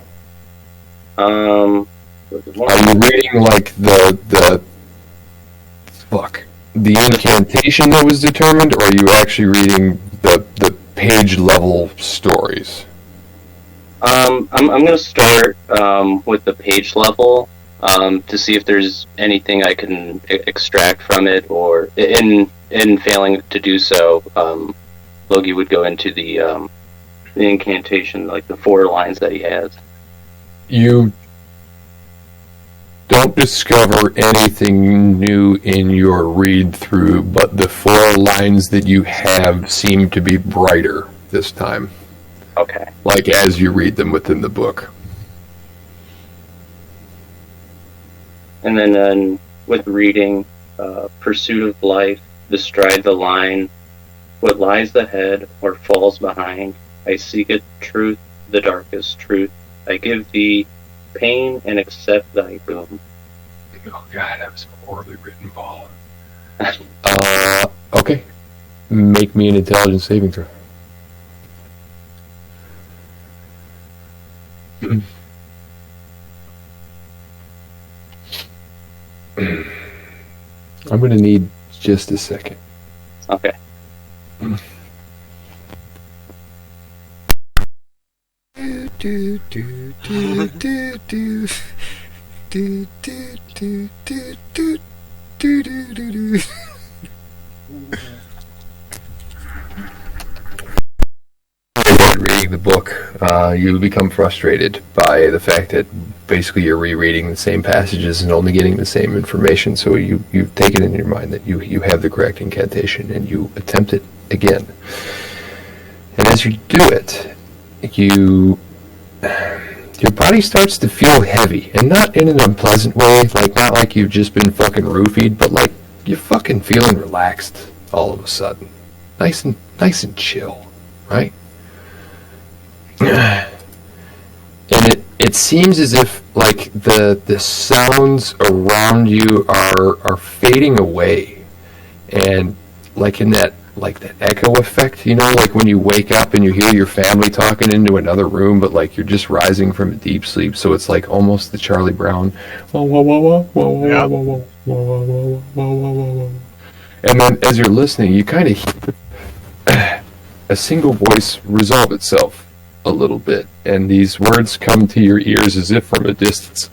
Um, Are you reading like the incantation that was determined, or are you actually reading the page level stories? I'm gonna start with the page level to see if there's anything I can extract from it, or in failing to do so, Logie would go into the incantation, like the 4 lines that he has. You don't discover anything new in your read through, but the 4 lines that you have seem to be brighter this time. Okay. Like as you read them within the book. And then with reading, pursuit of life, bestride the line, what lies ahead or falls behind, I seek a truth, the darkest truth. I give thee pain and accept thy doom. Oh god, that was horribly written, Paul. Okay. Make me an intelligence saving throw. I'm going to need just a second. Okay. Reading the book, you become frustrated by the fact that basically you're rereading the same passages and only getting the same information. So you take it in your mind that you have the correct incantation and you attempt it again. And as you do it, your body starts to feel heavy, and not in an unpleasant way, like not like you've just been fucking roofied, but like you're fucking feeling relaxed all of a sudden, nice and chill, right? And it seems as if like the sounds around you are fading away, and like in that echo effect, you know, like when you wake up and you hear your family talking into another room, but like you're just rising from a deep sleep, so it's like almost the Charlie Brown. And then as you're listening, you kind of hear a single voice resolve itself a little bit, and these words come to your ears as if from a distance.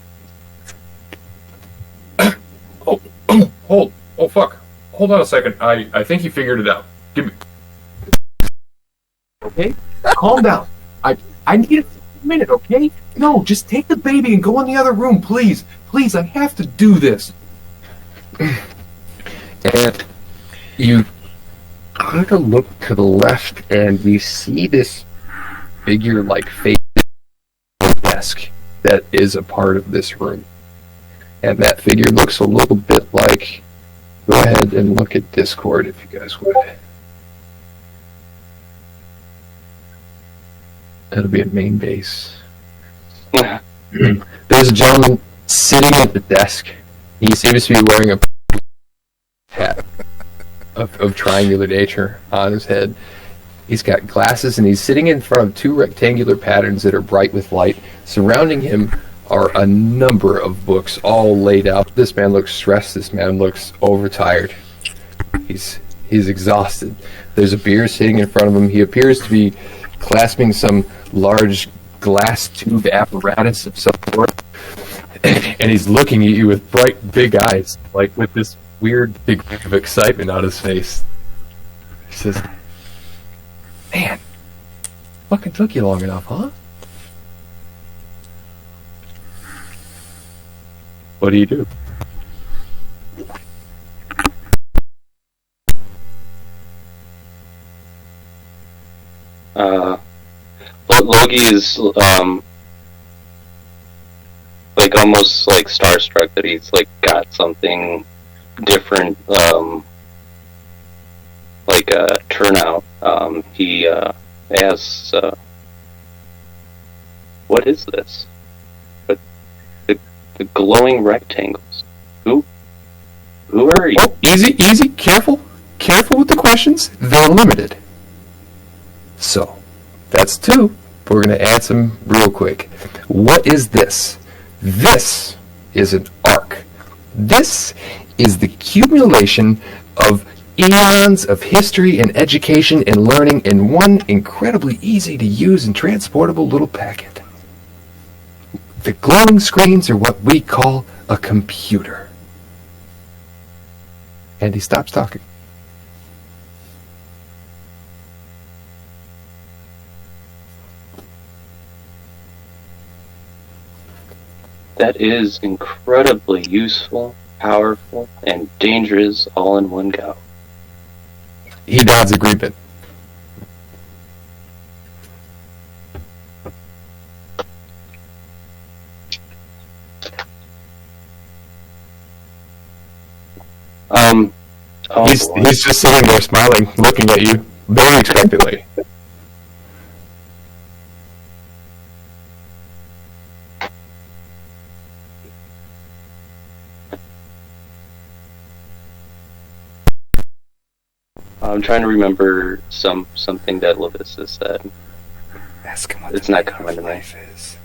Oh fuck. Hold on a second. I think he figured it out. Give me. Okay? Calm down. I need a minute, okay? No, just take the baby and go in the other room, please. Please, I have to do this. And you kind of look to the left, and you see this figure like face on the desk that is a part of this room. And that figure looks a little bit like... Go ahead and look at Discord if you guys would. That'll be a main base. There's a gentleman sitting at the desk. He seems to be wearing a hat of triangular nature on his head. He's got glasses, and he's sitting in front of 2 rectangular patterns that are bright with light. Surrounding him are a number of books all laid out. This man looks stressed. This man looks overtired. He's exhausted. There's a beer sitting in front of him. He appears to be clasping some large glass tube apparatus of some sort. And he's looking at you with bright, big eyes, like with this weird big of excitement on his face. He says, "Man, fucking took you long enough, huh?" What do you do? Logie is like almost like starstruck that he's like got something different, like a turnout. He asks, "What is this? But the glowing rectangles. Who are you?" Oh, easy, careful with the questions. They're limited. So, that's 2. but we're going to add some real quick. What is this? This is an arc. This is the accumulation of eons of history and education and learning in one incredibly easy to use and transportable little packet. The glowing screens are what we call a computer. And he stops talking. That is incredibly useful, powerful, and dangerous all in one go. He nods agreement. He's just sitting there smiling, looking at you very expectantly. I'm trying to remember something that Lavissa said. Ask him what It's the not meaning coming of to me. life is.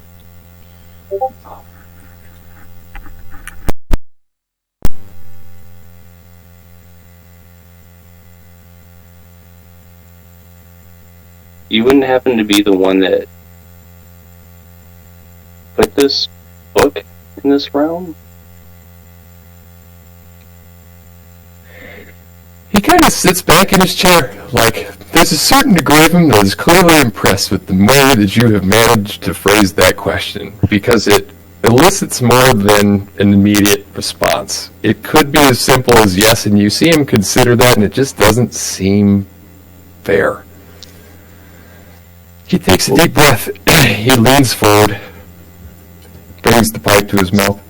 You wouldn't happen to be the one that put this book in this realm? He kind of sits back in his chair, like, there's a certain degree of him that is clearly impressed with the way that you have managed to phrase that question, because it elicits more than an immediate response. It could be as simple as yes, and you see him consider that, and it just doesn't seem fair. He takes a deep breath. He leans forward, brings the pipe to his mouth.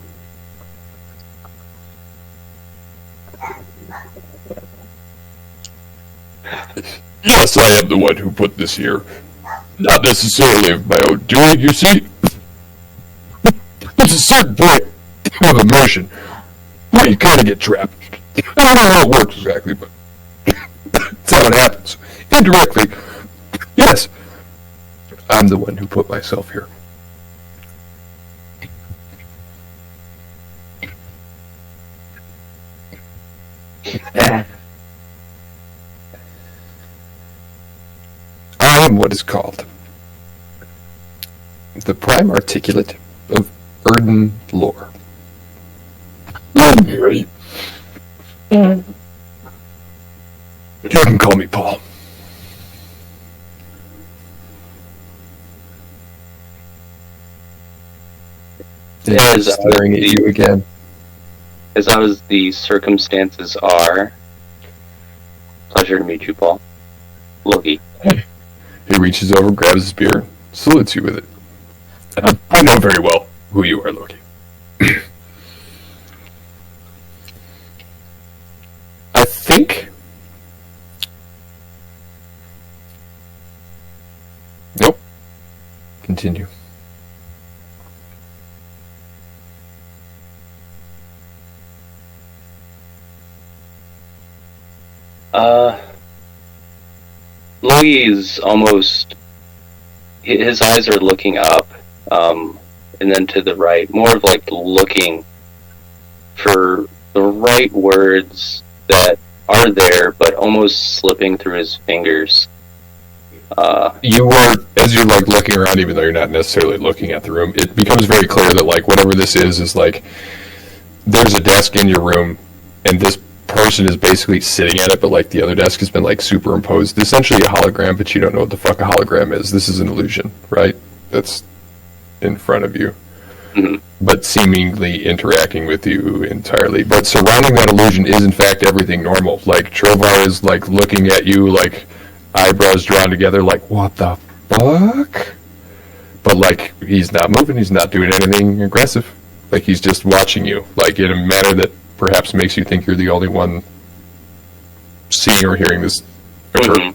Yes, I am the one who put this here. Not necessarily of my own doing, you see. There's a certain point of immersion where you kind of get trapped. I don't know how it works exactly, but that's how it happens. Indirectly, yes, I'm the one who put myself here. I am what is called the prime articulate of Erden lore. You can call me Paul. As staring at you again. As odd as the circumstances are, pleasure to meet you, Paul. Loki. He reaches over, grabs his beer, salutes you with it. I know very well who you are, Loki. I think... Nope. Continue. Loki is almost... His eyes are looking up, and then to the right, more of like looking for the right words that are there, but almost slipping through his fingers. You were, as you're like looking around, even though you're not necessarily looking at the room, it becomes very clear that like whatever this is like, there's a desk in your room, and this person is basically sitting at it, but like the other desk has been like superimposed, essentially a hologram, but you don't know what the fuck a hologram is. This is an illusion, right? That's in front of you, but seemingly interacting with you entirely. But surrounding that illusion is in fact everything normal. Like Trovar is like looking at you, like eyebrows drawn together, like what the fuck? But like he's not moving, he's not doing anything aggressive. Like he's just watching you, like in a manner that perhaps makes you think you're the only one seeing or hearing this occur.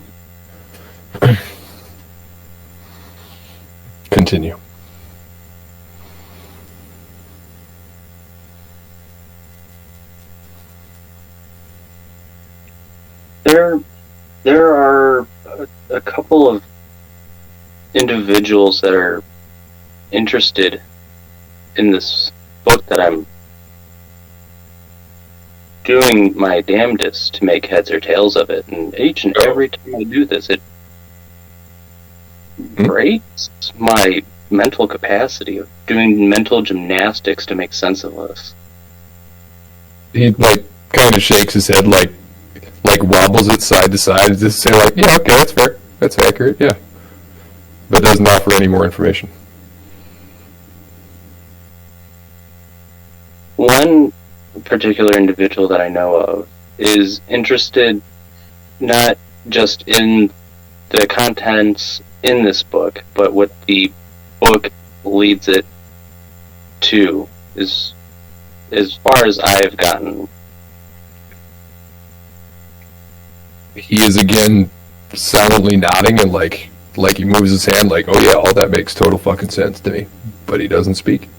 Continue. There are a couple of individuals that are interested in this book that I'm doing my damnedest to make heads or tails of it, and each and every time I do this, it breaks my mental capacity of doing mental gymnastics to make sense of this. He kind of shakes his head, like wobbles it side to side, and just say yeah, okay, that's fair, that's accurate, yeah, but doesn't offer any more information. One particular individual that I know of is interested not just in the contents in this book, but what the book leads it to, is as far as I have gotten. He is again silently nodding and like he moves his hand oh yeah, all that makes total fucking sense to me, but he doesn't speak.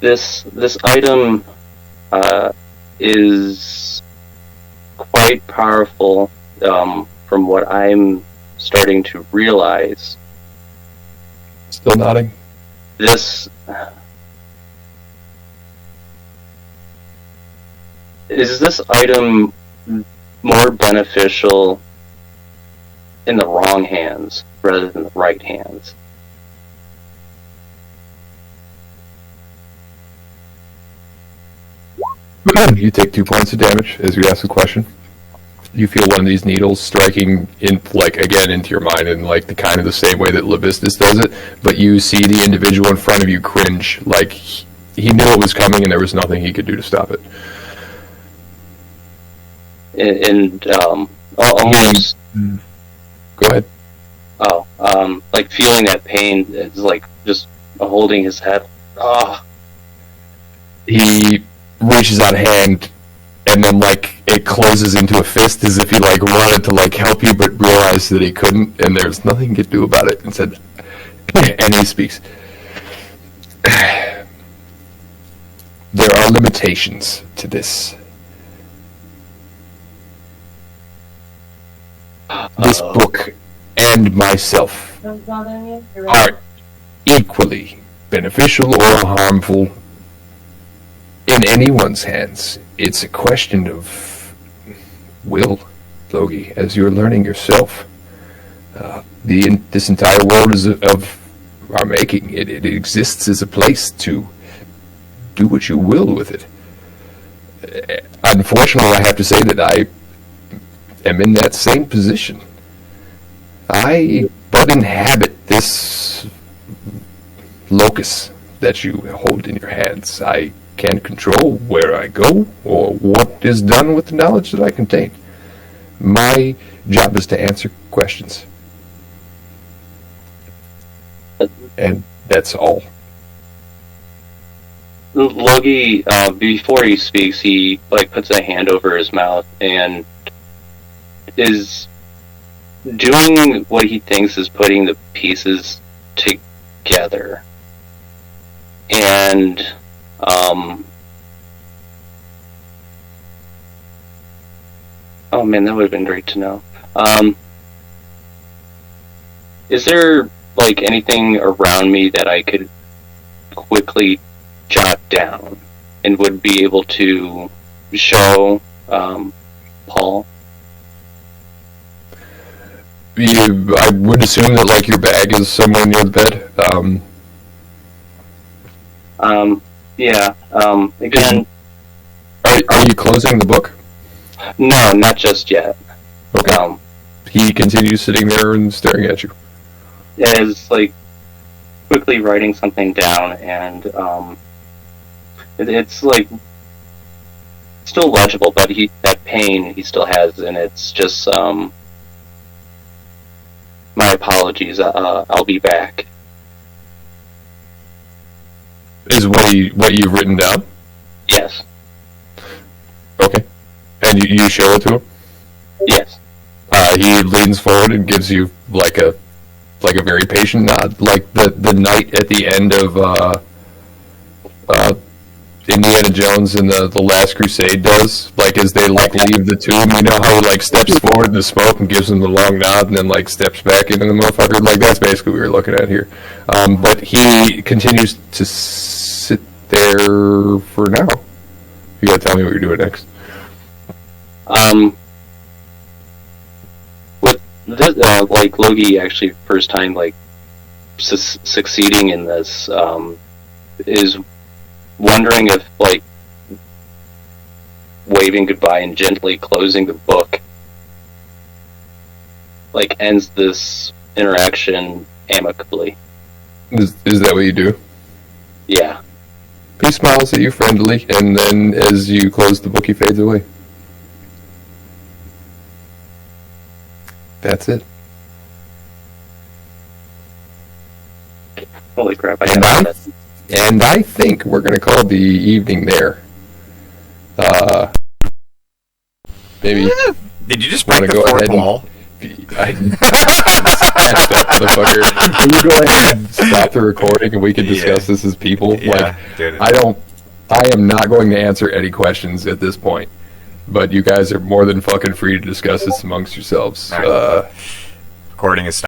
This item is quite powerful, from what I'm starting to realize. Still nodding. Is this item more beneficial in the wrong hands rather than the right hands? You take 2 points of damage as you ask the question. You feel one of these needles striking in, again, into your mind in the kind of the same way that Levistus does it, but you see the individual in front of you cringe, he knew it was coming and there was nothing he could do to stop it. And almost. Go ahead. Feeling that pain is just holding his head. He reaches out a hand, and then it closes into a fist as if he wanted to help you, but realized that he couldn't, and there's nothing he could do about it. And said, and he speaks. There are limitations to this. This book and myself are equally beneficial or harmful in anyone's hands. It's a question of will, Logie, as you're learning yourself. This entire world is of our making. It exists as a place to do what you will with it. Unfortunately, I have to say that I am in that same position. I but inhabit this locus that you hold in your hands. I can't control where I go or what is done with the knowledge that I contain. My job is to answer questions. And that's all. Logie, before he speaks, he puts a hand over his mouth and is doing what he thinks is putting the pieces together. And oh man, that would have been great to know. Is there anything around me that I could quickly jot down and would be able to show Paul? I would assume that your bag is somewhere near the bed. Yeah. Again, are you closing the book? No, not just yet. Okay. He continues sitting there and staring at you. Is quickly writing something down, and it's still legible, but that pain he still has, and it's just my apologies. I'll be back. Is what you've written down? Yes. Okay. And you show it to him? Yes. he leans forward and gives you like a very patient nod, like the knight at the end of Indiana Jones and the Last Crusade does. Like as they like leave the tomb, you know how he like steps forward in the smoke and gives them the long nod, and then like steps back into the motherfucker. Like that's basically what we were looking at here. But he continues to sit there for now. You gotta tell me what you're doing next. With this, like Logie actually first time like succeeding in this, is wondering if like waving goodbye and gently closing the book like ends this interaction amicably. Is that what you do? Yeah. He smiles at you friendly, and then as you close the book, he fades away. That's it. Holy crap! And I think we're going to call the evening there. Maybe. Did you just break the go fourth ahead and- wall? I snatched up, motherfucker. Can you go ahead and stop the recording and we can discuss this as people? Yeah, dude. I am not going to answer any questions at this point. But you guys are more than fucking free to discuss this amongst yourselves. All right. Recording is